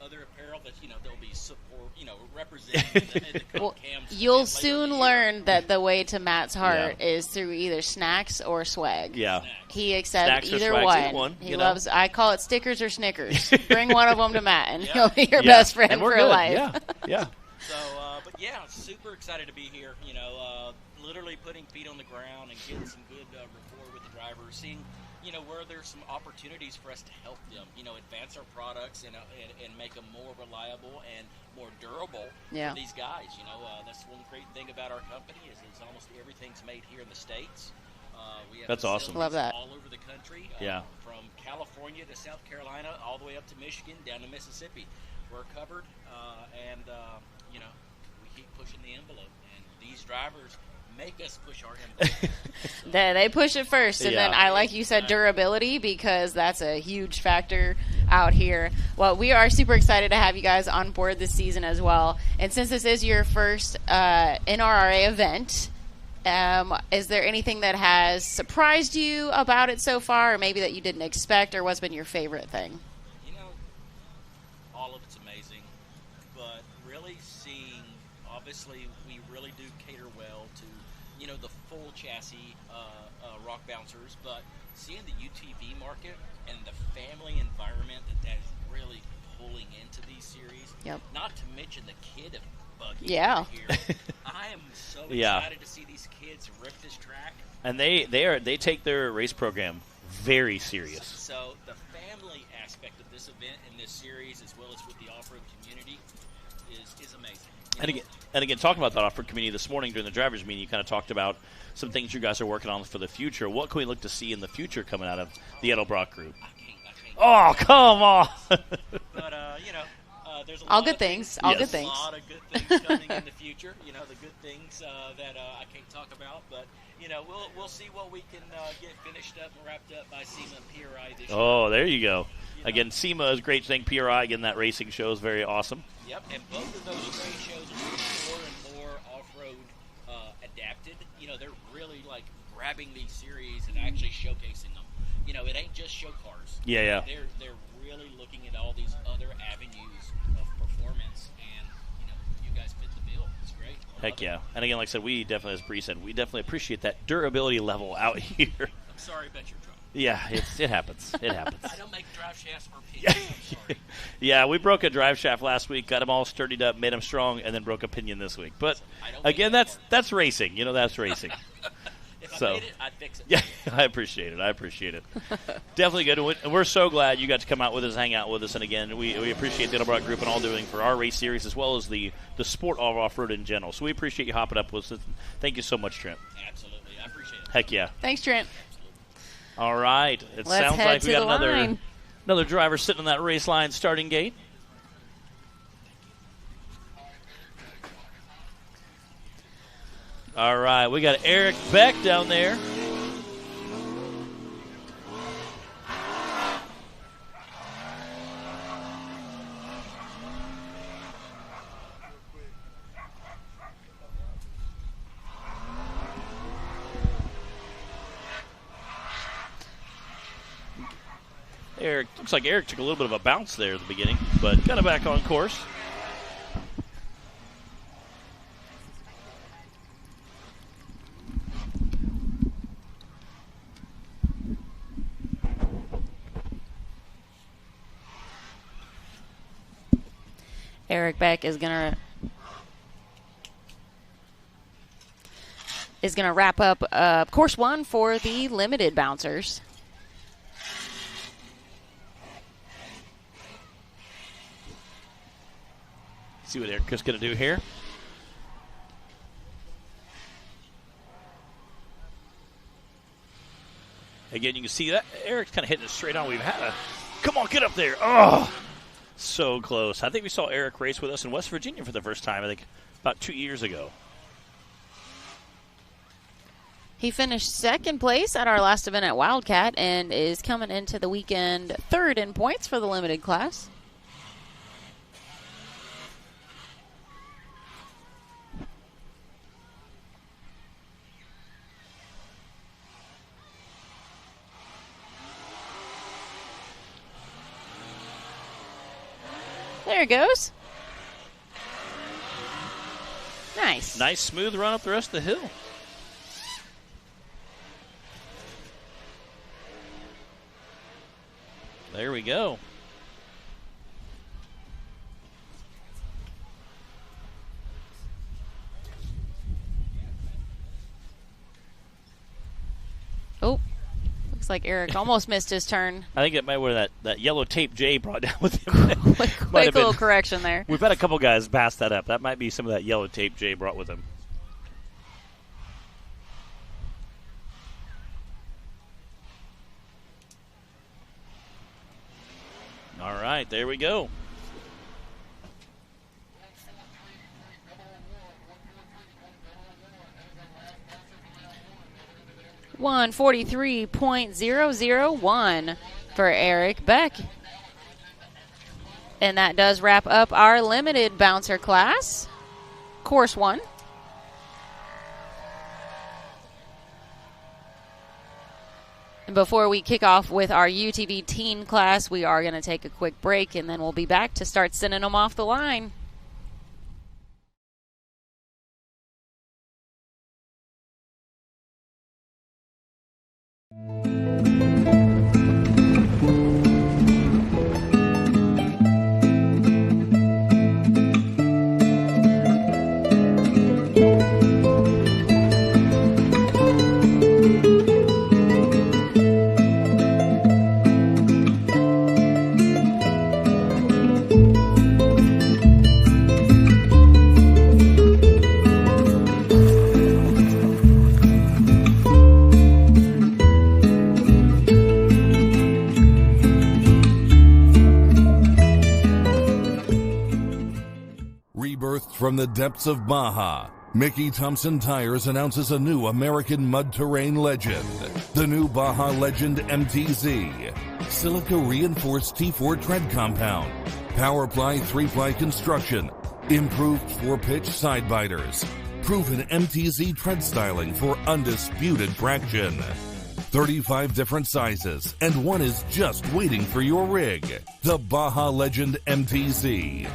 other apparel that they'll be representing. Well, you'll soon learn that the way to Matt's heart is through either snacks or swag. Yeah, he accepts either one. He loves. I call it stickers or Snickers. Bring one of them to Matt, and he'll be your Yeah. best friend And we're for good. life. Yeah. So, but yeah, super excited to be here. Literally putting feet on the ground and getting some good rapport with the drivers, seeing where there's some opportunities for us to help them, advance our products and make them more reliable and more durable for these guys. That's one great thing about our company is almost everything's made here in the States. We have That's awesome. Love that. all over the country. Yeah. From California to South Carolina, all the way up to Michigan, down to Mississippi. We're covered, and we keep pushing the envelope. And these drivers make us push our envelope. They push it first, and then I like you said durability, because that's a huge factor out here. Well, we are super excited to have you guys on board this season as well. And since this is your first NRRA event, is there anything that has surprised you about it so far, or maybe that you didn't expect, or what's been your favorite thing? All of it's amazing, but really seeing, obviously, we really do cater well to, the full chassis rock bouncers, but seeing the UTV market and the family environment that is really pulling into these series, not to mention the kid of buggy here. I am so excited to see these kids rip this track. And they take their race program very serious. So the family aspect of this event and this series, as well as with the off-road community, is amazing. And again, talking about that off-road community this morning during the drivers' meeting, you kind of talked about some things you guys are working on for the future. What can we look to see in the future coming out of the Edelbrock Group? I can't. Oh, come on! But there's all good things. All good things. A lot of good things coming in the future. The good things that I can't talk about, but we'll see what we can get finished up and wrapped up by SEMA and PRI this year. Oh, there you go. Again, SEMA is a great thing. PRI, again, that racing show is very awesome. Yep, and both of those trade shows are getting more and more off-road adapted. They're really grabbing these series and actually showcasing them. It ain't just show cars. Yeah. They're really looking at all these other avenues of performance, and you guys fit the bill. It's great. Heck yeah. And again, like I said, we definitely, as Bree said, we definitely appreciate that durability level out here. I'm sorry about your truck. Yeah, it happens. It happens. I don't make drive shafts or pinions. I'm sorry. Yeah, we broke a drive shaft last week, got them all sturdied up, made them strong, and then broke a pinion this week. But again, that's racing. That's racing. If I made it, I'd fix it. Yeah, I appreciate it. Definitely good. And we're so glad you got to come out with us, hang out with us. And again, we appreciate the Edelbrock Group and all doing for our race series as well as the sport of off-road in general. So we appreciate you hopping up with us. Thank you so much, Trent. Absolutely. I appreciate it. Heck yeah. Thanks, Trent. All right. It sounds like we got another driver sitting on that race line starting gate. All right, we got Eric Beck down there. Eric, looks like Eric took a little bit of a bounce there at the beginning, but got it back on course. Eric Beck is gonna wrap up course 1 for the limited bouncers. See what Eric's going to do here. Again, you can see that Eric's kind of hitting it straight on. We've had a, come on, get up there. Oh, so close. I think we saw Eric race with us in West Virginia for the first time, I think, about 2 years ago. He finished second place at our last event at Wildcat and is coming into the weekend third in points for the limited class. There it goes. Nice. Nice smooth run up the rest of the hill. There we go. Oh, looks like Eric almost missed his turn. I think it might be that yellow tape Jay brought down with him. Quick little correction there. We've had a couple guys pass that up. That might be some of that yellow tape Jay brought with him. All right, there we go. $143.001 for Eric Beck. And that does wrap up our limited bouncer class, course 1. And before we kick off with our UTV teen class, we are going to take a quick break, and then we'll be back to start sending them off the line. From the depths of Baja, Mickey Thompson Tires announces a new American mud terrain legend. The new Baja Legend MTZ. Silica reinforced T4 tread compound. Powerply 3-ply construction. Improved 4-pitch side biters. Proven MTZ tread styling for undisputed traction. 35 different sizes, and one is just waiting for your rig. The Baja Legend MTZ.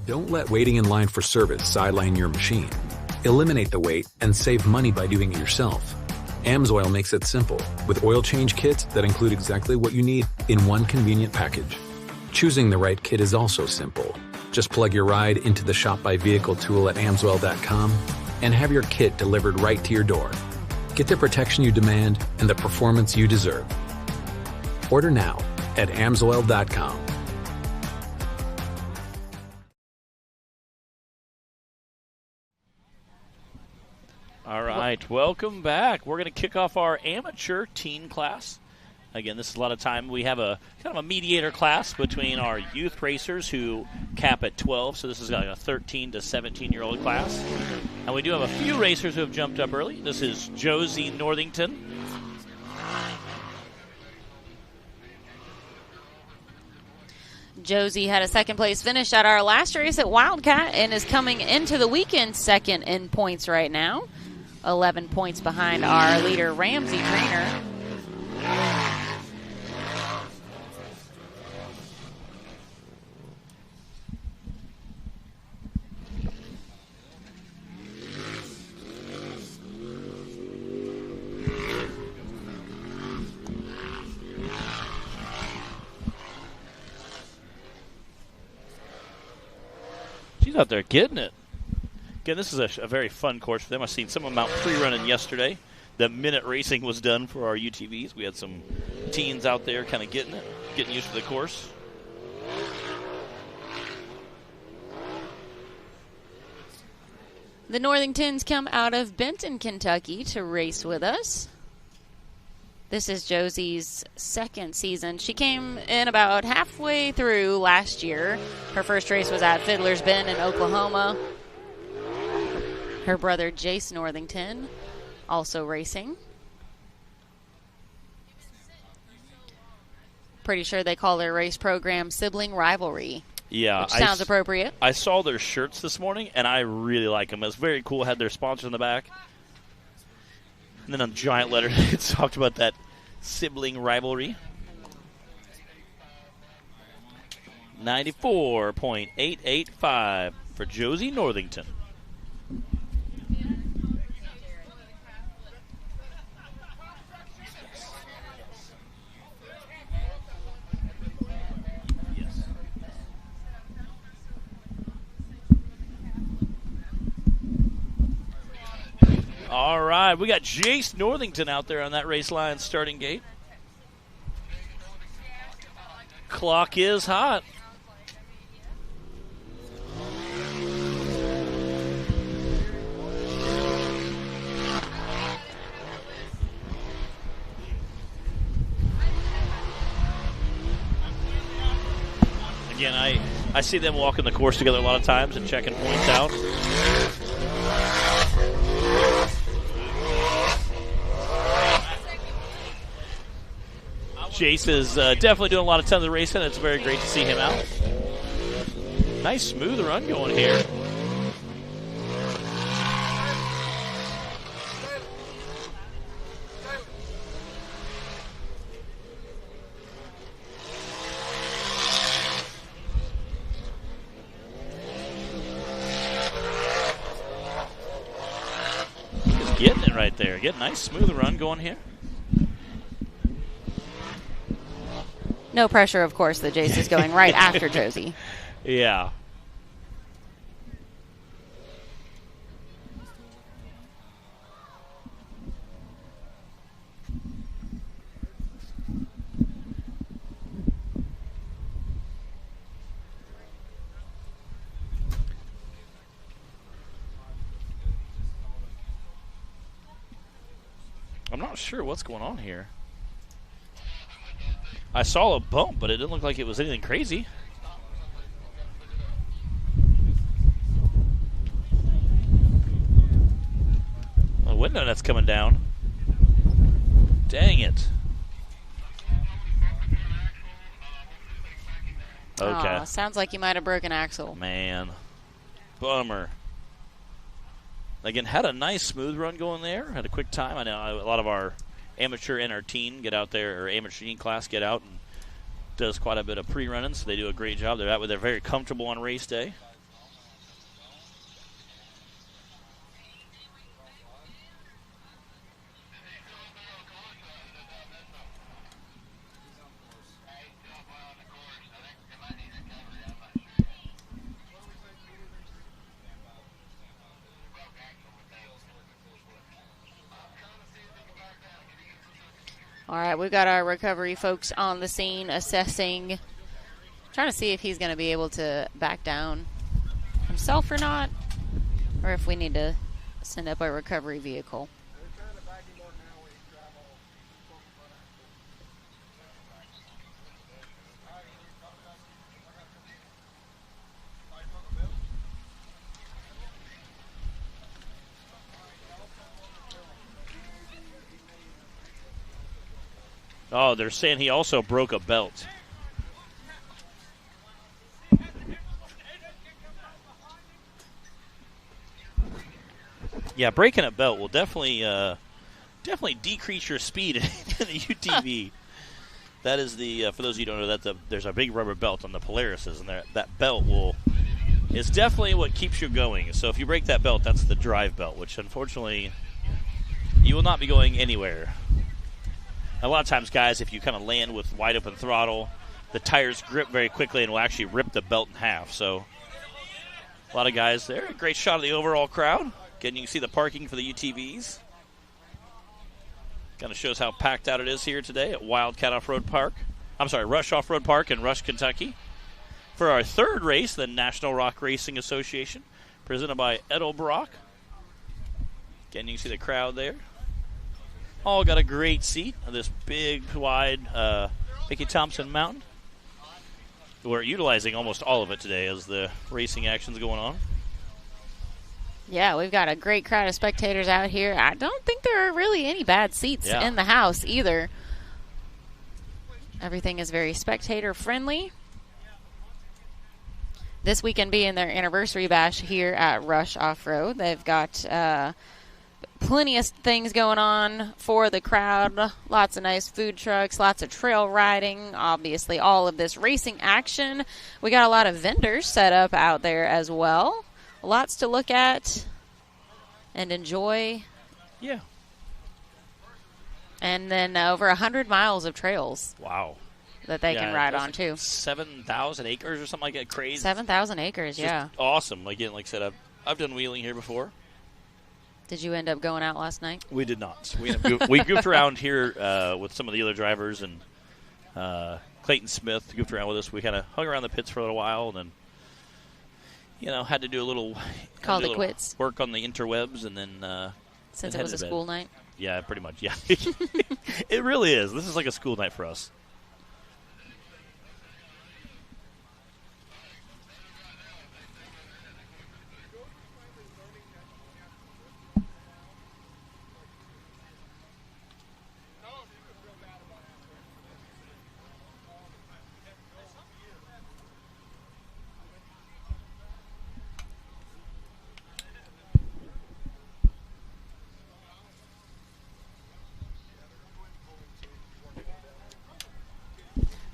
Don't let waiting in line for service sideline your machine. Eliminate the wait and save money by doing it yourself. AMSOIL makes it simple with oil change kits that include exactly what you need in one convenient package. Choosing the right kit is also simple. Just plug your ride into the Shop by Vehicle tool at AMSOIL.com and have your kit delivered right to your door. Get the protection you demand and the performance you deserve. Order now at AMSOIL.com. All right, welcome back. We're going to kick off our amateur teen class. Again, this is a lot of time. We have a kind of a mediator class between our youth racers who cap at 12. So this is like a 13 to 17-year-old class. And we do have a few racers who have jumped up early. This is Josie Northington. Josie had a second-place finish at our last race at Wildcat and is coming into the weekend second in points right now. 11 points behind our leader, Ramsey Trainer. out there getting it. Again, this is a very fun course for them. I've seen some of them out pre-running yesterday. The minute racing was done for our UTVs. We had some teens out there kind of getting it, getting used to the course. The Northingtons come out of Benton, Kentucky to race with us. This is Josie's second season. She came in about halfway through last year. Her first race was at Fiddler's Bend in Oklahoma. Her brother Jace Northington also racing. Pretty sure they call their race program Sibling Rivalry. Yeah. Which sounds appropriate. I saw their shirts this morning, and I really like them. It's very cool. Had their sponsor in the back. And then on giant letters, it talked about that sibling rivalry. 94.885 for Josie Northington. All right, we got Jace Northington out there on that race line starting gate. Clock is hot. Again, I see them walking the course together a lot of times and checking points out. Jace is definitely doing a lot of tons of racing. It's very great to see him out. Nice smooth run going here. He's getting it right there. Getting a nice smooth run going here. No pressure, of course, that Jace is going right after Josie. Yeah. I'm not sure what's going on here. I saw a bump, but it didn't look like it was anything crazy. A window that's coming down. Dang it. Okay. Sounds like you might have broken axle. Man. Bummer. Again, had a nice smooth run going there. Had a quick time. I know a lot of our amateur and our teen get out there, or amateur teen class get out and does quite a bit of pre-running, so they do a great job. They're very comfortable on race day. All right, we've got our recovery folks on the scene assessing, trying to see if he's going to be able to back down himself or not, or if we need to send up a recovery vehicle. Oh, they're saying he also broke a belt. Yeah, breaking a belt will definitely decrease your speed in the UTV. That is the for those of you who don't know, there's a big rubber belt on the Polarises, and that belt is definitely what keeps you going. So if you break that belt, that's the drive belt, which unfortunately you will not be going anywhere. A lot of times, guys, if you kind of land with wide open throttle, the tires grip very quickly and will actually rip the belt in half. So A lot of guys there. A great shot of the overall crowd. Again, you can see the parking for the UTVs. Kind of shows how packed out it is here today at Wildcat Off-Road Park. I'm sorry, Rush Off-Road Park in Rush, Kentucky. For our third race, the National Rock Racing Association, presented by Edelbrock. Again, you can see the crowd there. All got a great seat on this big, wide Mickey Thompson Mountain. We're utilizing almost all of it today as the racing action's going on. Yeah, we've got a great crowd of spectators out here. I don't think there are really any bad seats in the house either. Everything is very spectator-friendly. This weekend being their anniversary bash here at Rush Off-Road. They've got plenty of things going on for the crowd. Lots of nice food trucks, lots of trail riding, obviously all of this racing action. We got a lot of vendors set up out there as well. Lots to look at and enjoy. Yeah. And then over 100 miles of trails. Wow. That they can ride on, too. 7,000 acres or something like that. Crazy. 7,000 acres, yeah. Awesome. Again, like I said, I've done wheeling here before. Did you end up going out last night? We did not. We goofed around here with some of the other drivers, and Clayton Smith goofed around with us. We kind of hung around the pits for a little while, and then had to do a little quits. Work on the interwebs, and then since it was a school night. Yeah, pretty much. Yeah, it really is. This is like a school night for us.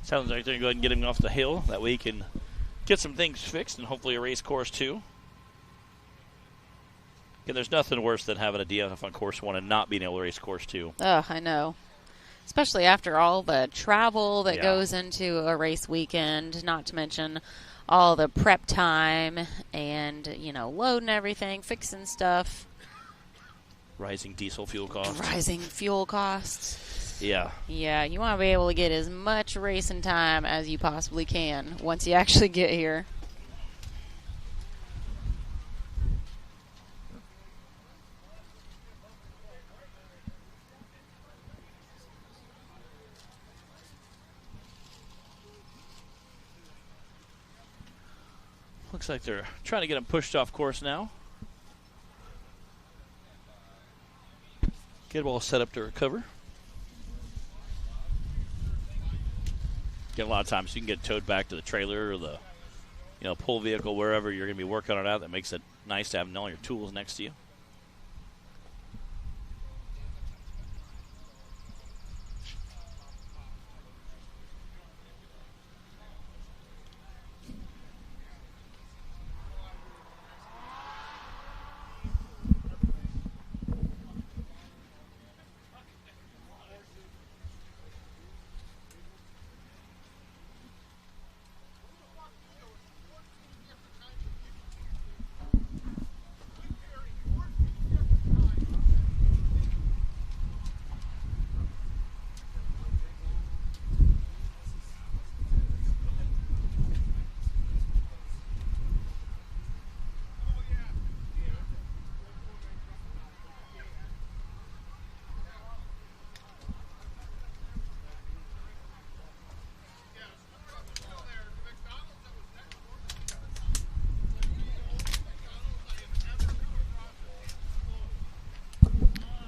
Sounds like they're going to go ahead and get him off the hill. That way he can get some things fixed and hopefully a race course too. And there's nothing worse than having a DNF on course 1 and not being able to race course 2. Oh, I know. Especially after all the travel that goes into a race weekend, not to mention all the prep time and, loading everything, fixing stuff. Rising diesel fuel costs. Rising fuel costs. Yeah. Yeah, you want to be able to get as much racing time as you possibly can once you actually get here. Looks like they're trying to get him pushed off course now. Get all set up to recover. Get a lot of times you can get towed back to the trailer or the pull vehicle, wherever you're going to be working on it out. That makes it nice to have all your tools next to you.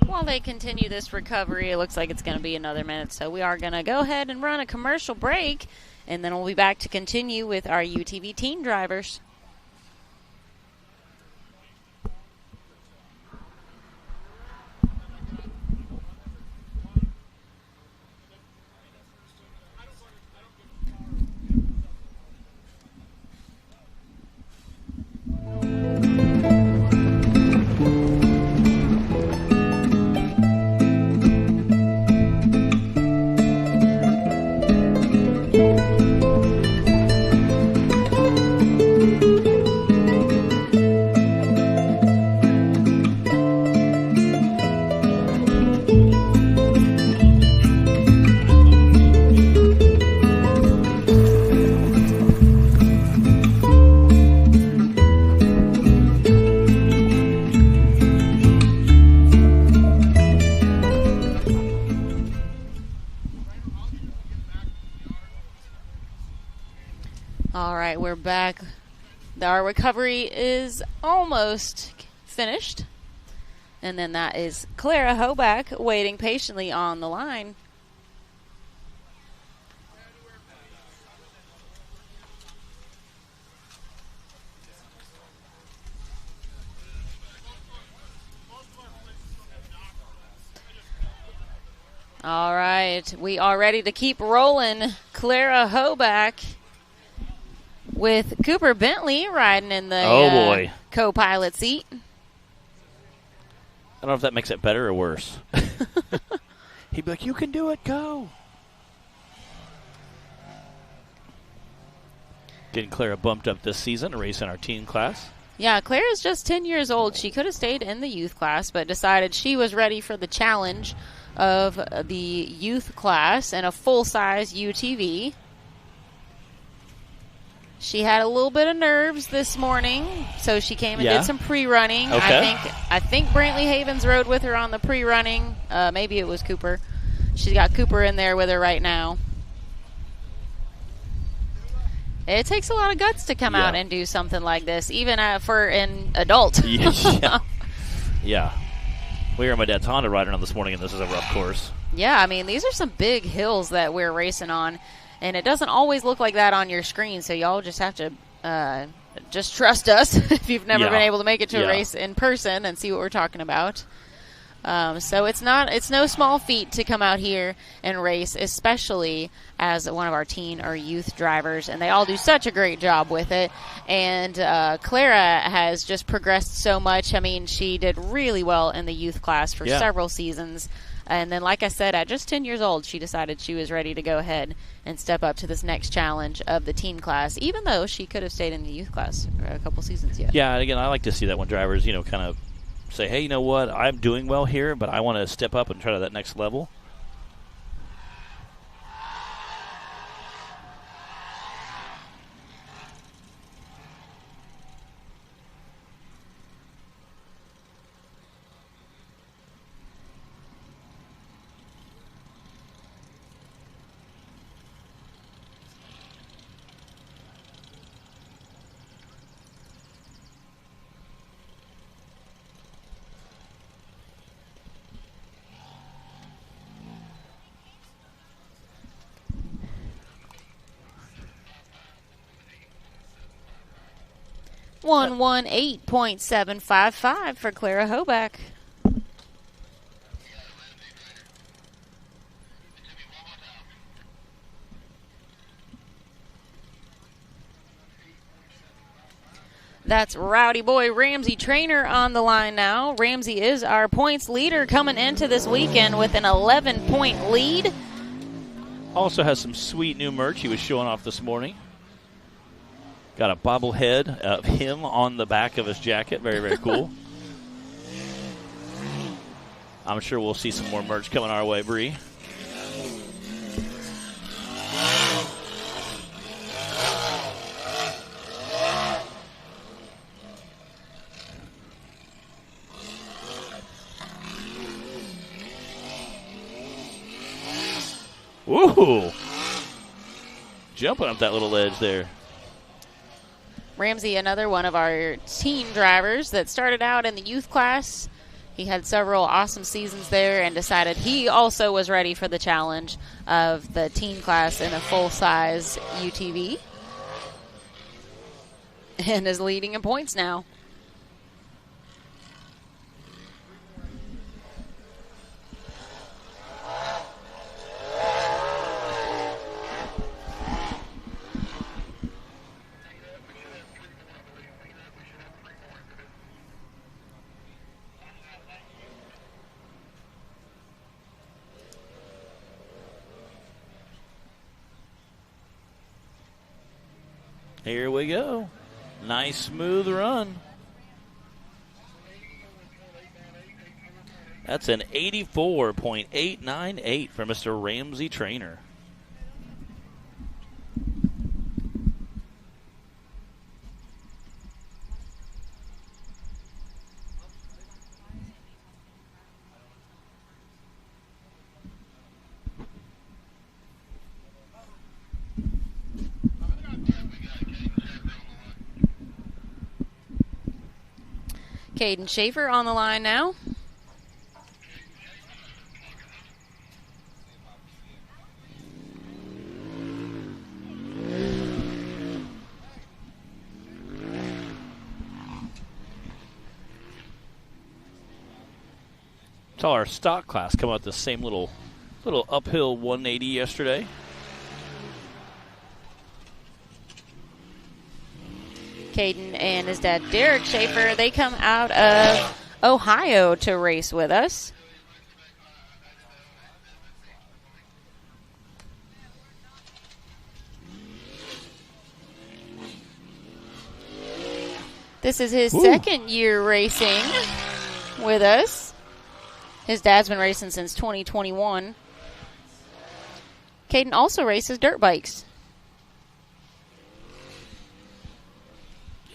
While they continue this recovery, it looks like it's going to be another minute, so we are going to go ahead and run a commercial break, and then we'll be back to continue with our UTV team drivers. All right, we're back. Our recovery is almost finished. And then that is Clara Hoback waiting patiently on the line. All right, we are ready to keep rolling. Clara Hoback with Cooper Bentley riding in the co-pilot seat. I don't know if that makes it better or worse. He'd be like, you can do it, go. Getting Clara bumped up this season to race in our teen class. Yeah, Clara's just 10 years old. She could have stayed in the youth class, but decided she was ready for the challenge of the youth class and a full-size UTV. She had a little bit of nerves this morning, so she came and did some pre-running. Okay. I think Brantley Havens rode with her on the pre-running. Maybe it was Cooper. She's got Cooper in there with her right now. It takes a lot of guts to come out and do something like this, even for an adult. Yeah. We were in my dad's Honda riding on this morning, and this is a rough course. Yeah, I mean, these are some big hills that we're racing on, and it doesn't always look like that on your screen, so y'all just have to just trust us if you've never been able to make it to a race in person and see what we're talking about. So it's no small feat to come out here and race, especially as one of our teen or youth drivers, and they all do such a great job with it. And Clara has just progressed so much. I mean, she did really well in the youth class for several seasons. And then, like I said, at just 10 years old, she decided she was ready to go ahead and step up to this next challenge of the teen class, even though she could have stayed in the youth class for a couple seasons yet. Yeah, and again, I like to see that when drivers, kind of say, hey, you know what, I'm doing well here, but I want to step up and try to that next level. .755 for Clara Hoback. That's Rowdy Boy Ramsey Trainer on the line now. Ramsey is our points leader coming into this weekend with an 11-point lead. Also has some sweet new merch he was showing off this morning. Got a bobblehead of him on the back of his jacket. Very, very cool. I'm sure we'll see some more merch coming our way, Bree. Woohoo! Jumping up that little ledge there. Ramsey, another one of our teen drivers that started out in the youth class. He had several awesome seasons there and decided he also was ready for the challenge of the teen class in a full-size UTV. And is leading in points now. Here we go. Nice, smooth run. That's an 84.898 for Mr. Ramsey Trainer. Caden Schaefer on the line now. Saw our stock class come out the same little uphill 180 yesterday. Caden and his dad, Derek Schaefer, they come out of Ohio to race with us. This is his second year racing with us. His dad's been racing since 2021. Caden also races dirt bikes.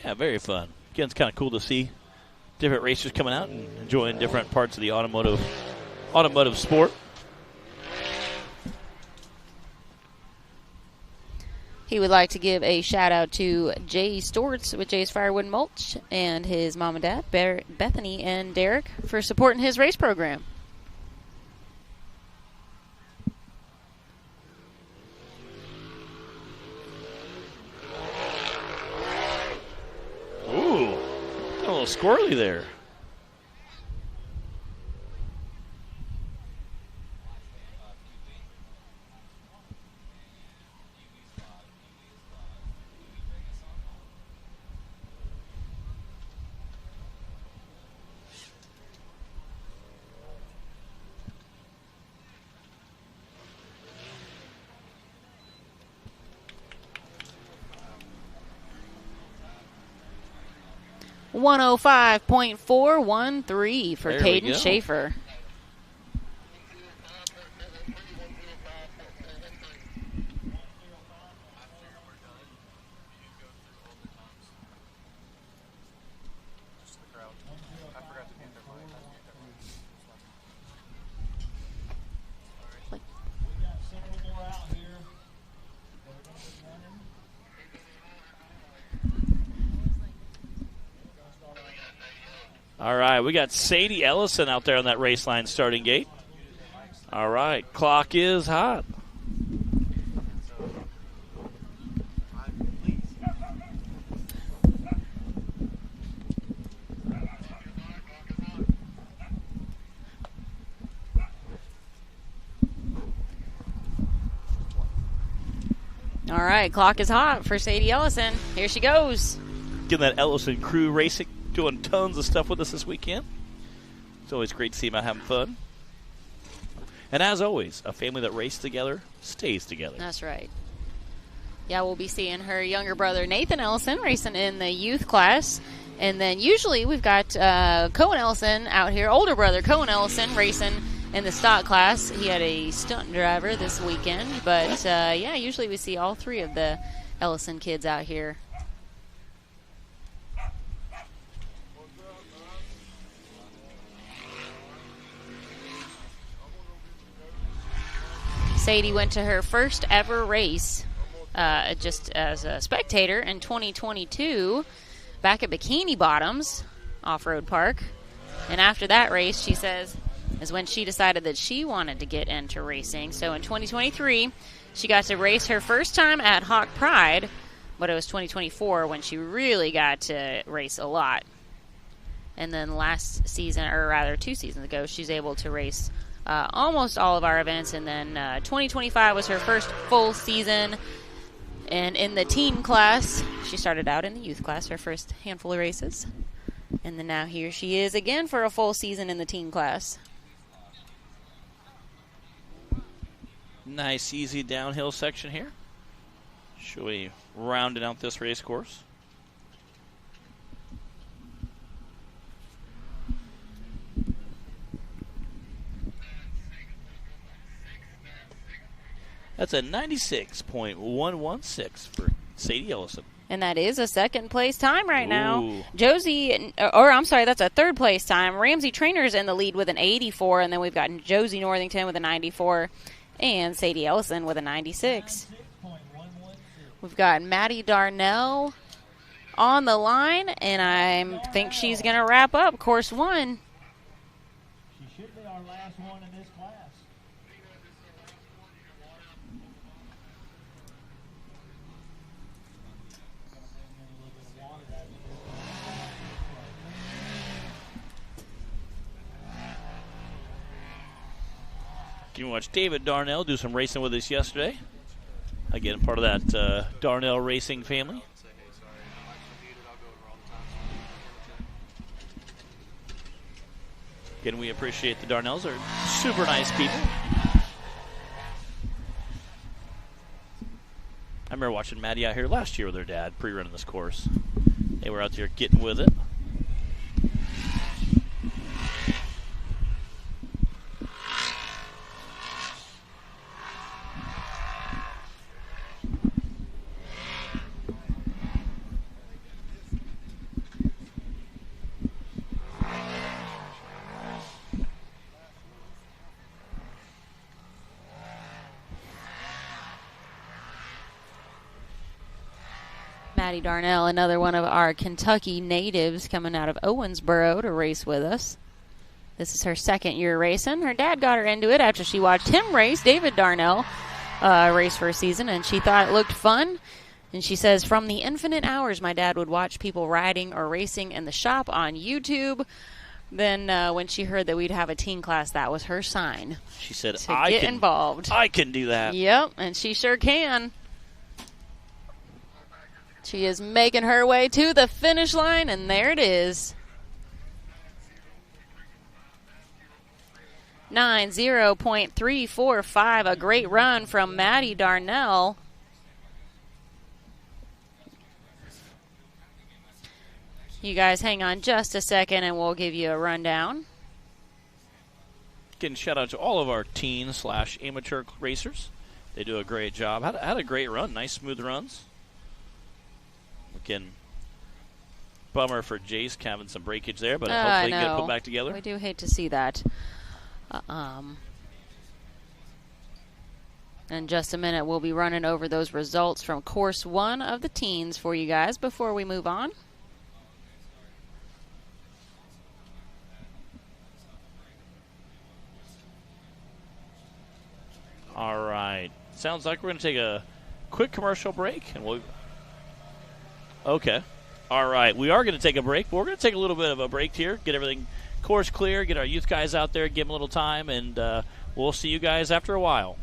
Yeah, very fun. Again, it's kind of cool to see different racers coming out and enjoying different parts of the automotive sport. He would like to give a shout out to Jay Storts with Jay's Firewood Mulch and his mom and dad, Bethany and Derek, for supporting his race program. Ooh, a little squirrely there. .413 for Caden Schaefer. All right, we got Sadie Ellison out there on that race line starting gate. All right, clock is hot. All right, clock is hot for Sadie Ellison. Here she goes. Getting that Ellison crew racing, doing tons of stuff with us this weekend. It's always great to see them out having fun. And as always, a family that races together stays together. That's right. Yeah, we'll be seeing her younger brother, Nathan Ellison, racing in the youth class. And then usually we've got Cohen Ellison out here, older brother Cohen Ellison, racing in the stock class. He had a stunt driver this weekend. But, yeah, usually we see all three of the Ellison kids out here. Sadie went to her first ever race just as a spectator in 2022 back at Bikini Bottoms Off-Road Park. And after that race, she says, is when she decided that she wanted to get into racing. So in 2023, she got to race her first time at Hawk Pride, but it was 2024 when she really got to race a lot. And then last season, or rather 2 seasons ago, she's able to race almost all of our events, and then 2025 was her first full season. And in the teen class, she started out in the youth class, her first handful of races. And then now here she is again for a full season in the teen class. Nice, easy downhill section here. Should we round out this race course? That's a 96.116 for Sadie Ellison. And that is a second place time right now. Ooh. That's a third place time. Ramsey Trainer's in the lead with an 84, and then we've got Josie Northington with a 94, and Sadie Ellison with a 96. We've got Maddie Darnell on the line, and I think she's going to wrap up course 1. She should be our last one in this class. You can watch David Darnell do some racing with us yesterday. Again, part of that Darnell Racing family. Again, we appreciate the Darnells. They're super nice people. I remember watching Maddie out here last year with her dad pre-running this course. They were out there getting with it. Maddie Darnell, another one of our Kentucky natives coming out of Owensboro to race with us. This is her second year racing. Her dad got her into it after she watched him race, David Darnell, race for a season, and she thought it looked fun. And she says, from the infinite hours my dad would watch people riding or racing in the shop on YouTube, then when she heard that we'd have a teen class, that was her sign. She said, to get involved. I can do that. Yep, and she sure can. She is making her way to the finish line, and there it is. 9:0.345, a great run from Maddie Darnell. You guys hang on just a second, and we'll give you a rundown. Again, shout out to all of our teen/amateur racers. They do a great job. Had a great run, nice smooth runs. Again, bummer for Jace having some breakage there, but hopefully get it put back together. We do hate to see that. In just a minute, we'll be running over those results from course 1 of the teens for you guys before we move on. All right. Sounds like we're going to take a quick commercial break, and we'll... Okay. All right. We are going to take a break, but we're going to take a little bit of a break here, get everything course clear, get our youth guys out there, give them a little time, and we'll see you guys after a while.